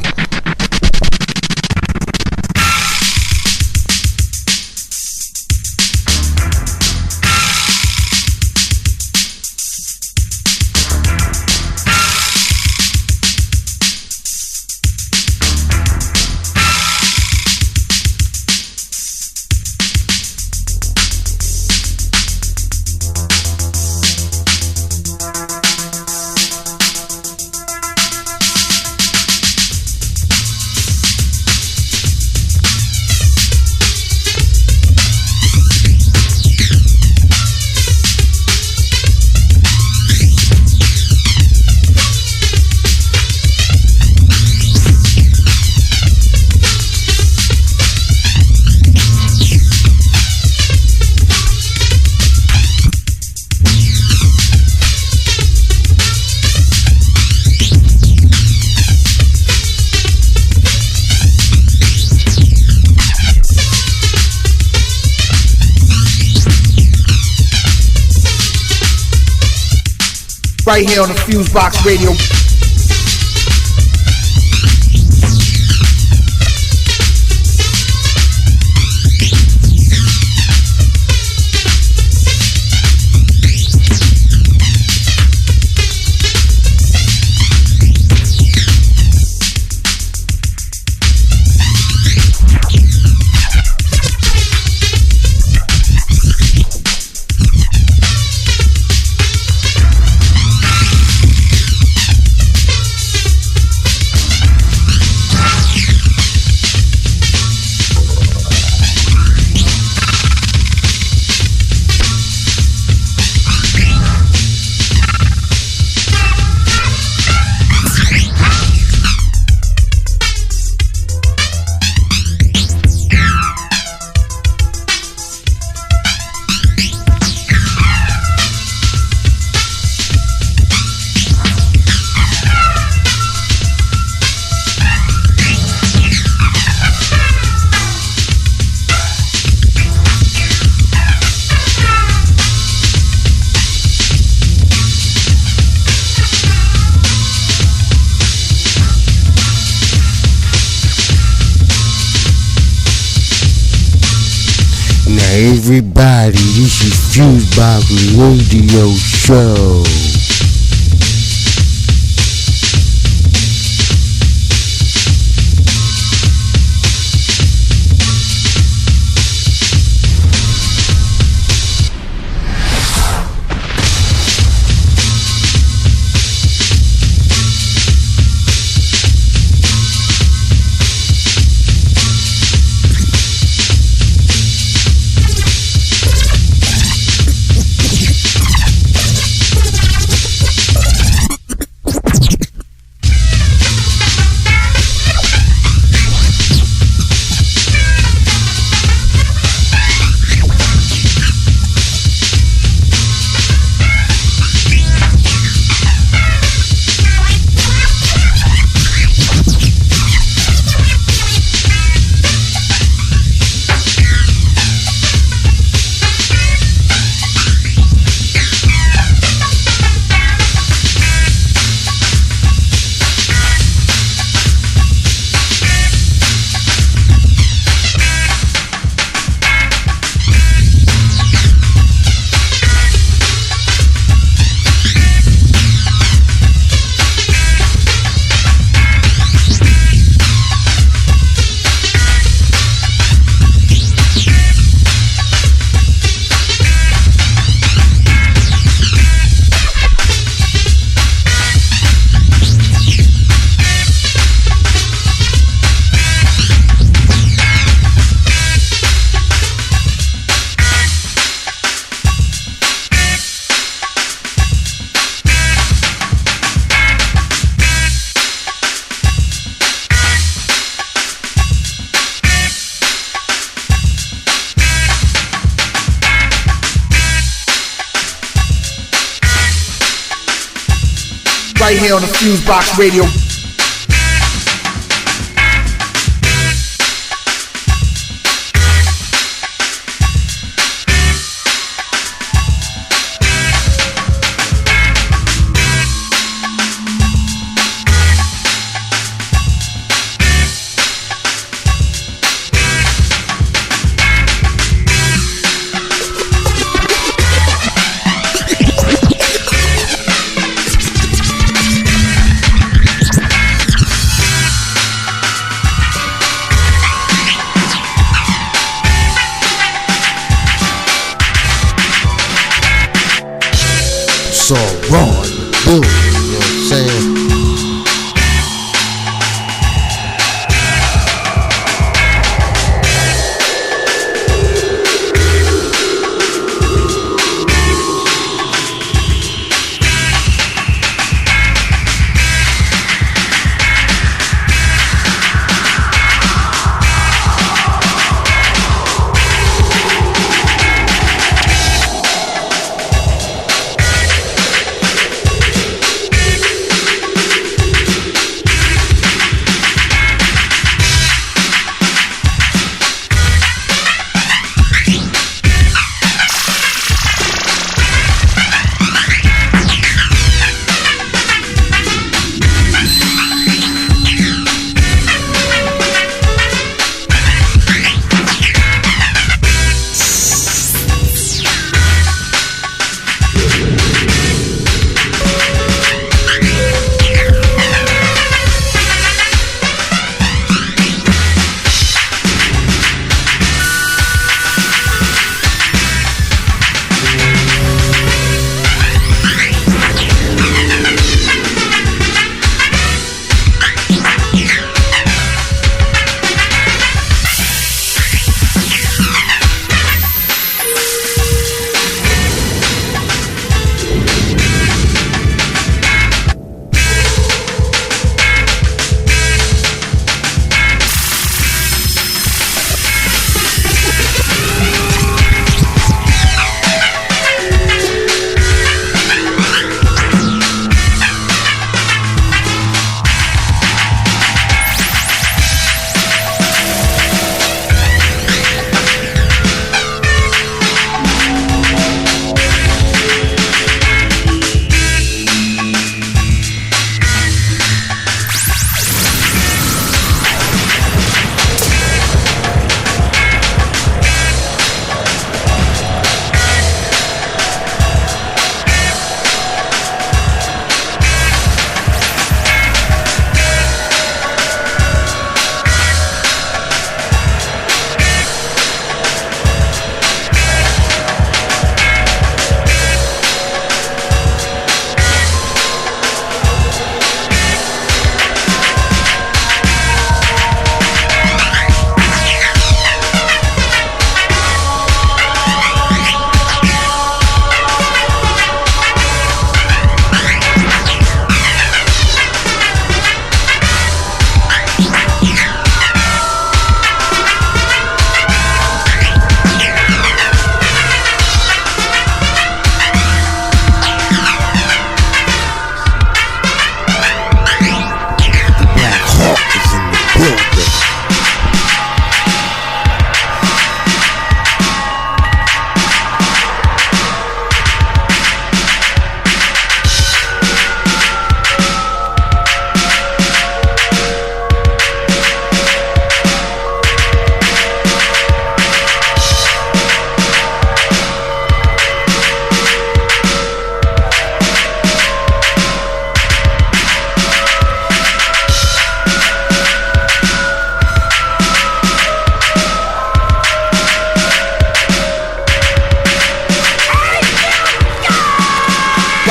Right here on the FuseBox Radio. Everybody, this is FuseBox Radio Show. right here on the FuseBox Radio. So raw in the building, you know what I'm saying?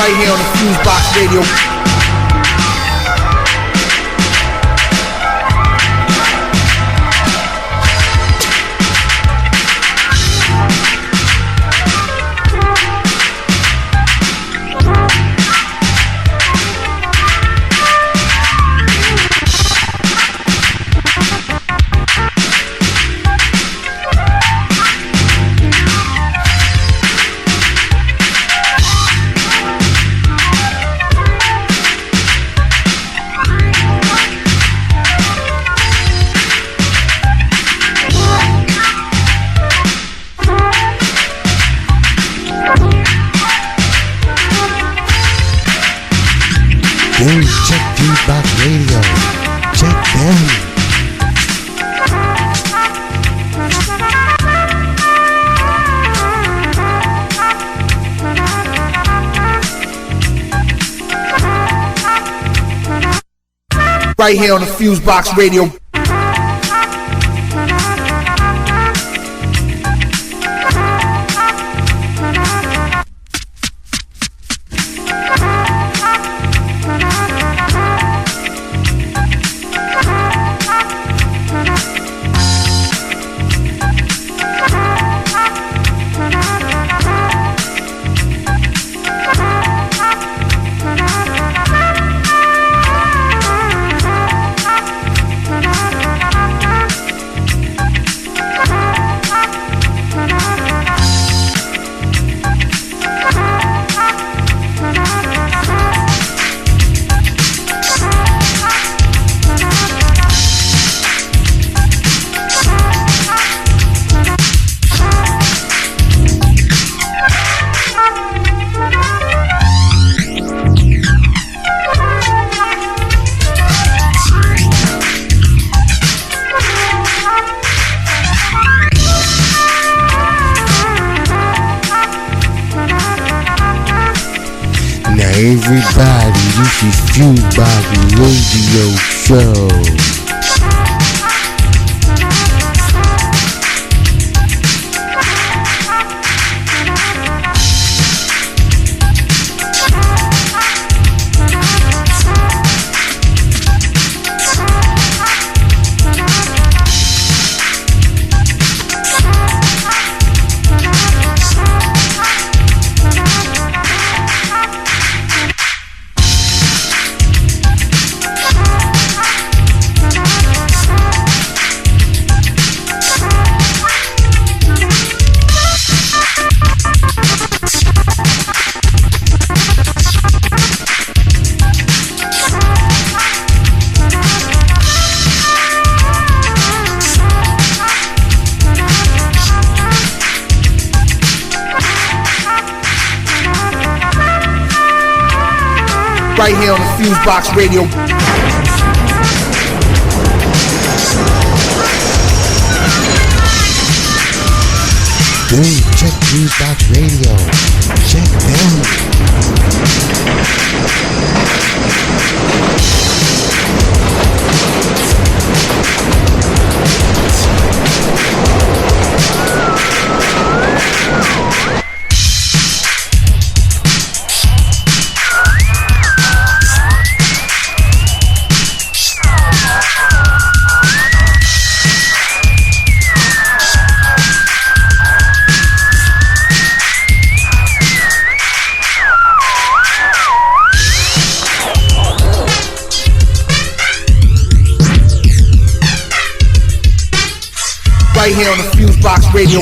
right here on the FuseBox Radio. Dude, check FuseBox Radio. Check them. Right here on the FuseBox Radio. Everybody, this is FuseBox Radio Show. Right here on the FuseBox Radio. Dude, check FuseBox Radio. Check them. Right here on the FuseBox Radio.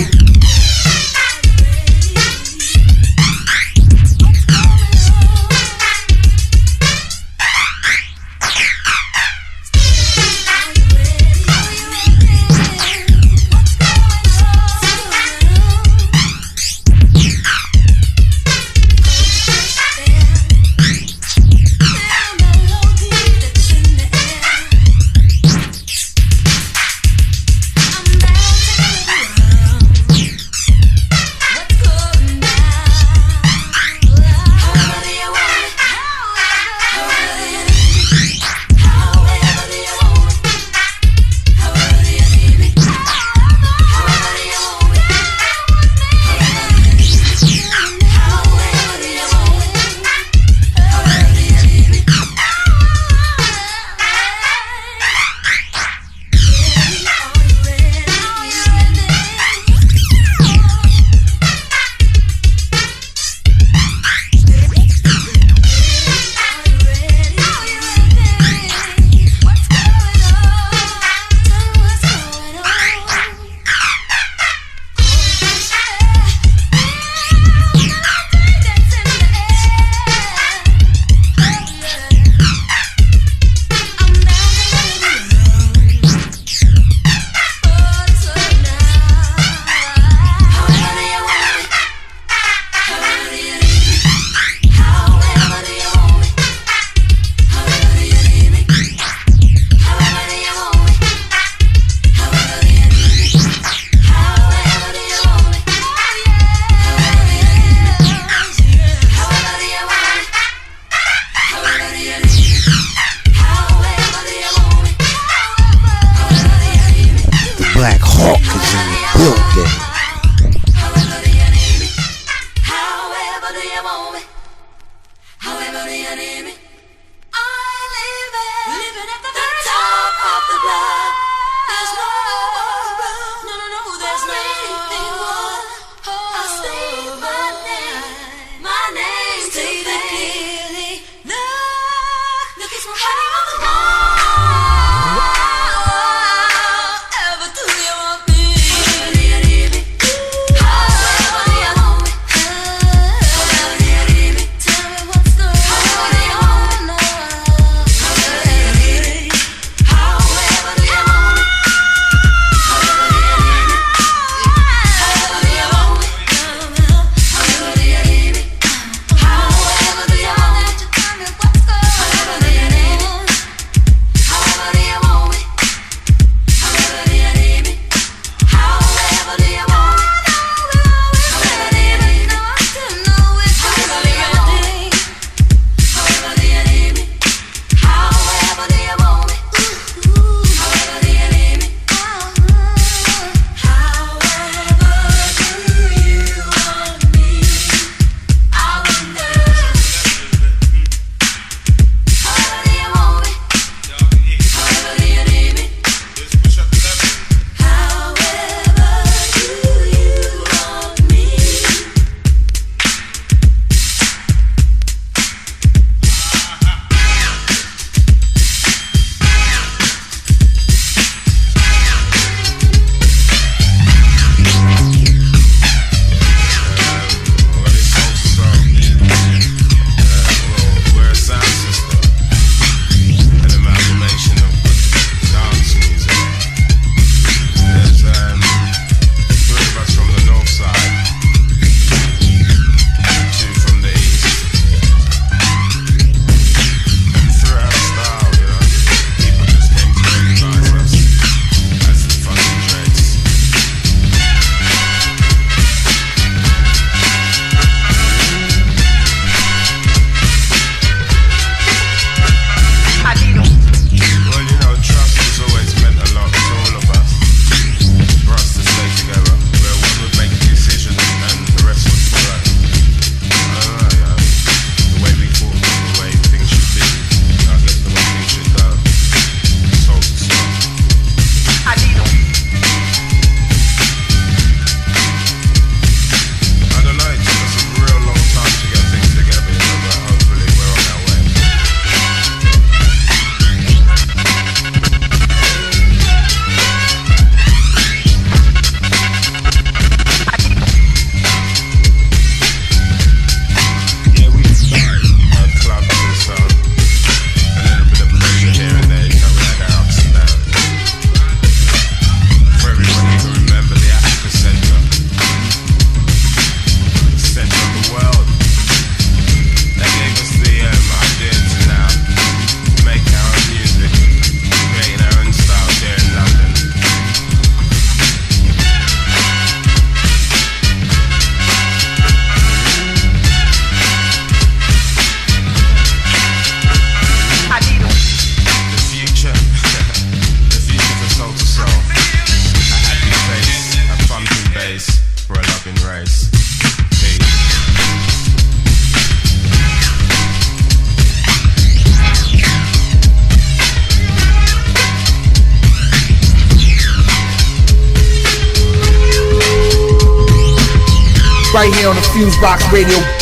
right here on the FuseBox Radio.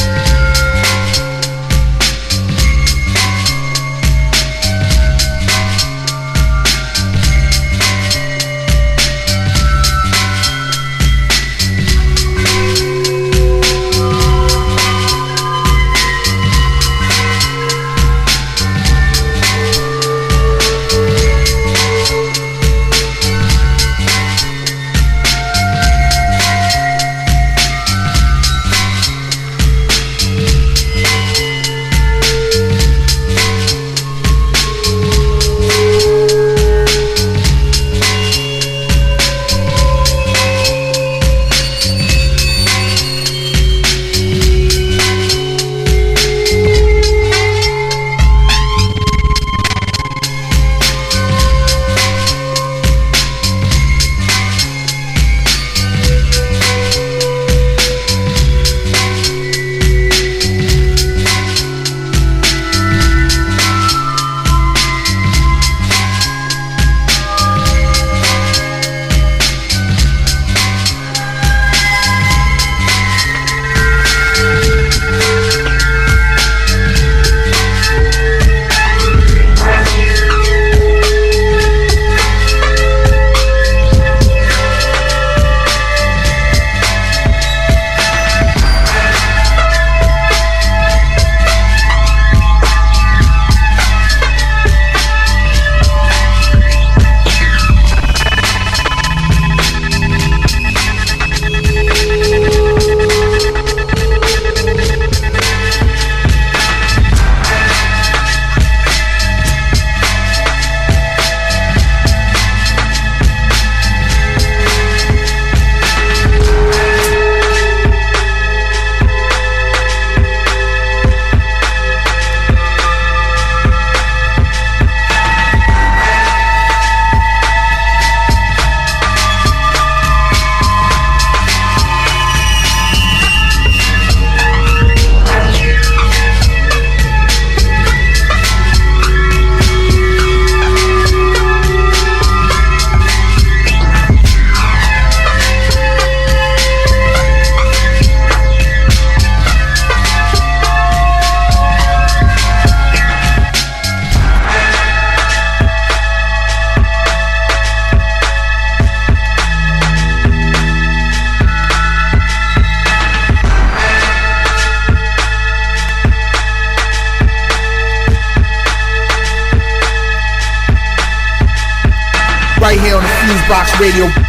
FuseBox Radio.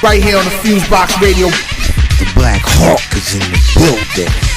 Right here on the FuseBox Radio. The Black Hawk is in the building.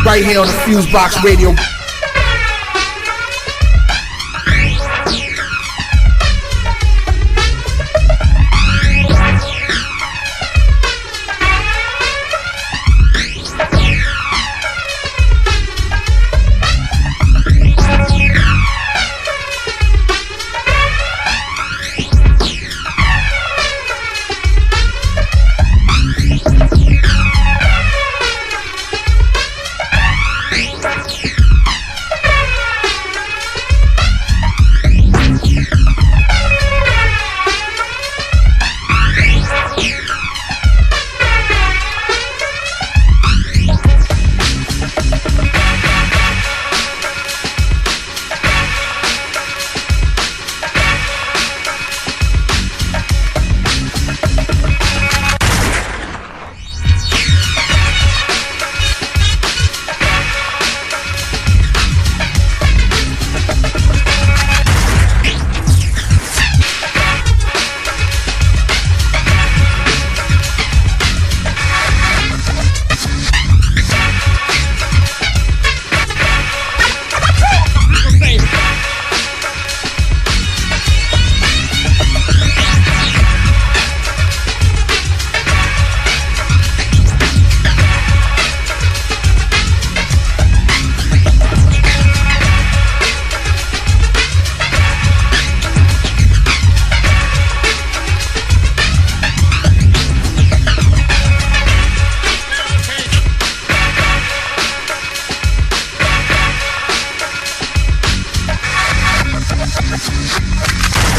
Right here on the FuseBox Radio.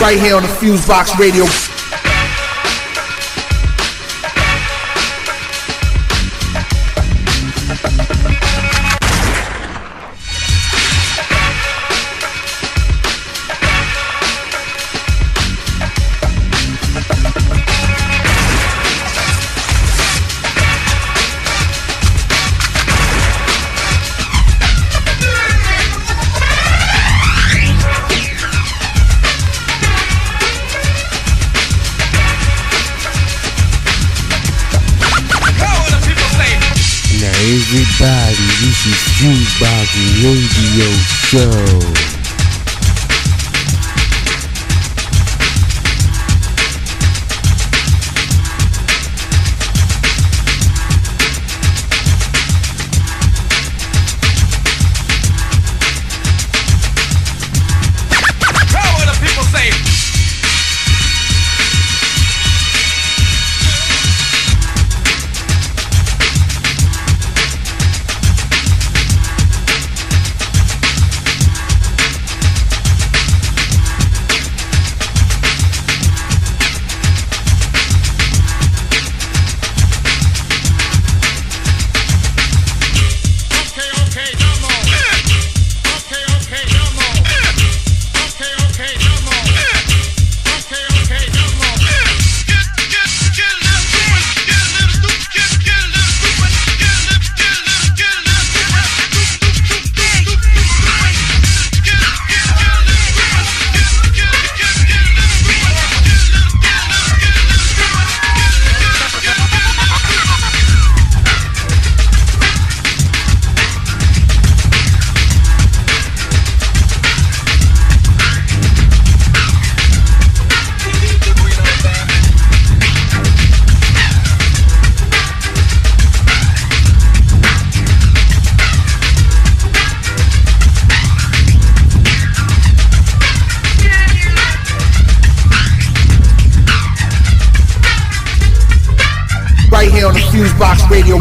Right here on the FuseBox Radio. Everybody, this is FuseBox Radio Show. Right here on the FuseBox Radio.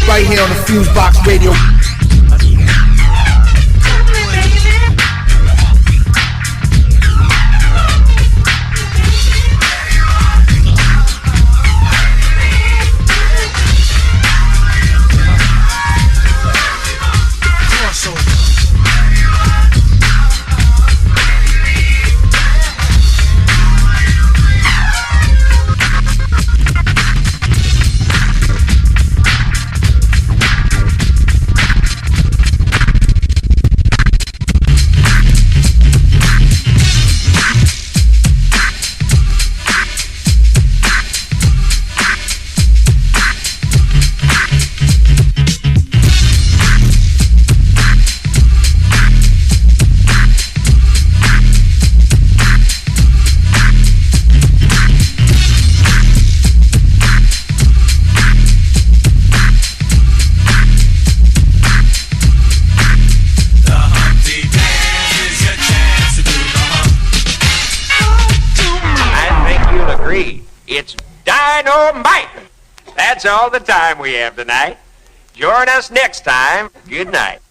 Right here on the FuseBox Radio. dynamite. That's all the time we have tonight. Join us next time. Good night.